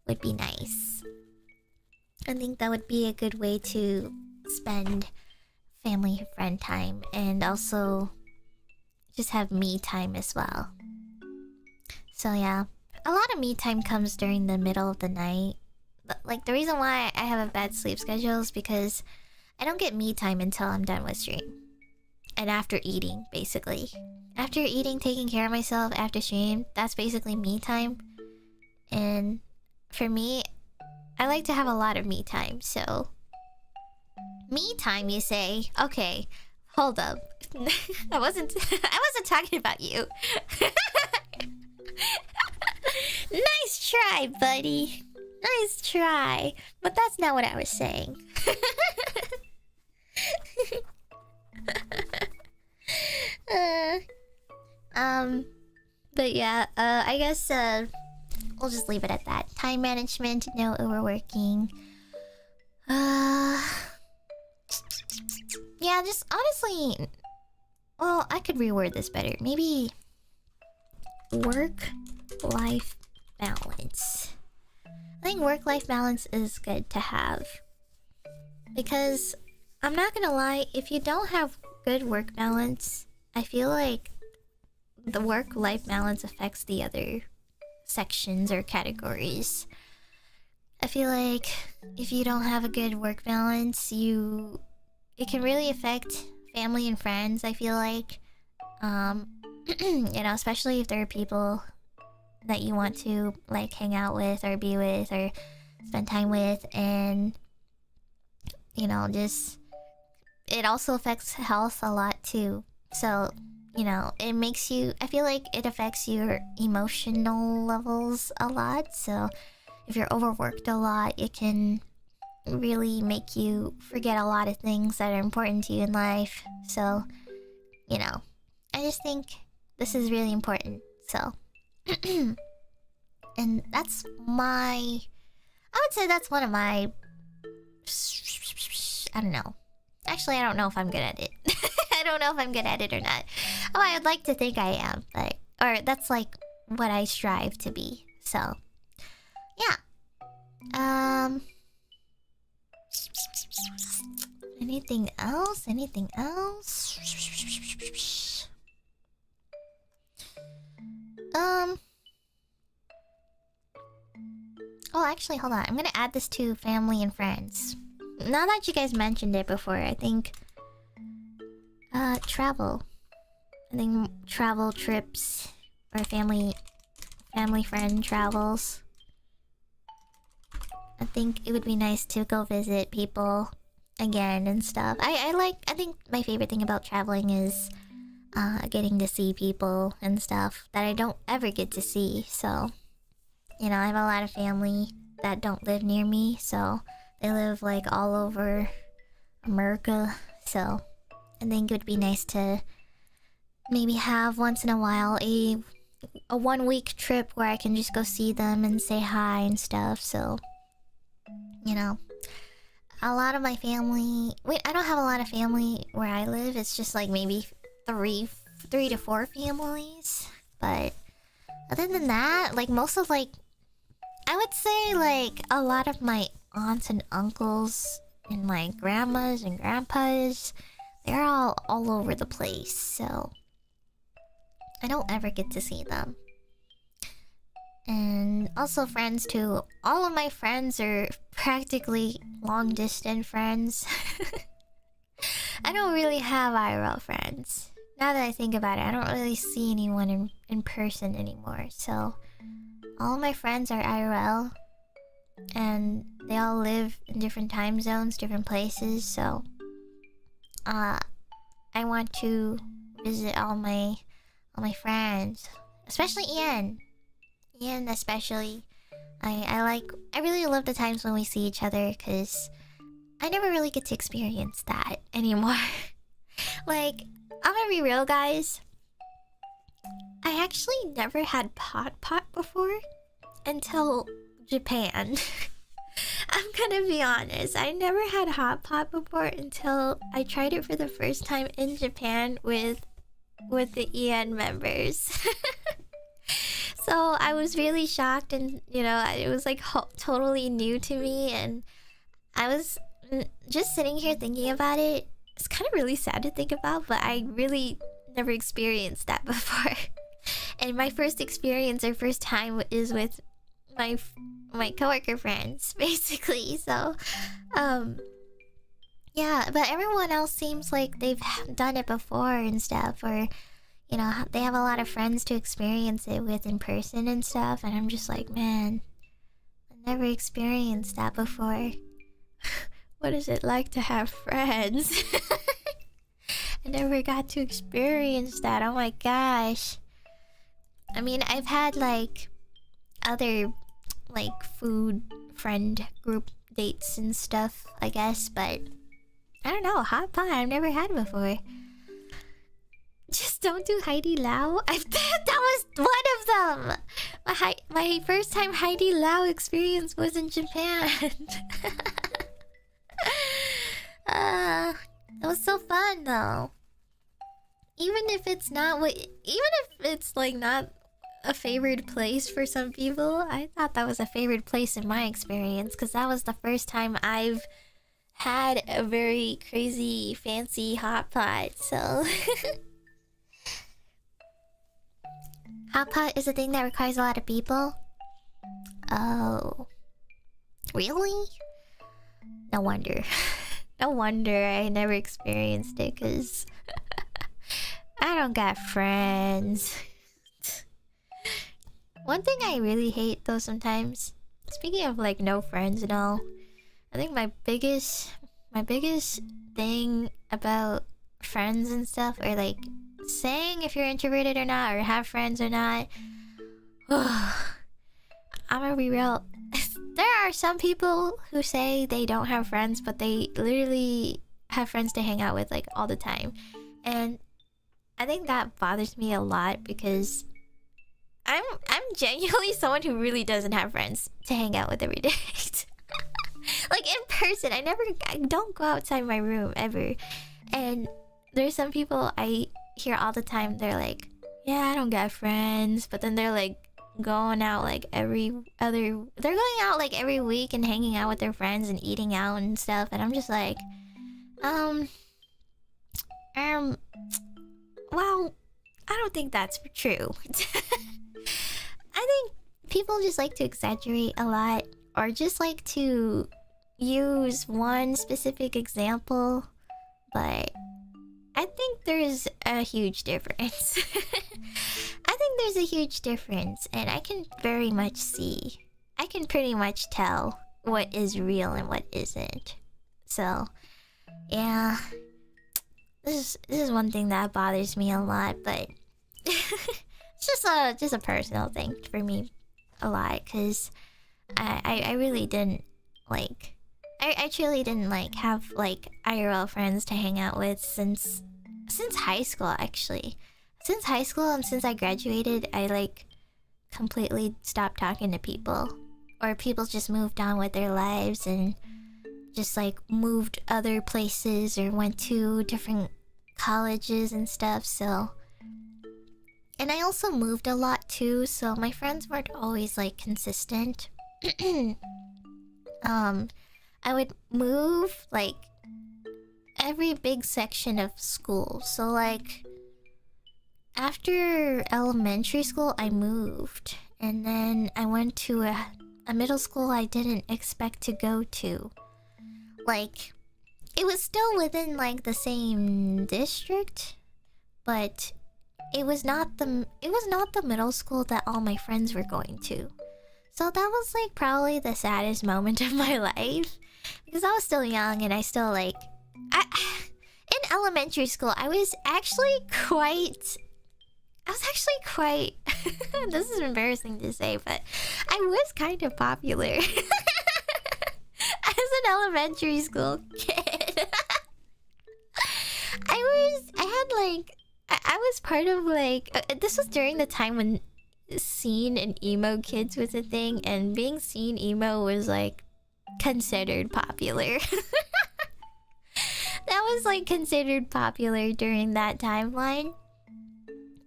would be nice. I think that would be a good way to spend family and friend time, and also just have me time as well. So yeah, a lot of me time comes during the middle of the night. Like the reason why I have a bad sleep schedule is because I don't get me time until I'm done with stream. And after eating, basically. After eating, taking care of myself after stream, that's basically me time. And for me, I like to have a lot of me time, so... Me time, you say? Okay, hold up. I wasn't talking about you. Nice try, buddy. Nice try. But that's not what I was saying. But yeah, I guess we'll just leave it at that. Time management, no overworking. Yeah, just honestly, well, I could reword this better. Maybe work-life balance. I think work-life balance is good to have. Because, I'm not gonna lie, if you don't have good work balance, I feel like the work-life balance affects the other sections or categories. I feel like if you don't have a good work balance, it can really affect family and friends, I feel like. You know, especially if there are people that you want to like hang out with or be with or spend time with, and you know, just it also affects health a lot too. So, you know, it makes you, I feel like it affects your emotional levels a lot. So if you're overworked a lot, it can really make you forget a lot of things that are important to you in life. So, you know, I just think this is really important. So and that's I would say that's one of my, I don't know. Actually, I don't know if I'm good at it. I don't know if I'm good at it or not. Oh, I would like to think I am, but or that's like what I strive to be. So, yeah. Anything else? Anything else? Oh, actually, hold on. I'm gonna add this to family and friends. Now that you guys mentioned it before, I think... travel. I think travel trips or family-friend travels. I think it would be nice to go visit people again and stuff. I think my favorite thing about traveling is getting to see people and stuff that I don't ever get to see. So, you know, I have a lot of family that don't live near me, so they live like all over America. So I think it would be nice to maybe have once in a while a 1 week trip where I can just go see them and say hi and stuff. So, you know, a lot of my family... Wait, I don't have a lot of family where I live. It's just like maybe three to four families. But other than that, like most of like... I would say like a lot of my aunts and uncles and my grandmas and grandpas, they're all over the place. So I don't ever get to see them. And also friends too. All of my friends are practically long-distance friends. I don't really have IRL friends. Now that I think about it, I don't really see anyone in person anymore. So all of my friends are IRL. And they all live in different time zones, different places. So I want to visit all my friends. Especially Ian. Ian especially. I really love the times when we see each other, because I never really get to experience that anymore. Like, I'm gonna be real, guys. I actually never had pot before until Japan. I'm gonna be honest. I never had hot pot before until I tried it for the first time in Japan with the EN members. So I was really shocked, and you know, it was like totally new to me, and I was just sitting here thinking about it. It's kind of really sad to think about, but I really never experienced that before. And my first experience or first time is with my coworker friends, basically. So Yeah, but everyone else seems like they've done it before and stuff, or you know, they have a lot of friends to experience it with in person and stuff, and I'm just like, man, I never experienced that before. What is it like to have friends? I never got to experience that. Oh my gosh. I mean, I've had like other like food friend group dates and stuff, I guess, but I don't know, hot pot I've never had before. Just don't do Heidi Lao. That was one of them. My first time Heidi Lao experience was in Japan. It was so fun though. Even if it's like not a favorite place for some people, I thought that was a favorite place in my experience, because that was the first time I've had a very crazy fancy hot pot. So hot pot is a thing that requires a lot of people. Oh, really? No wonder. No wonder I never experienced it, because I don't got friends. One thing I really hate though sometimes, speaking of like no friends and all, I think my biggest thing about friends and stuff, or like saying if you're introverted or not, or have friends or not. I'm gonna be real. There are some people who say they don't have friends, but they literally have friends to hang out with like all the time. And I think that bothers me a lot, because I'm genuinely someone who really doesn't have friends to hang out with every day. Like in person, I don't go outside my room ever. And there's some people I hear all the time, they're like, yeah, I don't got friends, but then they're like going out like every week and hanging out with their friends and eating out and stuff, and I'm just like, well, I don't think that's true. I think people just like to exaggerate a lot, or just like to use one specific example, but I think there's a huge difference. I think there's a huge difference, and I can pretty much tell what is real and what isn't. So, yeah, this is one thing that bothers me a lot, but it's just a personal thing for me a lot, because I really didn't like. I truly didn't like have like IRL friends to hang out with since high school, actually. Since high school and since I graduated, I like completely stopped talking to people, or people just moved on with their lives and just like moved other places or went to different colleges and stuff. So, and I also moved a lot too, so my friends weren't always like consistent. I would move like every big section of school. So like after elementary school, I moved, and then I went to a middle school I didn't expect to go to. Like, it was still within like the same district, but it was not the middle school that all my friends were going to. So that was like probably the saddest moment of my life, because I was still young and I still like in elementary school I was actually quite this is embarrassing to say, but I was kind of popular as an elementary school kid. I was part of like this was during the time when scene and emo kids was a thing, and being scene emo was like considered popular. That was like considered popular during that timeline,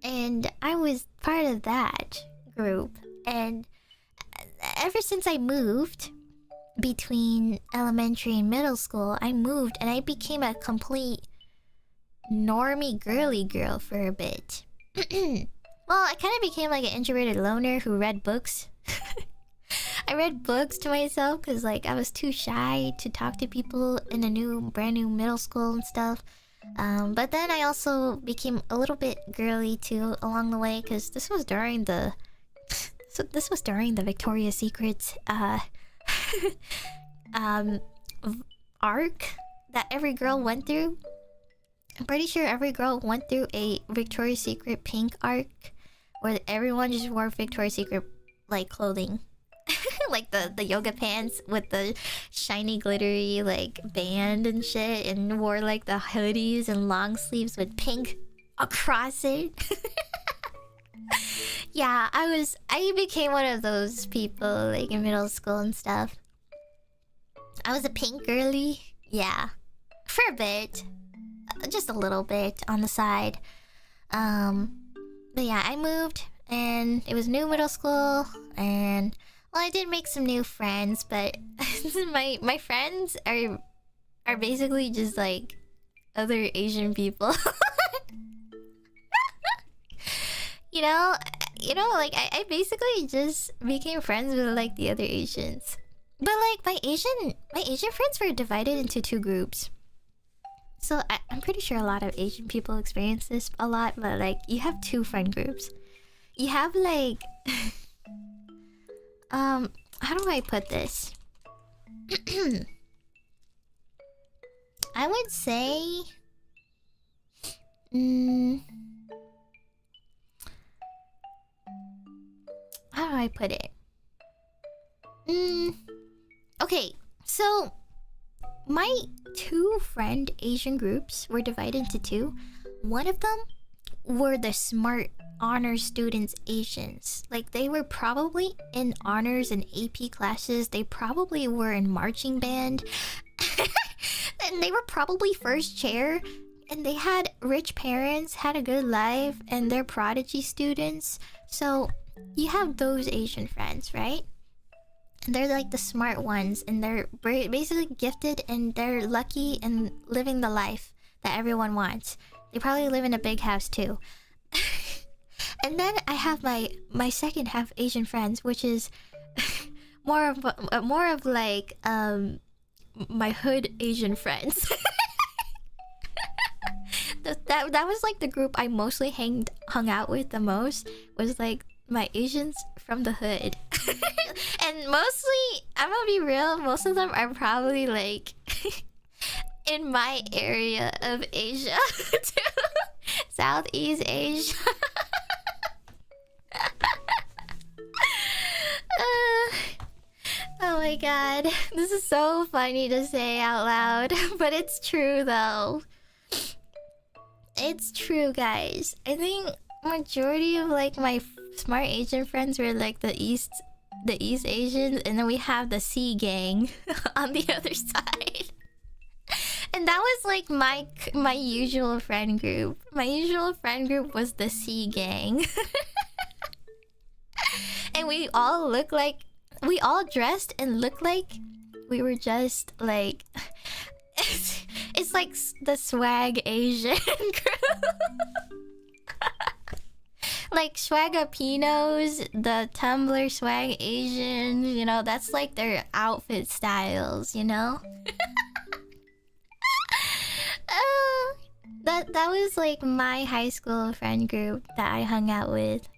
and I was part of that group. And ever since I moved between elementary and middle school, I moved and I became a complete normie girly girl for a bit. Well, I kind of became like an introverted loner who read books. I read books to myself because like I was too shy to talk to people in a brand new middle school and stuff. But then I also became a little bit girly too along the way because this was during the Victoria's Secret arc that every girl went through. I'm pretty sure every girl went through a Victoria's Secret pink arc where everyone just wore Victoria's Secret like clothing. Like the yoga pants with the shiny glittery like band and shit, and wore like the hoodies and long sleeves with pink across it. Yeah, I became one of those people like in middle school and stuff. I was a pink girly. Yeah. For a bit. Just a little bit on the side. But yeah, I moved and it was new middle school, and well, I did make some new friends, but my friends are basically just like other Asian people. you know, like I basically just became friends with like the other Asians. But like my Asian friends were divided into two groups. So I'm pretty sure a lot of Asian people experience this a lot, but like you have two friend groups. You have like how do I put this? I would say how do I put it? Okay, so my two friend Asian groups were divided into two. One of them were the smart honors students Asians. Like they were probably in honors and AP classes. They probably were in marching band. And they were probably first chair. And they had rich parents, had a good life, and they're prodigy students. So you have those Asian friends, right? And they're like the smart ones, and they're basically gifted, and they're lucky and living the life that everyone wants. They probably live in a big house too. And then I have my second half Asian friends, which is more of like my hood Asian friends. that was like the group I mostly hung out with the most, was like my Asians from the hood. And mostly, I'm gonna be real, most of them are probably like in my area of Asia too. Southeast Asia. Oh my god, this is so funny to say out loud, but it's true though. It's true, guys. I think majority of like my smart Asian friends were like the East Asians, and then we have the C gang on the other side. And that was like my usual friend group. My usual friend group was the C gang. And we all dressed and looked like we were just like it's like the swag Asian group. Like Swagapinos, the Tumblr swag Asians, you know, that's like their outfit styles, you know? That was like my high school friend group that I hung out with.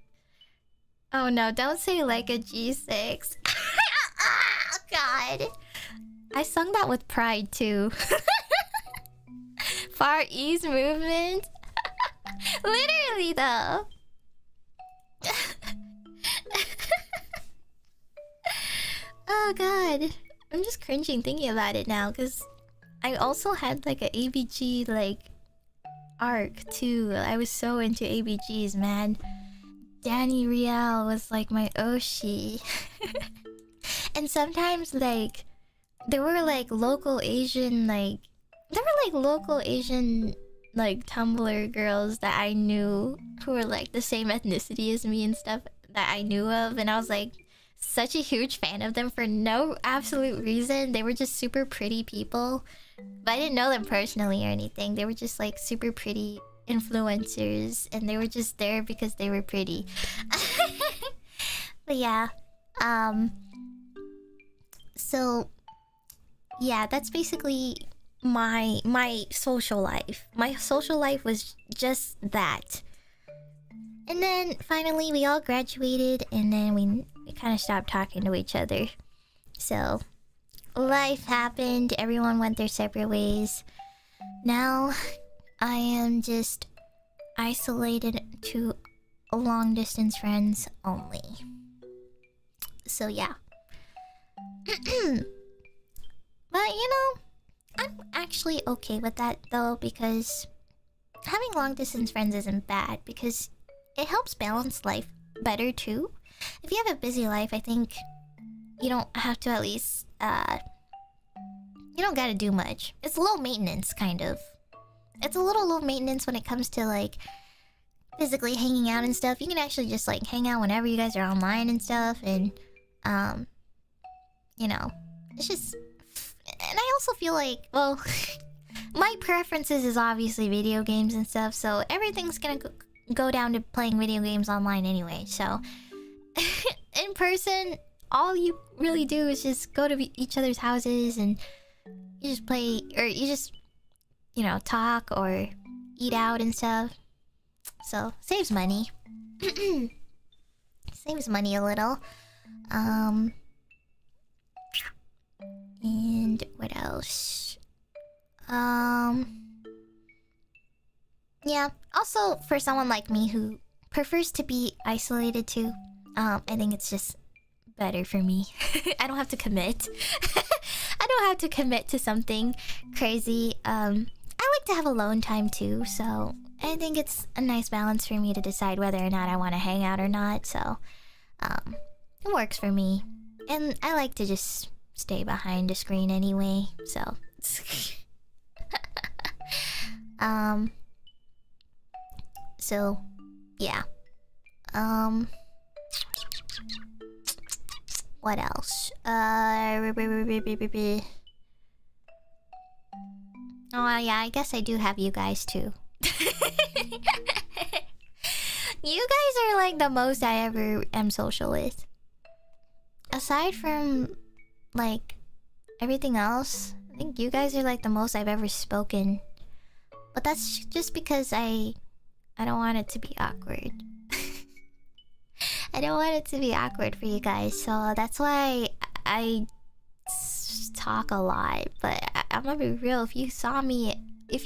Oh no, don't say like a G6. Oh god. I sung that with pride too. Far East movement. Literally though. Oh god. I'm just cringing thinking about it now, because I also had like a ABG like arc too. I was so into ABGs, man. Danny Riel was like my Oshi. And sometimes like there were like local Asian Tumblr girls that I knew who were like the same ethnicity as me and stuff that I knew of, and I was like such a huge fan of them for no absolute reason. They were just super pretty people, but I didn't know them personally or anything. They were just like super pretty influencers, and they were just there because they were pretty. But yeah, So yeah, that's basically my social life. My social life was just that. And then finally we all graduated, and then we kind of stopped talking to each other. So life happened, everyone went their separate ways. Now I am just isolated to long distance friends only. So yeah. But you know, I'm actually okay with that though, because having long distance friends isn't bad, because it helps balance life better too. If you have a busy life, I think you don't have to at least you don't gotta do much. It's low maintenance, kind of. It's a little low maintenance when it comes to like physically hanging out and stuff. You can actually just like hang out whenever you guys are online and stuff, and you know, it's just. And I also feel like, well, my preferences is obviously video games and stuff, so everything's gonna go down to playing video games online anyway. So in person, all you really do is just go to each other's houses and you just play, or you just, you know, talk or eat out and stuff. So saves money. Saves money a little. And what else? Yeah. Also, for someone like me who prefers to be isolated too, I think it's just better for me. I don't have to commit. I don't have to commit to something crazy. I like to have alone time too, so I think it's a nice balance for me to decide whether or not I want to hang out or not. So, it works for me, and I like to just stay behind a screen anyway. So, so yeah. What else? Oh yeah, I guess I do have you guys too. You guys are like the most I ever am social with. Aside from like everything else, I think you guys are like the most I've ever spoken. But that's just because I don't want it to be awkward. I don't want it to be awkward for you guys, so that's why I talk a lot. But I'm gonna be real, if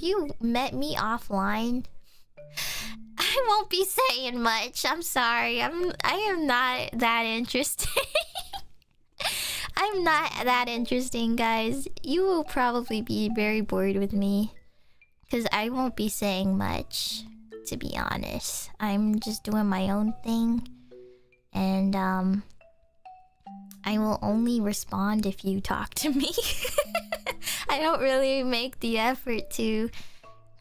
you met me offline, I won't be saying much. I'm sorry. I am not that interesting. I'm not that interesting, guys. You will probably be very bored with me, because I won't be saying much, to be honest. I'm just doing my own thing. And I will only respond if you talk to me. I don't really make the effort to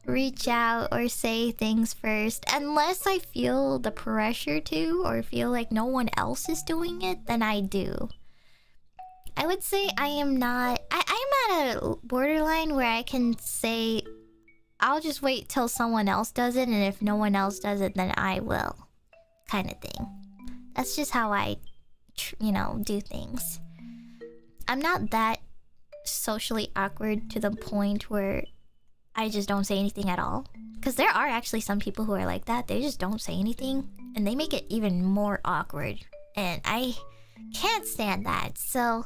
reach out or say things first, unless I feel the pressure to, or feel like no one else is doing it, then I do. I would say I am not... I'm at a borderline where I can say I'll just wait till someone else does it, and if no one else does it, then I will, kind of thing. That's just how I, you know, do things. I'm not that socially awkward to the point where I just don't say anything at all. Because there are actually some people who are like that. They just don't say anything, and they make it even more awkward. And I can't stand that. So,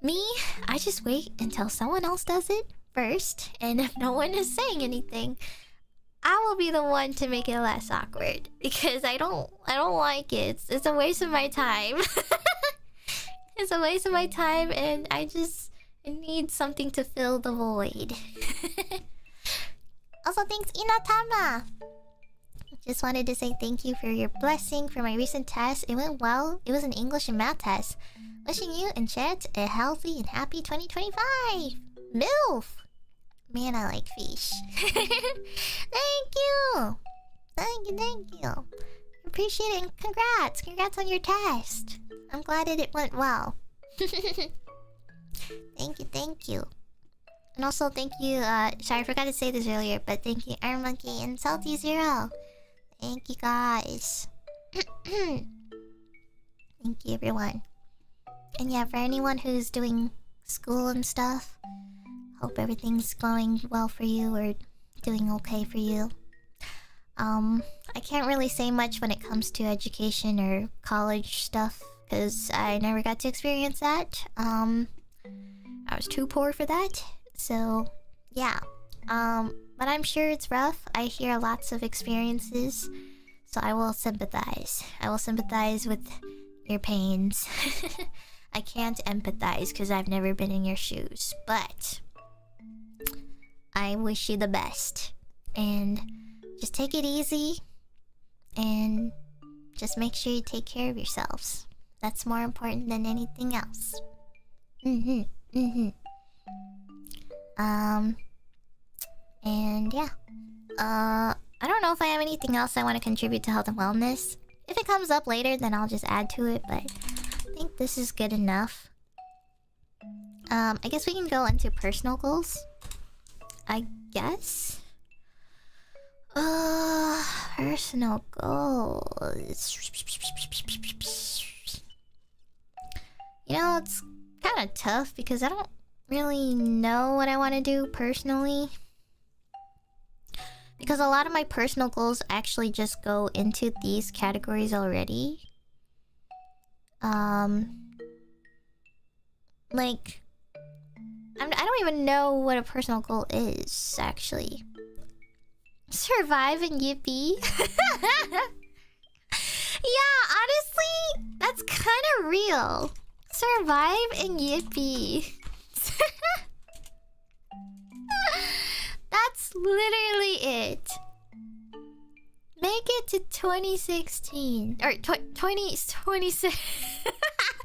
me, I just wait until someone else does it first. And if no one is saying anything, I will be the one to make it less awkward, because I don't like it. It's a waste of my time. It's a waste of my time, and I need something to fill the void. Also, thanks Inatama. Just wanted to say thank you for your blessing for my recent test. It went well. It was an English and math test. Wishing you and chat a healthy and happy 2025. MILF. Man, I like fish. Thank you. Thank you. Appreciate it, and congrats. Congrats on your test. I'm glad that it went well. Thank you. And also thank you, sorry, I forgot to say this earlier, but thank you, Iron Monkey and Salty Zero. Thank you, guys. Thank you, everyone. And yeah, for anyone who's doing school and stuff, hope everything's going well for you or doing okay for you. I can't really say much when it comes to education or college stuff because I never got to experience that. I was too poor for that. So, yeah. But I'm sure it's rough. I hear lots of experiences. So I will sympathize. I will sympathize with your pains. I can't empathize because I've never been in your shoes. But I wish you the best. And just take it easy. And just make sure you take care of yourselves. That's more important than anything else. And yeah. I don't know if I have anything else I want to contribute to health and wellness. If it comes up later, then I'll just add to it, but I think this is good enough. I guess we can go into personal goals. I guess. Personal goals. You know, it's kind of tough because I don't really know what I want to do personally. Because a lot of my personal goals actually just go into these categories already. Like, I don't even know what a personal goal is, actually. Survive and yippee. Yeah, honestly, that's kind of real. Survive and yippee. That's literally it. Make it to 2016 or 2026.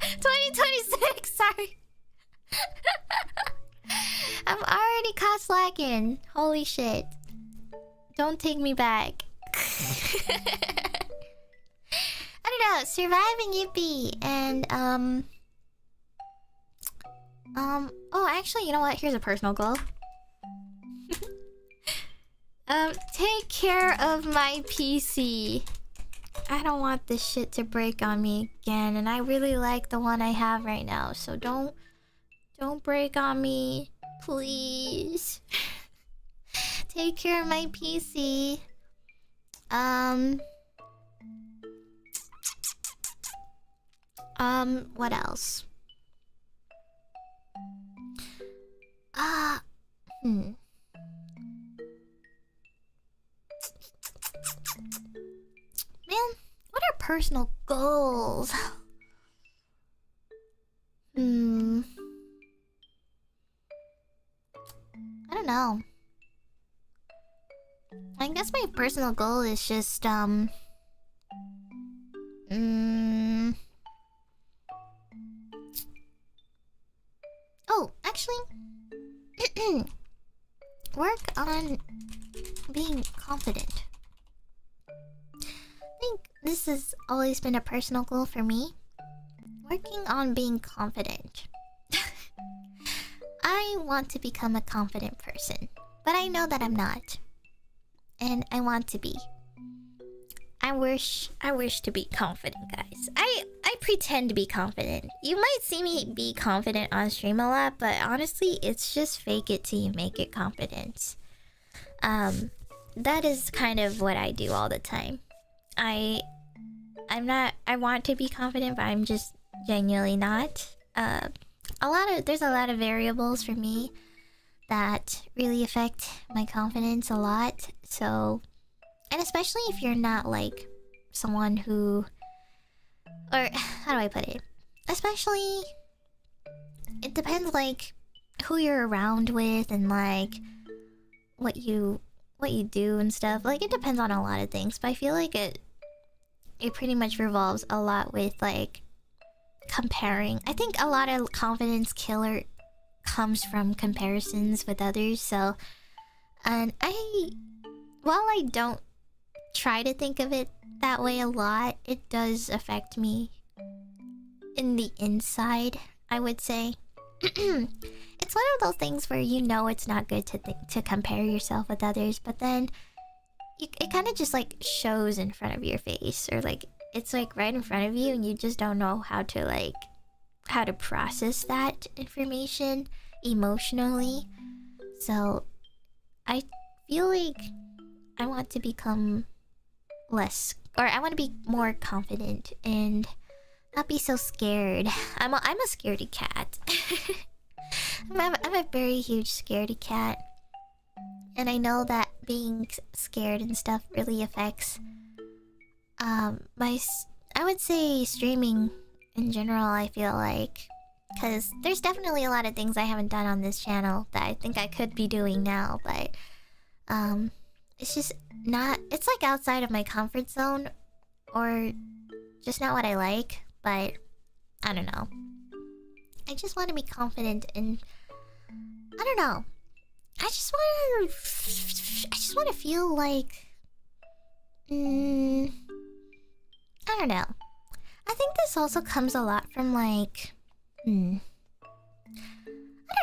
2026. Sorry. I'm already caught slacking. Holy shit. Don't take me back. I don't know. Survive and yippee. And oh, actually, you know what? Here's a personal goal. Take care of my PC. I don't want this shit to break on me again, and I really like the one I have right now, so don't break on me, please. Take care of my PC. What else? Man, what are personal goals? I don't know. I guess my personal goal is just oh, actually work on being confident. I think this has always been a personal goal for me. Working on being confident. I want to become a confident person, but I know that I'm not. And I want to be. I wish to be confident, guys. I pretend to be confident. You might see me be confident on stream a lot, but honestly, it's just fake it till you make it confidence. That is kind of what I do all the time. I want to be confident, but I'm just genuinely not. There's a lot of variables for me that really affect my confidence a lot. So, and especially if you're not like someone who, or how do I put it? Especially, it depends like who you're around with and like what you do and stuff. Like it depends on a lot of things, but I feel like it pretty much revolves a lot with like comparing. I think a lot of confidence killer comes from comparisons with others. So, and while I don't try to think of it that way a lot, it does affect me in the inside, I would say. It's one of those things where you know it's not good to compare yourself with others, but then it kind of just like shows in front of your face, or like it's like right in front of you and you just don't know how how to process that information emotionally. So I feel like I want to become less, or I want to be more confident and not be so scared. I'm a scaredy cat. I'm a very huge scaredy cat, and I know that being scared and stuff really affects I would say streaming in general. I feel like, because there's definitely a lot of things I haven't done on this channel that I think I could be doing now, but it's just not, it's like outside of my comfort zone, or just not what I like. But I don't know, I just want to be confident, and I don't know, I just want to feel like I don't know. I think this also comes a lot from like I don't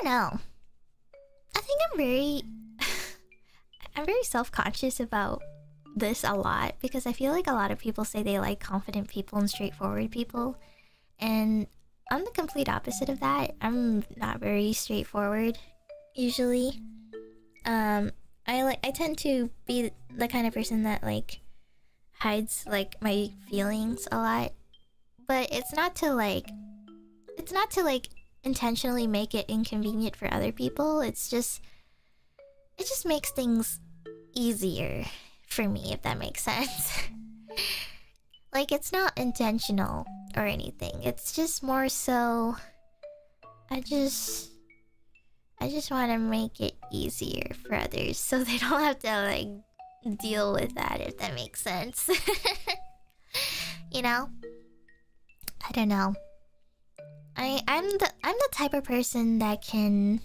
know. I think I'm very I'm very self-conscious about this a lot, because I feel like a lot of people say they like confident people and straightforward people, and I'm the complete opposite of that. I'm not very straightforward usually. I tend to be the kind of person that like hides like my feelings a lot, but it's not to like intentionally make it inconvenient for other people. It just makes things easier for me, if that makes sense. Like, it's not intentional or anything. It's just more so I just want to make it easier for others so they don't have to like deal with that, if that makes sense. You know? I don't know. I'm the type of person that can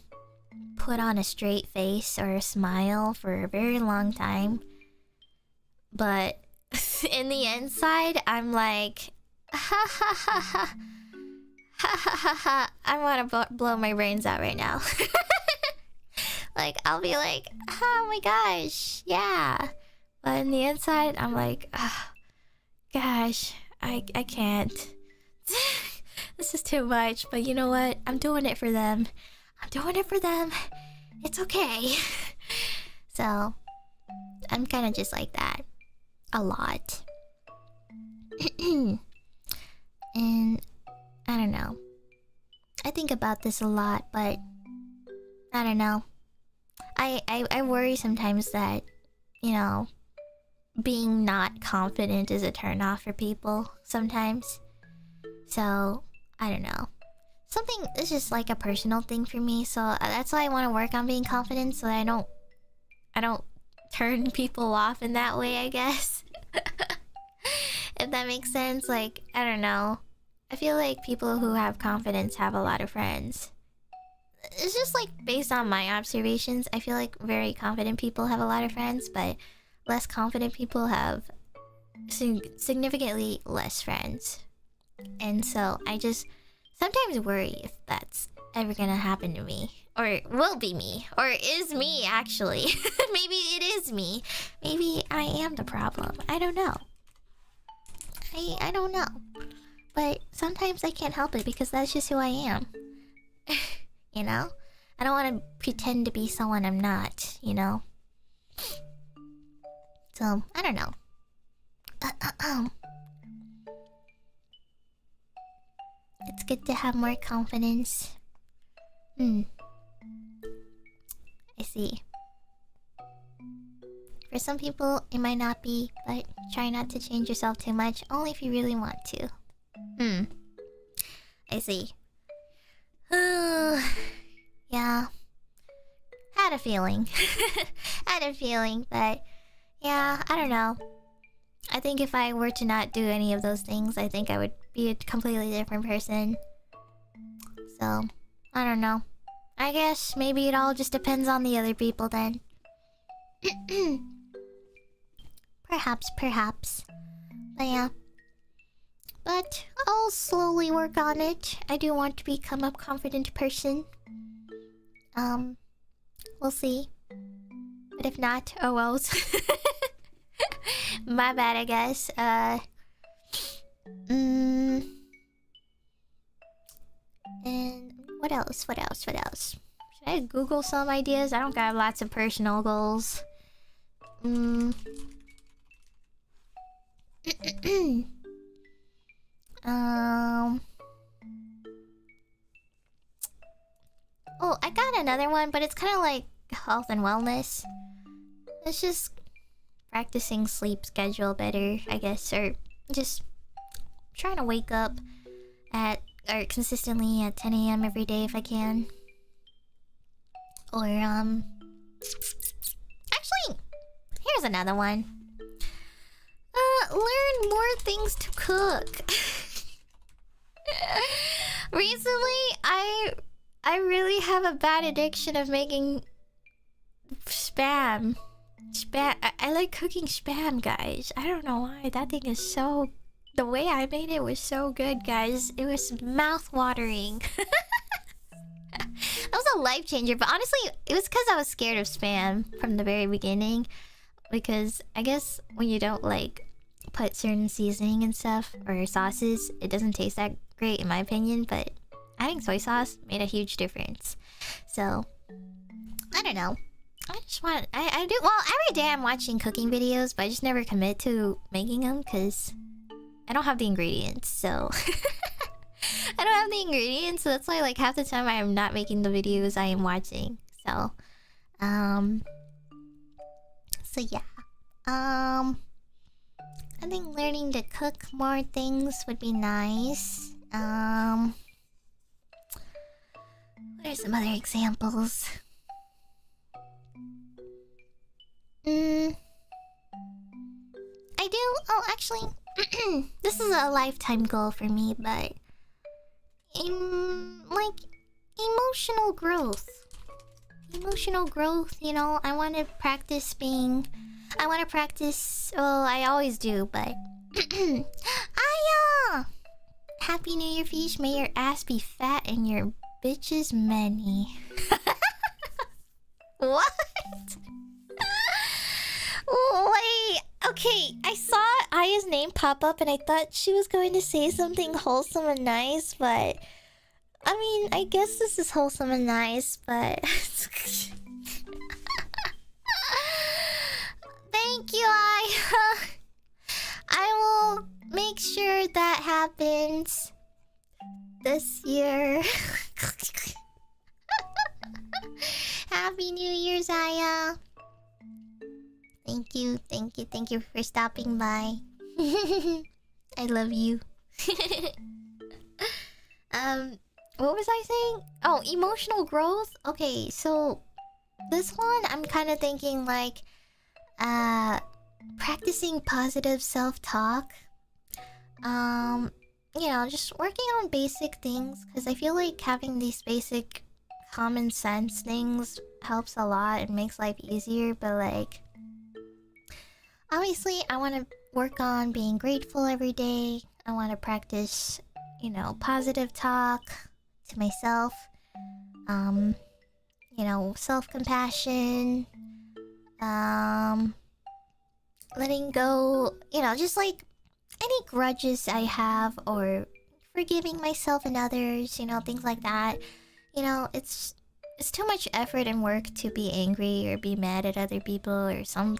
put on a straight face or a smile for a very long time, but in the inside I'm like ha ha ha ha ha ha ha ha. I want to blow my brains out right now. Like, I'll be like, oh my gosh, yeah, but in the inside I'm like, oh, gosh, I can't. This is too much, but you know what? I'm doing it for them. It's okay. So I'm kind of just like that a lot. And I don't know, I think about this a lot, but I don't know. I worry sometimes that, you know, being not confident is a turnoff for people sometimes. So I don't know. Something is just like a personal thing for me, so that's why I want to work on being confident, so that I don't turn people off in that way, I guess. If that makes sense. Like, I don't know, I feel like people who have confidence have a lot of friends. It's just like based on my observations. I feel like very confident people have a lot of friends, but less confident people have significantly less friends. And so I just sometimes worry if that's ever gonna happen to me, or will be me, or is me actually. Maybe it is me. Maybe I am the problem. I don't know. I don't know. But sometimes I can't help it, because that's just who I am. You know? I don't want to pretend to be someone I'm not, you know? So, I don't know. It's good to have more confidence. I see. For some people, it might not be, but try not to change yourself too much, only if you really want to. I see. Yeah. Had a feeling. But yeah, I don't know. I think if I were to not do any of those things, I think I would be a completely different person. So, I don't know. I guess maybe it all just depends on the other people then. Perhaps. But yeah. But I'll slowly work on it. I do want to become a confident person. We'll see. But if not, oh well. My bad, I guess. And what else? What else? What else? Should I Google some ideas? I don't got lots of personal goals. Oh, I got another one, but it's kind of like health and wellness. It's just practicing sleep schedule better, I guess, or just trying to wake up at or consistently at 10 a.m. every day if I can. Or actually, here's another one. Learn more things to cook. Recently, I really have a bad addiction of making spam. I like cooking spam, guys. I don't know why. That thing is so... The way I made it was so good, guys. It was mouth-watering. That was a life changer. But honestly, it was because I was scared of spam from the very beginning. Because I guess when you don't like put certain seasoning and stuff or sauces, it doesn't taste that great in my opinion. But adding soy sauce made a huge difference. So I don't know. I just want I do well every day I'm watching cooking videos, but I just never commit to making them because I don't have the ingredients. So I don't have the ingredients, so that's why like half the time I am not making the videos I am watching. So so yeah. I think learning to cook more things would be nice. What are some other examples? I do. Oh, actually, this is a lifetime goal for me, but in like emotional growth. Emotional growth, you know, I want to practice being. I want to practice. Well, I always do, but. Aya! Happy New Year, Fish. May your ass be fat and your bitches many. What? Wait, okay, I saw Aya's name pop up and I thought she was going to say something wholesome and nice, but I mean, I guess this is wholesome and nice, but thank you, Aya. I will make sure that happens this year. Happy New Year's, Aya. Thank you for stopping by. I love you. What was I saying? Oh, emotional growth? Okay, so this one I'm kind of thinking like practicing positive self-talk. You know, just working on basic things because I feel like having these basic common sense things helps a lot and makes life easier, but like obviously I want to work on being grateful every day. I want to practice, you know, positive talk to myself. You know, self-compassion. Letting go, you know, just like any grudges I have or forgiving myself and others, you know, things like that. You know, it's too much effort and work to be angry or be mad at other people or some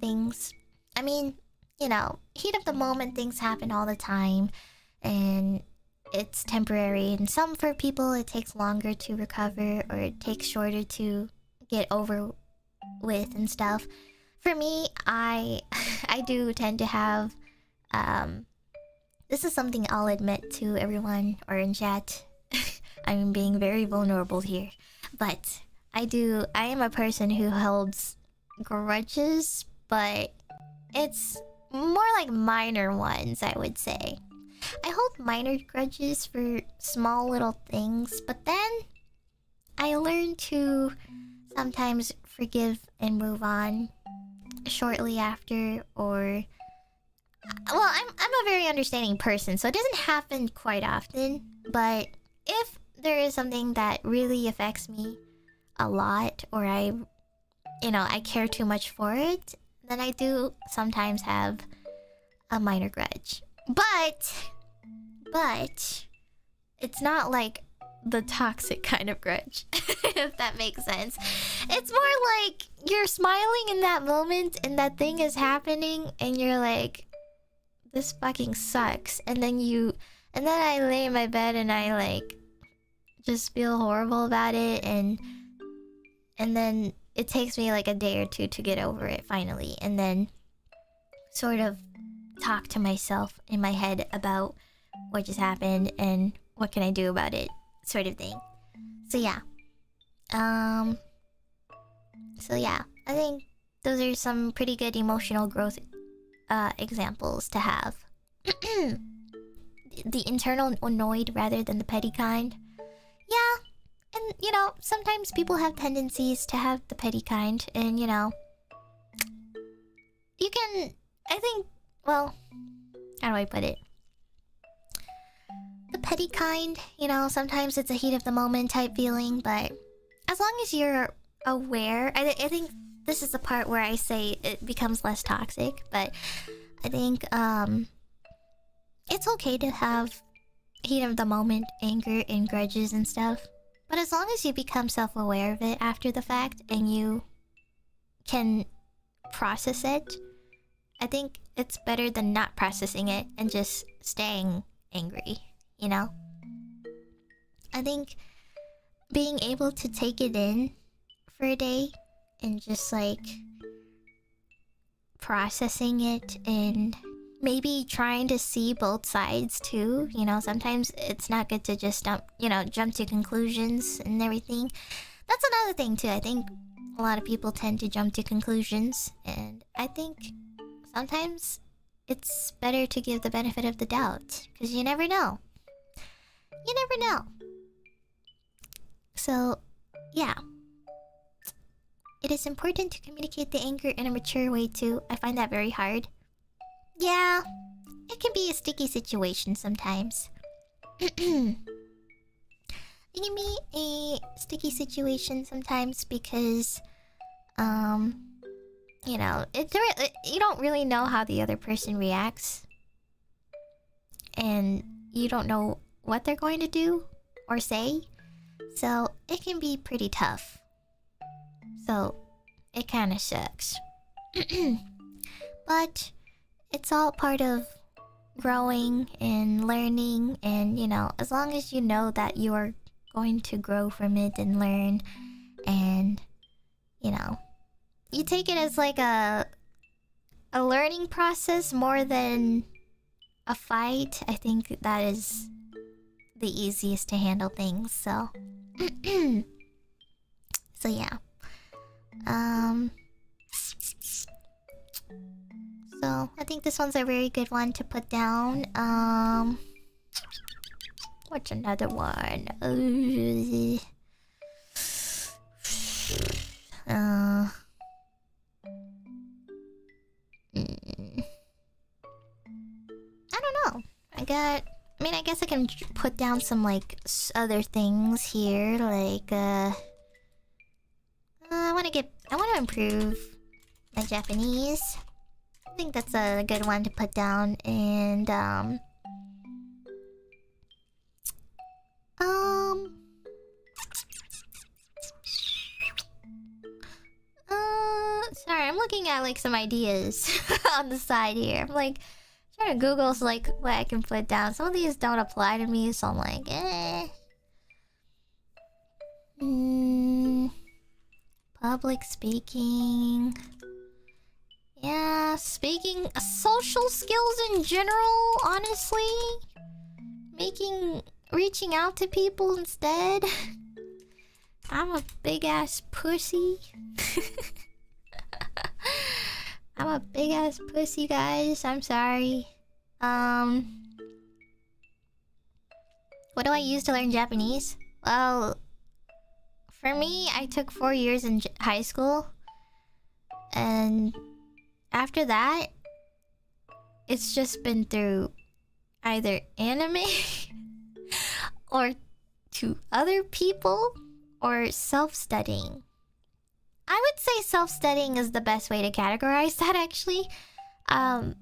things. I mean, you know, heat of the moment things happen all the time and it's temporary, and some for people it takes longer to recover or it takes shorter to get over with and stuff. For me, I do tend to have this is something I'll admit to everyone or in chat. I'm being very vulnerable here, but I am a person who holds grudges, but it's more like minor ones, I would say. I hold minor grudges for small little things, but then I learn to sometimes forgive and move on shortly after, or well, I'm a very understanding person, so it doesn't happen quite often, but if there is something that really affects me a lot, or I care too much for it, then I do sometimes have a minor grudge. But it's not like the toxic kind of grudge. If that makes sense. It's more like you're smiling in that moment and that thing is happening and you're like, this fucking sucks. And then I lay in my bed and I like just feel horrible about it, and then it takes me like a day or two to get over it finally, and then sort of talk to myself in my head about what just happened and what can I do about it, sort of thing. So yeah. I think those are some pretty good emotional growth examples to have. The internal annoyed rather than the petty kind. Yeah, and you know, sometimes people have tendencies to have the petty kind, and you know, you can, I think, well, how do I put it? The petty kind, you know, sometimes it's a heat of the moment type feeling, but as long as you're aware, I think this is the part where I say it becomes less toxic, but I think it's okay to have heat of the moment anger and grudges and stuff, but as long as you become self-aware of it after the fact and you can process it, I think it's better than not processing it and just staying angry, you know? I think being able to take it in for a day and just like processing it and maybe trying to see both sides too, you know, sometimes it's not good to just jump to conclusions and everything. That's another thing too. I think a lot of people tend to jump to conclusions, and I think sometimes it's better to give the benefit of the doubt, because you never know. You never know. So, yeah. It is important to communicate the anger in a mature way too. I find that very hard. Yeah, it can be a sticky situation sometimes. It can be a sticky situation sometimes because, you know, you don't really know how the other person reacts, and you don't know what they're going to do or say, so it can be pretty tough. So it kind of sucks. But it's all part of growing and learning, and you know, as long as you know that you are going to grow from it and learn, and you know, you take it as like a learning process more than a fight, I think that is the easiest to handle things. So so yeah. So I think this one's a very good one to put down. What's another one? I don't know. I guess I can put down some like other things here, like I want to improve my Japanese. I think that's a good one to put down. And sorry, I'm looking at like some ideas on the side here. I'm like trying to Google like what I can put down. Some of these don't apply to me, so I'm like, public speaking. Yeah, speaking, social skills in general, honestly. Reaching out to people instead. I'm a big ass pussy. I'm a big ass pussy, guys. I'm sorry. What do I use to learn Japanese? Well, for me, I took 4 years in high school. And after that, it's just been through either anime or to other people or self-studying. I would say self-studying is the best way to categorize that, actually. I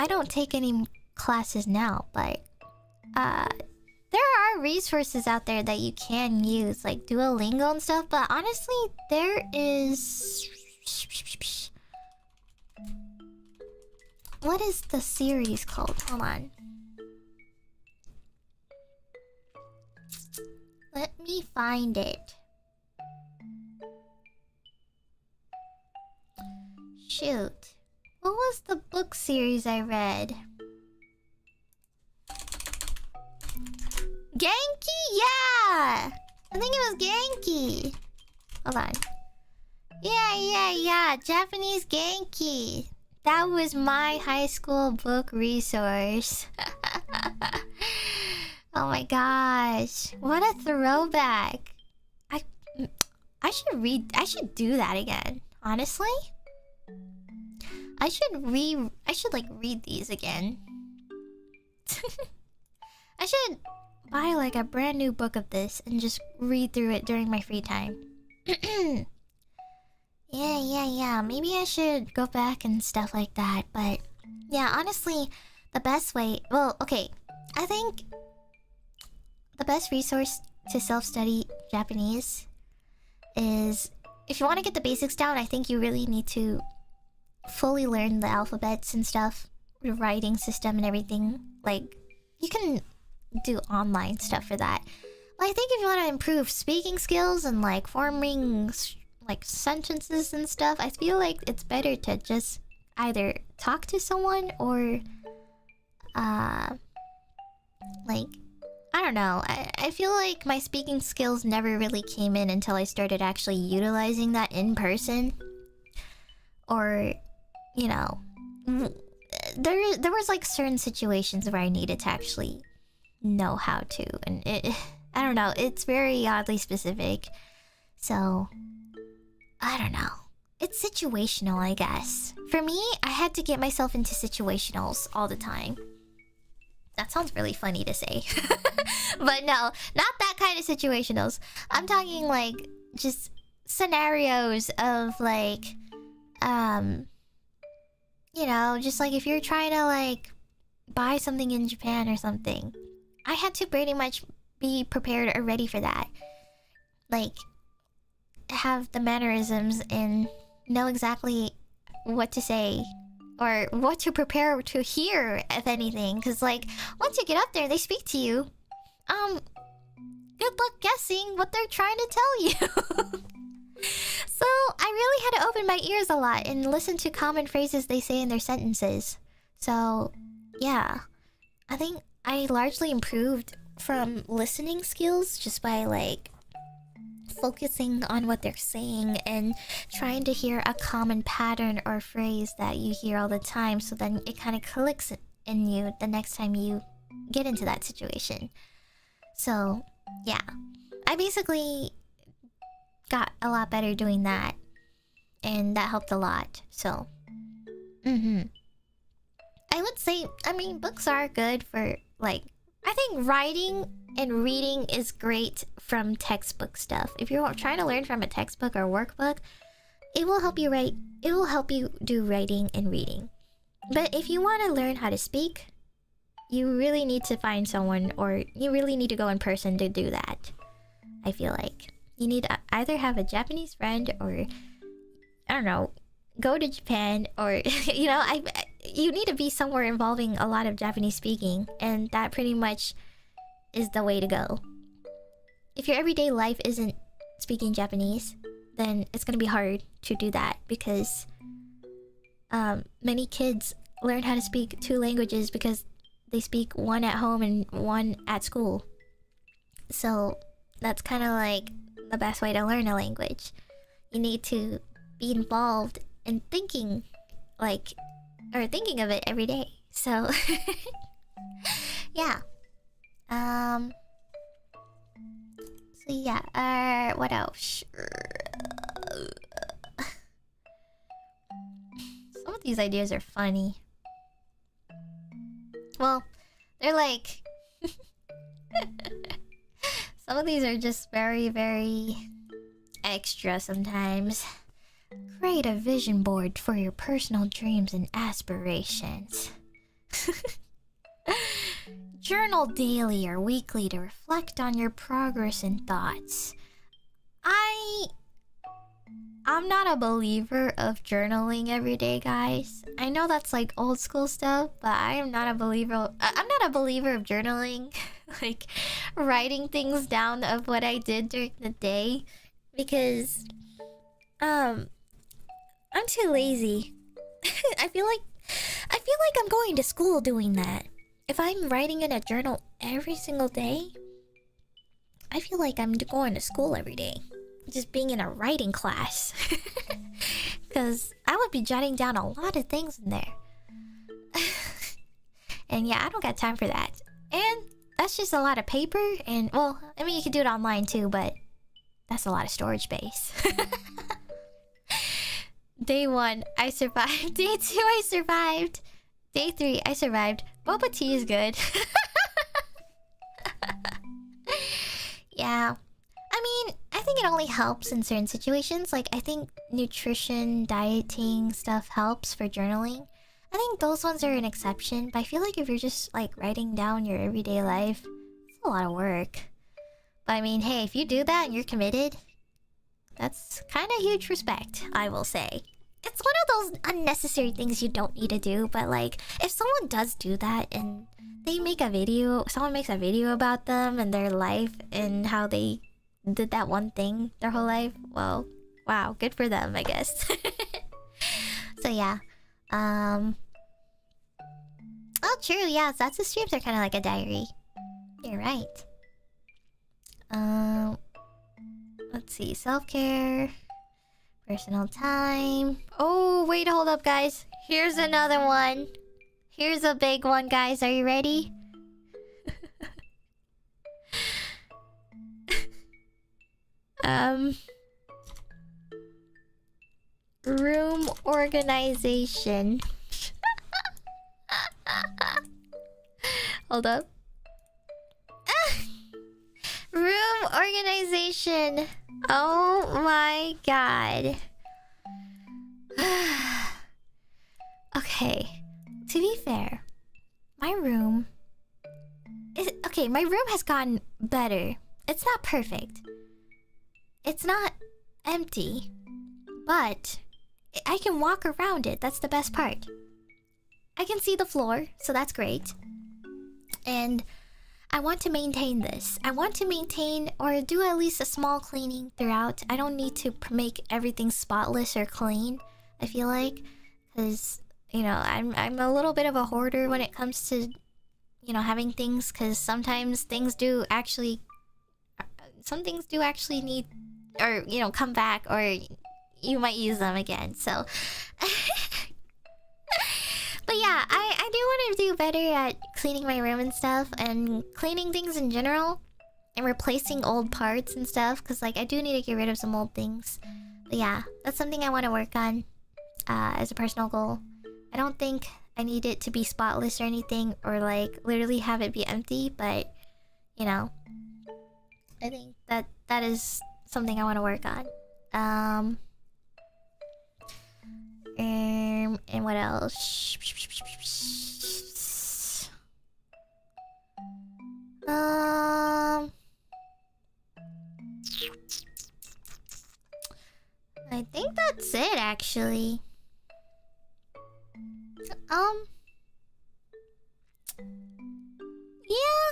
don't take any classes now, but there are resources out there that you can use, like Duolingo and stuff, but honestly, there is... What is the series called? Hold on. Let me find it. Shoot. What was the book series I read? Genki? Yeah! I think it was Genki. Hold on. Yeah. Japanese Genki. That was my high school book resource. Oh my gosh. What a throwback. I should do that again. Honestly? I should like read these again. I should buy like a brand new book of this and just read through it during my free time. Yeah. Maybe I should go back and stuff like that. But yeah, honestly, the best way... Well, okay. I think the best resource to self-study Japanese is... If you want to get the basics down, I think you really need to fully learn the alphabets and stuff. The writing system and everything. Like, you can do online stuff for that. But I think if you want to improve speaking skills and like forming... like sentences and stuff, I feel like it's better to just either talk to someone or like, I don't know. I feel like my speaking skills never really came in until I started actually utilizing that in person. Or, you know, there was like certain situations where I needed to actually know how to, and I don't know, it's very oddly specific. So I don't know. It's situational, I guess. For me, I had to get myself into situationals all the time. That sounds really funny to say. But no, not that kind of situationals. I'm talking like just scenarios of like, you know, just like if you're trying to like buy something in Japan or something. I had to pretty much be prepared or ready for that. Like, have the mannerisms and know exactly what to say or what to prepare to hear, if anything. Because like, once you get up there, they speak to you. Good luck guessing what they're trying to tell you. So I really had to open my ears a lot and listen to common phrases they say in their sentences. So yeah, I think I largely improved from listening skills just by like focusing on what they're saying and trying to hear a common pattern or phrase that you hear all the time, so then it kind of clicks in you the next time you get into that situation. So yeah, I basically got a lot better doing that, and that helped a lot. So I would say, I mean, books are good for like, I think writing and reading is great from textbook stuff. If you're trying to learn from a textbook or workbook, it will help you write. It will help you do writing and reading. But if you want to learn how to speak, you really need to find someone, or you really need to go in person to do that. I feel like you need to either have a Japanese friend, or I don't know, go to Japan, or you know, you need to be somewhere involving a lot of Japanese speaking, and that pretty much is the way to go. If your everyday life isn't speaking Japanese, then it's gonna be hard to do that, because many kids learn how to speak 2 languages because they speak one at home and one at school. So that's kind of like the best way to learn a language. You need to be involved in thinking like, or thinking of it every day. So yeah. So yeah, what else? Some of these ideas are funny. Well, they're like some of these are just very, very extra sometimes. Create a vision board for your personal dreams and aspirations. journal daily or weekly to reflect on your progress and thoughts. I'm not a believer of journaling every day, guys. I know that's like old school stuff, but I am not a believer. I'm not a believer of journaling, like writing things down of what I did during the day, because I'm too lazy. I feel like I'm going to school doing that. If I'm writing in a journal every single day, I feel like I'm going to school every day. Just being in a writing class. Because I would be jotting down a lot of things in there. And yeah, I don't got time for that. And that's just a lot of paper. And well, I mean, you can do it online too, but that's a lot of storage space. Day 1, I survived. Day 2, I survived. Day 3, I survived. Boba tea is good. Yeah. I mean, I think it only helps in certain situations. Like, I think nutrition, dieting stuff helps for journaling. I think those ones are an exception. But I feel like if you're just, like, writing down your everyday life, it's a lot of work. But I mean, hey, if you do that and you're committed, that's kind of huge respect, I will say. It's one of those unnecessary things you don't need to do. But, like, if someone does do that and they make a video, someone makes a video about them and their life and how they did that one thing their whole life, well, wow, good for them, I guess. So yeah, oh true, yeah, that's the streams are kind of like a diary. You're right. Let's see, self-care, personal time. Oh wait, hold up, guys. Here's another one. Here's a big one, guys. Are you ready? Room organization. Hold up. Room organization. Oh my god. Okay. To be fair, my room is okay. My room has gotten better. It's not perfect. It's not empty, but I can walk around it. That's the best part. I can see the floor, so that's great. And I want to maintain this. I want to maintain or do at least a small cleaning throughout. I don't need to make everything spotless or clean, I feel like, because, you know, I'm a little bit of a hoarder when it comes to, you know, having things, because sometimes things do actually... Some things do actually need... or, you know, come back, or you might use them again, so... But yeah, I do want to do better at cleaning my room and stuff, and cleaning things in general, and replacing old parts and stuff, because, like, I do need to get rid of some old things. But yeah, that's something I want to work on, as a personal goal. I don't think I need it to be spotless or anything, or, like, literally have it be empty, but, you know... I think that is something I want to work on. And what else? I think that's it, actually. Yeah.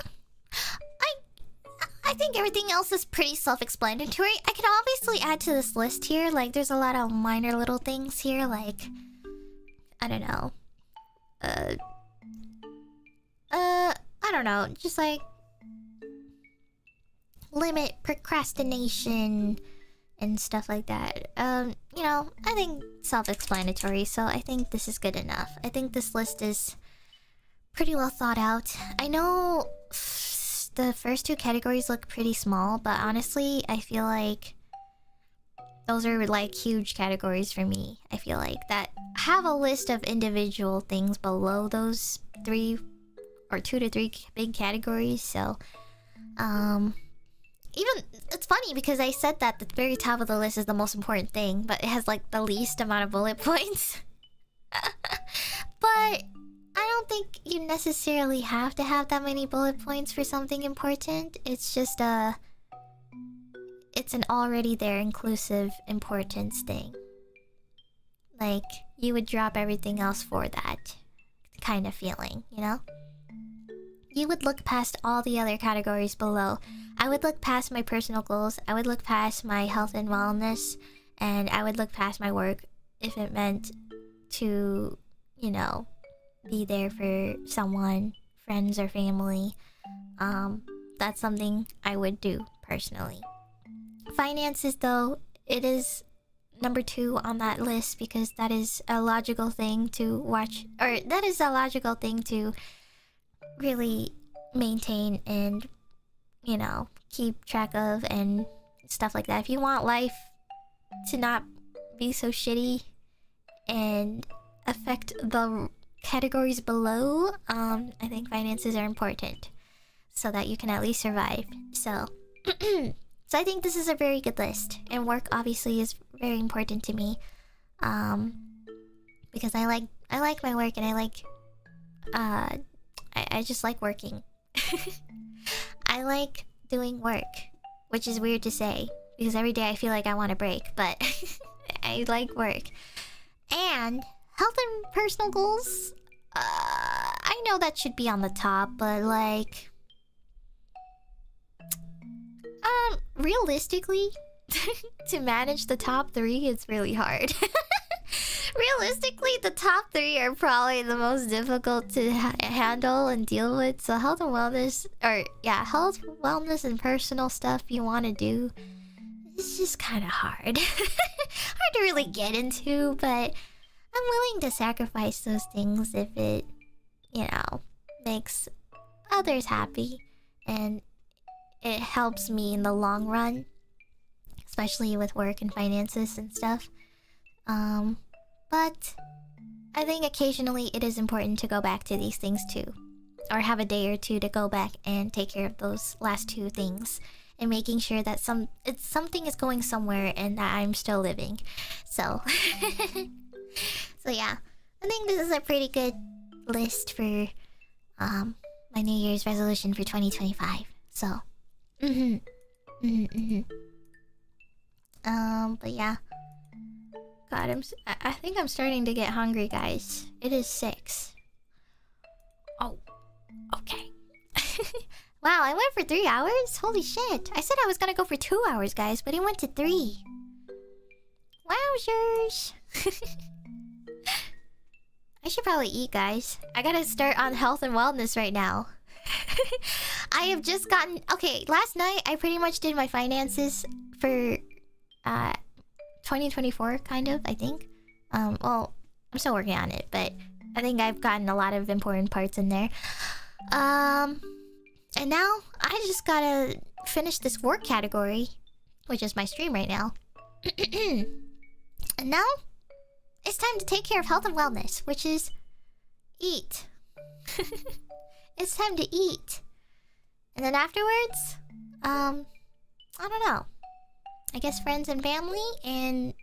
I think everything else is pretty self-explanatory. I can obviously add to this list here. Like, there's a lot of minor little things here, like... I don't know. I don't know. Just, like... limit procrastination and stuff like that. You know, I think self-explanatory, so I think this is good enough. I think this list is pretty well thought out. I know... the first two categories look pretty small, but honestly, I feel like those are like huge categories for me. I feel like that have a list of individual things below those 3 or 2 to 3 big categories. So, even it's funny because I said that the very top of the list is the most important thing, but it has like the least amount of bullet points. But I don't think you necessarily have to have that many bullet points for something important. It's just it's an already there inclusive importance thing. Like, you would drop everything else for that kind of feeling, you know? You would look past all the other categories below. I would look past my personal goals, I would look past my health and wellness, and I would look past my work if it meant to, you know, be there for someone, friends or family. That's something I would do personally. Finances, though, it is number 2 on that list because that is a logical thing to watch, or that is a logical thing to really maintain and, you know, keep track of and stuff like that. If you want life to not be so shitty and affect the categories below, I think finances are important so that you can at least survive. So so I think this is a very good list, and work obviously is very important to me, because I like my work, and I just like working. I like doing work, which is weird to say because every day I feel like I want a break, but I like work. And health and personal goals, I know that should be on the top, but like, realistically, to manage the top 3, it's really hard. Realistically, the top 3 are probably the most difficult to handle and deal with. So health and wellness, health, wellness, and personal stuff you want to do, it's just kind of hard. Hard to really get into, but I'm willing to sacrifice those things if it, you know, makes others happy and it helps me in the long run, especially with work and finances and stuff. But I think occasionally it is important to go back to these things too, or have a day or two to go back and take care of those last 2 things, and making sure that something is going somewhere and that I'm still living. So so yeah, I think this is a pretty good list for my New Year's resolution for 2025. So but yeah. God, I think I'm starting to get hungry, guys. It is 6. Oh, okay. Wow, I went for 3 hours? Holy shit. I said I was gonna go for 2 hours, guys, but it went to 3. Wowzers. I should probably eat, guys. I gotta start on health and wellness right now. I have just gotten... Okay, last night I pretty much did my finances for 2024, kind of, I think. Well, I'm still working on it, but I think I've gotten a lot of important parts in there. And now I just gotta finish this work category, which is my stream right now. And now it's time to take care of health and wellness, which is eat. It's time to eat. And then afterwards, I don't know. I guess friends and family and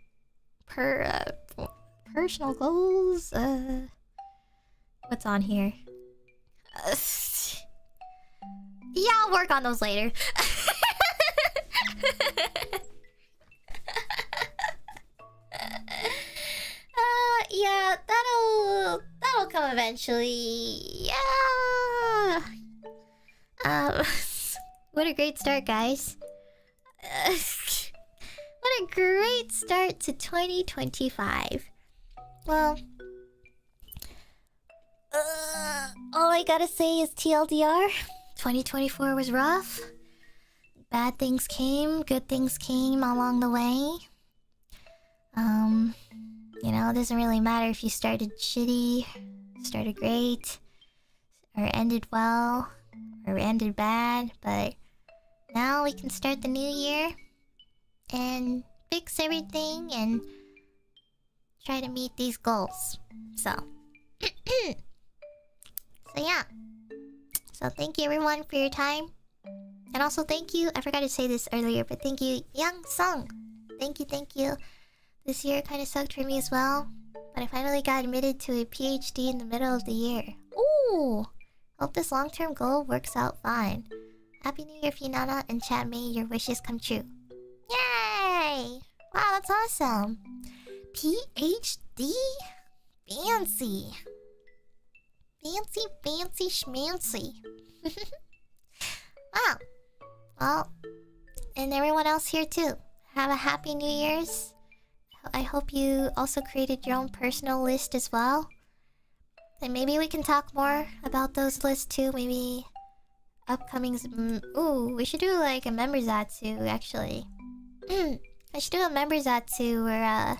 personal goals. What's on here? Yeah, I'll work on those later. Yeah, that'll come eventually. Yeah. What a great start, guys. What a great start to 2025. Well, all I gotta say is TLDR. 2024 was rough. Bad things came, good things came along the way. You know, it doesn't really matter if you started shitty, started great, or ended well, or ended bad, but now we can start the new year and fix everything and try to meet these goals. So yeah. So thank you everyone for your time. And also thank you, I forgot to say this earlier, but thank you, Young Sung. Thank you. This year kind of sucked for me as well, but I finally got admitted to a PhD in the middle of the year. Ooh. Hope this long-term goal works out fine. Happy New Year, Finana, and chat, may your wishes come true. Yay! Wow, that's awesome. PhD? Fancy. Fancy schmancy. Wow. Well, and everyone else here too. Have a happy New Year's. I hope you also created your own personal list as well. And maybe we can talk more about those lists too. Maybe upcoming... ooh, we should do like a members Zatsu actually. I should do a members Zatsu where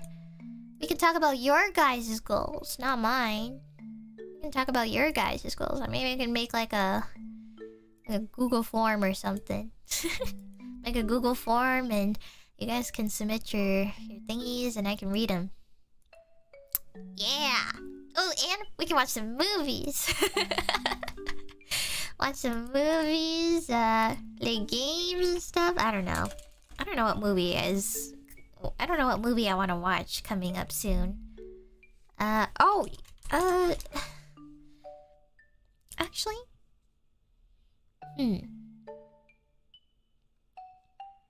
we can talk about your guys' goals, not mine. We can talk about your guys' goals. Or maybe we can make like a Google form or something. Make a Google form and you guys can submit your thingies and I can read them. Yeah! Oh, and we can watch some movies. Watch some movies, play games and stuff. I don't know. I don't know what movie is. I don't know what movie I want to watch coming up soon. Actually? I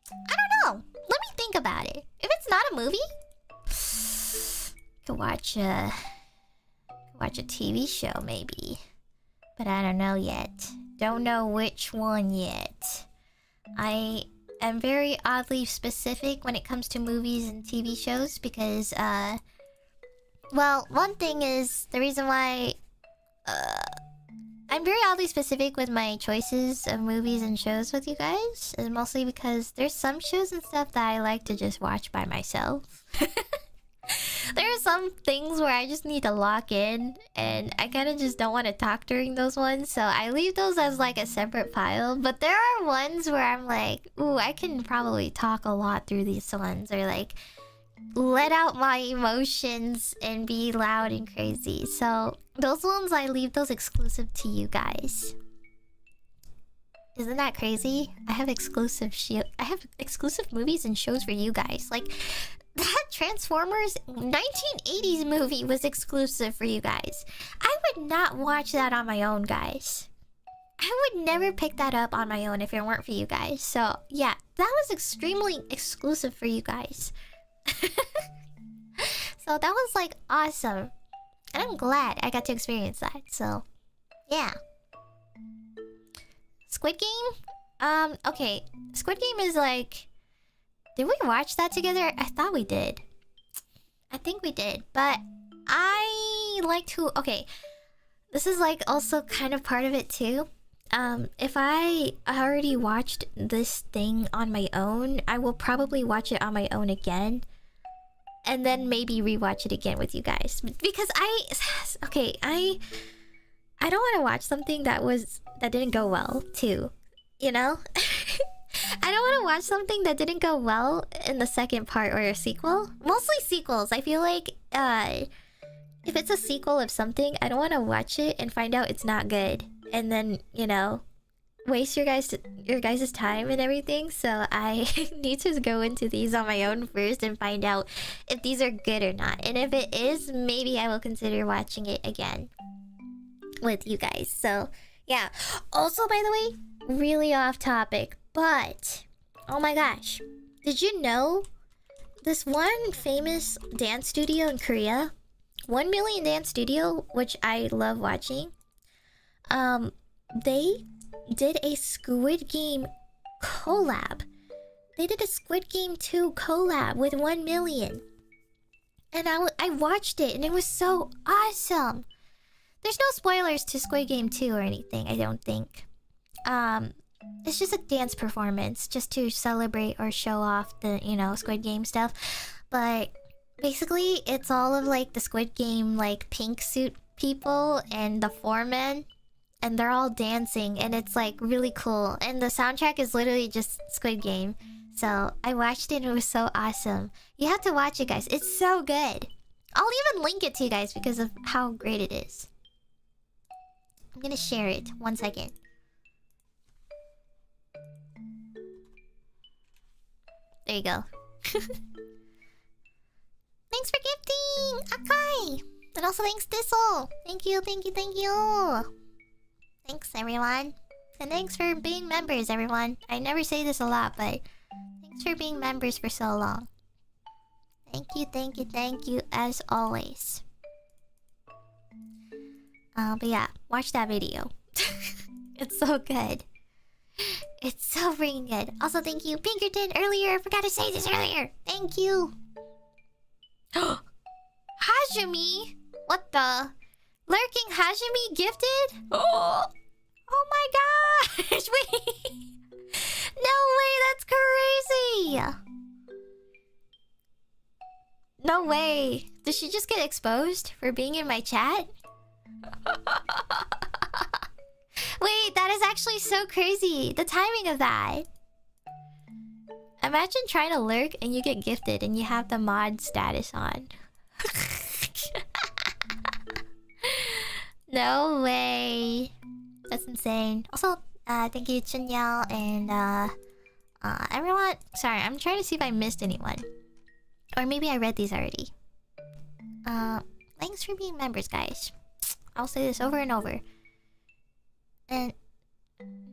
don't know. Let me think about it. If it's not a movie, could watch a TV show maybe. But I don't know yet. Don't know which one yet. I am very oddly specific when it comes to movies and TV shows because well, one thing is the reason why I'm very oddly specific with my choices of movies and shows with you guys is mostly because there's some shows and stuff that I like to just watch by myself. There are some things where I just need to lock in and I kind of just don't want to talk during those ones, so I leave those as like a separate file. But there are ones where I'm like, ooh, I can probably talk a lot through these ones, or like let out my emotions and be loud and crazy. So those ones, I leave those exclusive to you guys. Isn't that crazy? I have exclusive movies and shows for you guys. Like that Transformers 1980s movie was exclusive for you guys. I would not watch that on my own, guys. I would never pick that up on my own if it weren't for you guys. So yeah, that was extremely exclusive for you guys. So that was like awesome. And I'm glad I got to experience that. So yeah. Squid Game? Okay. Squid Game is like... Did we watch that together? I thought we did. I think we did. But I like to... Okay. This is like also kind of part of it too. If I already watched this thing on my own, I will probably watch it on my own again. And then maybe rewatch it again with you guys. Because okay, I don't want to watch something that didn't go well too. You know? I don't want to watch something that didn't go well in the second part or a sequel. Mostly sequels. I feel like if it's a sequel of something, I don't want to watch it and find out it's not good. And then, you know, waste your guys' time and everything. So I need to go into these on my own first and find out if these are good or not. And if it is, maybe I will consider watching it again with you guys. So yeah. Also, by the way, really off topic, but oh my gosh, did you know this one famous dance studio in Korea, 1 Million Dance Studio, which I love watching, they did a Squid Game collab. They did a Squid Game 2 collab with 1 Million. And I watched it and it was so awesome. There's no spoilers to Squid Game 2 or anything, I don't think. It's just a dance performance just to celebrate or show off the, you know, Squid Game stuff. But basically, it's all of like the Squid Game like pink suit people and the foreman. And they're all dancing and it's like really cool. And the soundtrack is literally just Squid Game. So I watched it and it was so awesome. You have to watch it, guys. It's so good. I'll even link it to you guys because of how great it is. I'm gonna share it. 1 second. There you go. Thanks for gifting! Akai! And also thanks Thistle! Thank you, thank you, thank you! Thanks, everyone. And thanks for being members, everyone. I never say this a lot, but thanks for being members for so long. Thank you, as always. But yeah, watch that video. It's so good. It's so freaking good. Also, thank you, Pinkerton, earlier. I forgot to say this earlier. Thank you. Hajime? What the? Lurking Hajime gifted? Oh my gosh! Wait! No way, that's crazy! No way! Did she just get exposed for being in my chat? Wait, that is actually so crazy! The timing of that! Imagine trying to lurk and you get gifted and you have the mod status on. No way! That's insane. Also, thank you, Chunyao, and everyone. Sorry, I'm trying to see if I missed anyone. Or maybe I read these already. Thanks for being members, guys. I'll say this over and over. And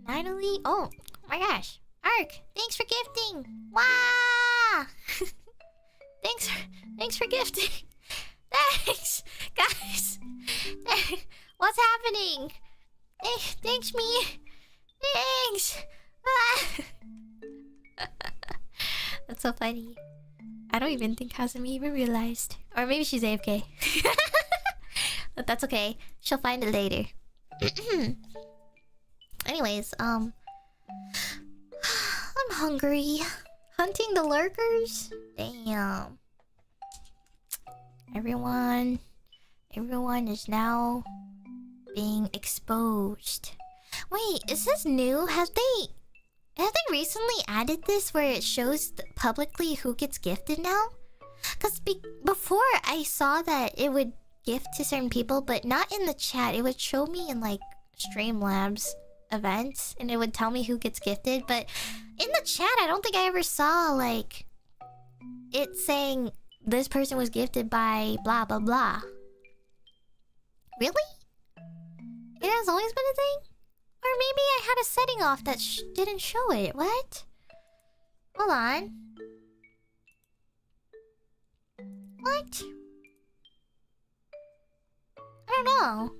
finally, oh my gosh, Ark, thanks for gifting. Wow! thanks for gifting. Thanks, guys. What's happening? Thanks, me. Thanks. That's so funny. I don't even think Kazumi even realized. Or maybe she's AFK. But that's okay. She'll find it later. Anyways, I'm hungry. Hunting the lurkers? Damn. Everyone is now being exposed. Wait, is this new? Have they recently added this where it shows publicly who gets gifted now? Because before I saw that it would gift to certain people, but not in the chat. It would show me in like Streamlabs events and it would tell me who gets gifted. But in the chat, I don't think I ever saw like it saying this person was gifted by blah blah blah. Really? It has always been a thing? Or maybe I had a setting off that didn't show it. What? Hold on. What? I don't know.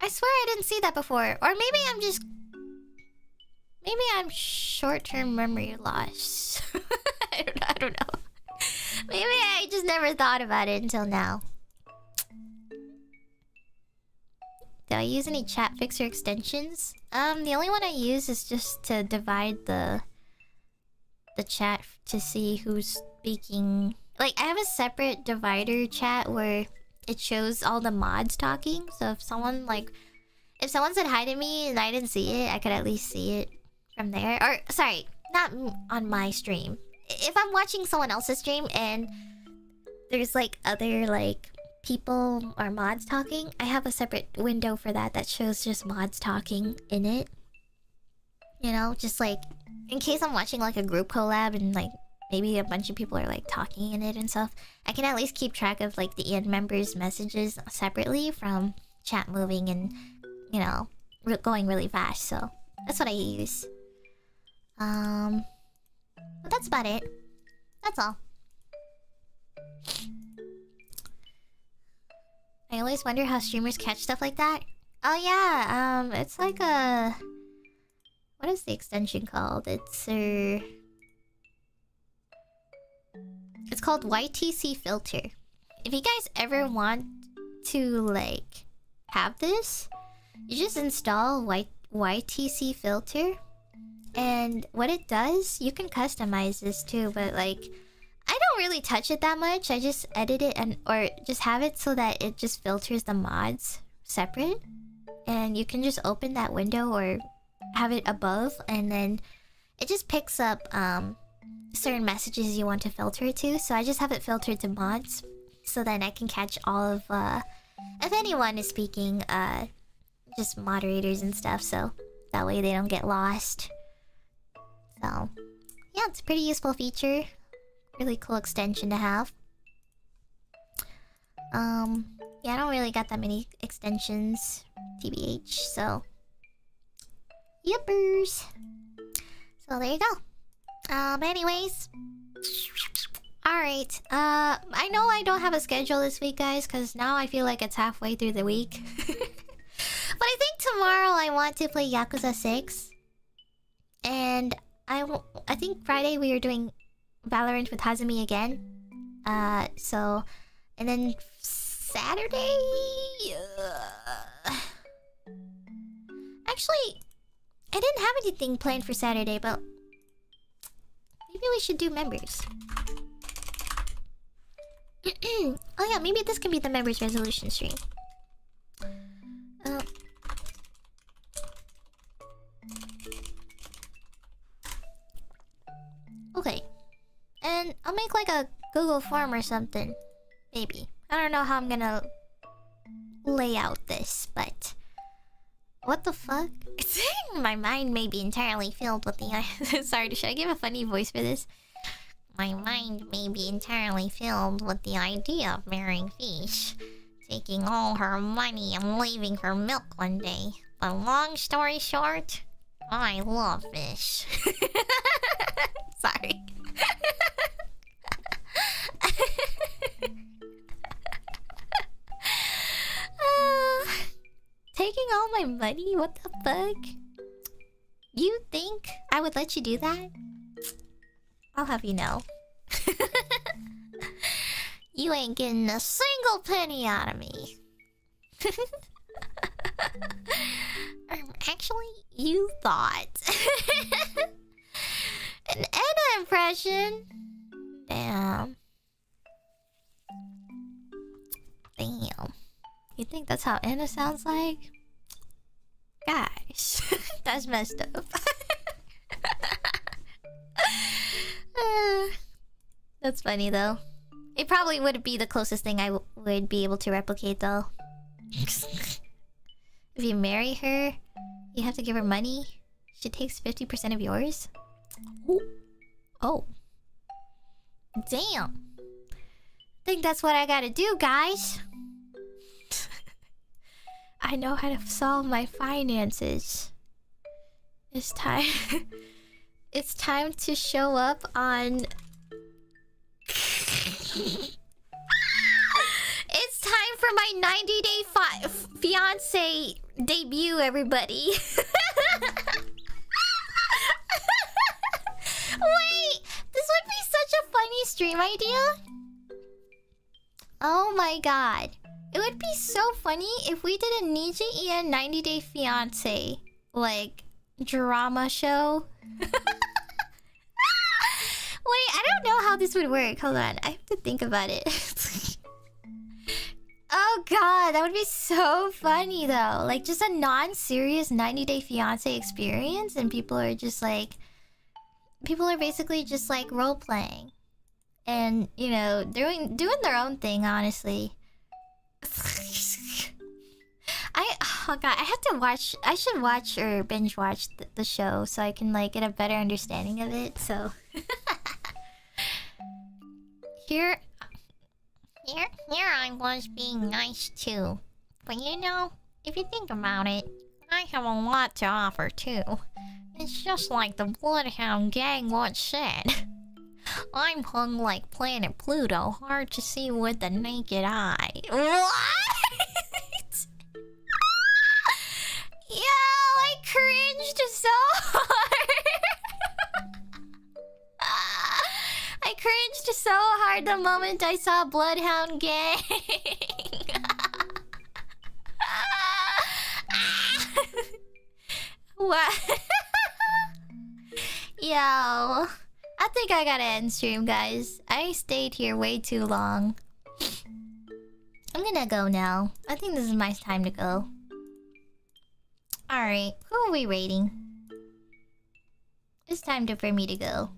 I swear I didn't see that before. Or maybe I'm just... Maybe I'm short-term memory loss. I don't know. Maybe I just never thought about it until now. Do I use any chat fixer extensions? The only one I use is just to divide the chat to see who's speaking. Like, I have a separate divider chat where it shows all the mods talking. So if someone said hi to me and I didn't see it, I could at least see it from there. Or, sorry, not on my stream. If I'm watching someone else's stream and there's like other like people or mods talking, I have a separate window for that shows just mods talking in it. You know, just like in case I'm watching like a group collab and like maybe a bunch of people are like talking in it and stuff, I can at least keep track of like the end members' messages separately from chat moving and, you know, going really fast. So that's what I use. But that's about it. That's all. I always wonder how streamers catch stuff like that. Oh yeah, it's like a... What is the extension called? It's called YTC Filter. If you guys ever want to, like, have this, you just install YTC Filter. And what it does, you can customize this too, but like... I don't really touch it that much. I just edit it or just have it so that it just filters the mods separate. And you can just open that window or have it above, and then it just picks up certain messages you want to filter it to. So I just have it filtered to mods, so then I can catch all of if anyone is speaking, just moderators and stuff, so that way they don't get lost. So yeah, it's a pretty useful feature. Really cool extension to have. Yeah, I don't really got that many extensions, TBH, so Yuppers. So there you go. Anyways. Alright. I know I don't have a schedule this week, guys, because now I feel like it's halfway through the week. But I think tomorrow I want to play Yakuza 6. And I think Friday we are doing Valorant with Hazumi again. So... And then Saturday... Actually, I didn't have anything planned for Saturday, but... Maybe we should do members. Oh yeah, maybe this can be the members resolution stream. Okay. And I'll make like a Google form or something. Maybe. I don't know how I'm gonna lay out this, but... What the fuck? My mind may be entirely filled with the... Sorry, should I give a funny voice for this? My mind may be entirely filled with the idea of marrying Fish, taking all her money and leaving her milk one day. But long story short, I love Fish. Sorry. Taking all my money? What the fuck? You think I would let you do that? I'll have you know. You ain't getting a single penny out of me. Actually, you thought. An Anna impression? Damn. Damn. You think that's how Anna sounds like? Gosh, that's messed up. That's funny though. It probably would be the closest thing I would be able to replicate though. If you marry her, you have to give her money. She takes 50% of yours. Ooh. Oh. Damn. Think that's what I gotta do, guys. I know how to solve my finances. It's time. It's time to show up on... It's time for my 90-day fiance debut, everybody. Wait, this would be such a funny stream idea. Oh my god. It would be so funny if we did a NIJISANJI 90-day fiance, like, drama show. Wait, I don't know how this would work. Hold on, I have to think about it. Oh god, that would be so funny though. Like, just a non-serious 90-day fiance experience, and people are just like... People are basically just like role-playing. And, you know, doing their own thing, honestly. Oh god, I have to watch... I should watch or binge watch the show so I can, like, get a better understanding of it, so... Here I was being nice too. But you know, if you think about it, I have a lot to offer too. It's just like the Bloodhound gang once said. I'm hung like planet Pluto, hard to see with the naked eye. What? Yo, I cringed so hard. I cringed so hard the moment I saw Bloodhound gang. What? Yo, I think I gotta end stream, guys. I stayed here way too long. I'm gonna go now. I think this is my time to go. Alright, who are we rating? It's time for me to go.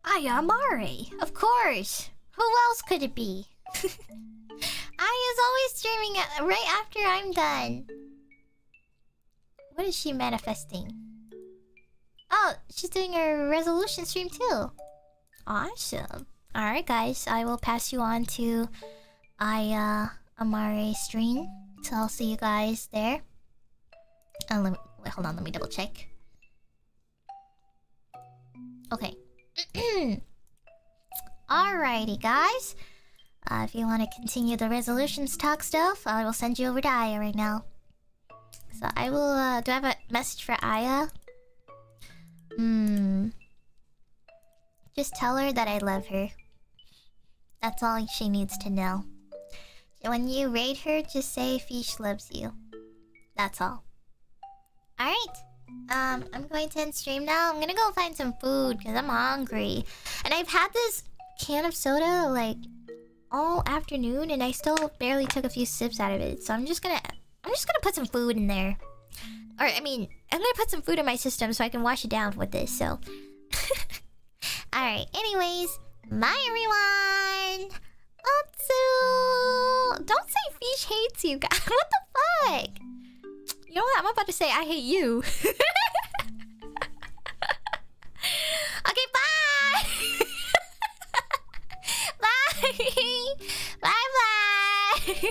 Ayamare! Of course! Who else could it be? Aya's always streaming right after I'm done. What is she manifesting? Oh, she's doing a resolution stream too. Awesome. Alright guys, I will pass you on to Amare's stream. So I'll see you guys there. Wait, hold on, let me double check. Okay. Alrighty, guys. If you want to continue the resolutions talk stuff, I will send you over to Aya right now. So I will, do I have a message for Aya? Just tell her that I love her. That's all she needs to know. When you raid her, just say Fish loves you. That's all. Alright. I'm going to end stream now. I'm gonna go find some food because I'm hungry. And I've had this can of soda like all afternoon and I still barely took a few sips out of it. So I'm just gonna put some food in there. Or I mean, I'm gonna put some food in my system so I can wash it down with this, so alright, anyways, bye everyone! Otsu! Don't say Fish hates you guys. What the fuck? You know what? I'm about to say I hate you. Okay, bye! Bye! Bye-bye!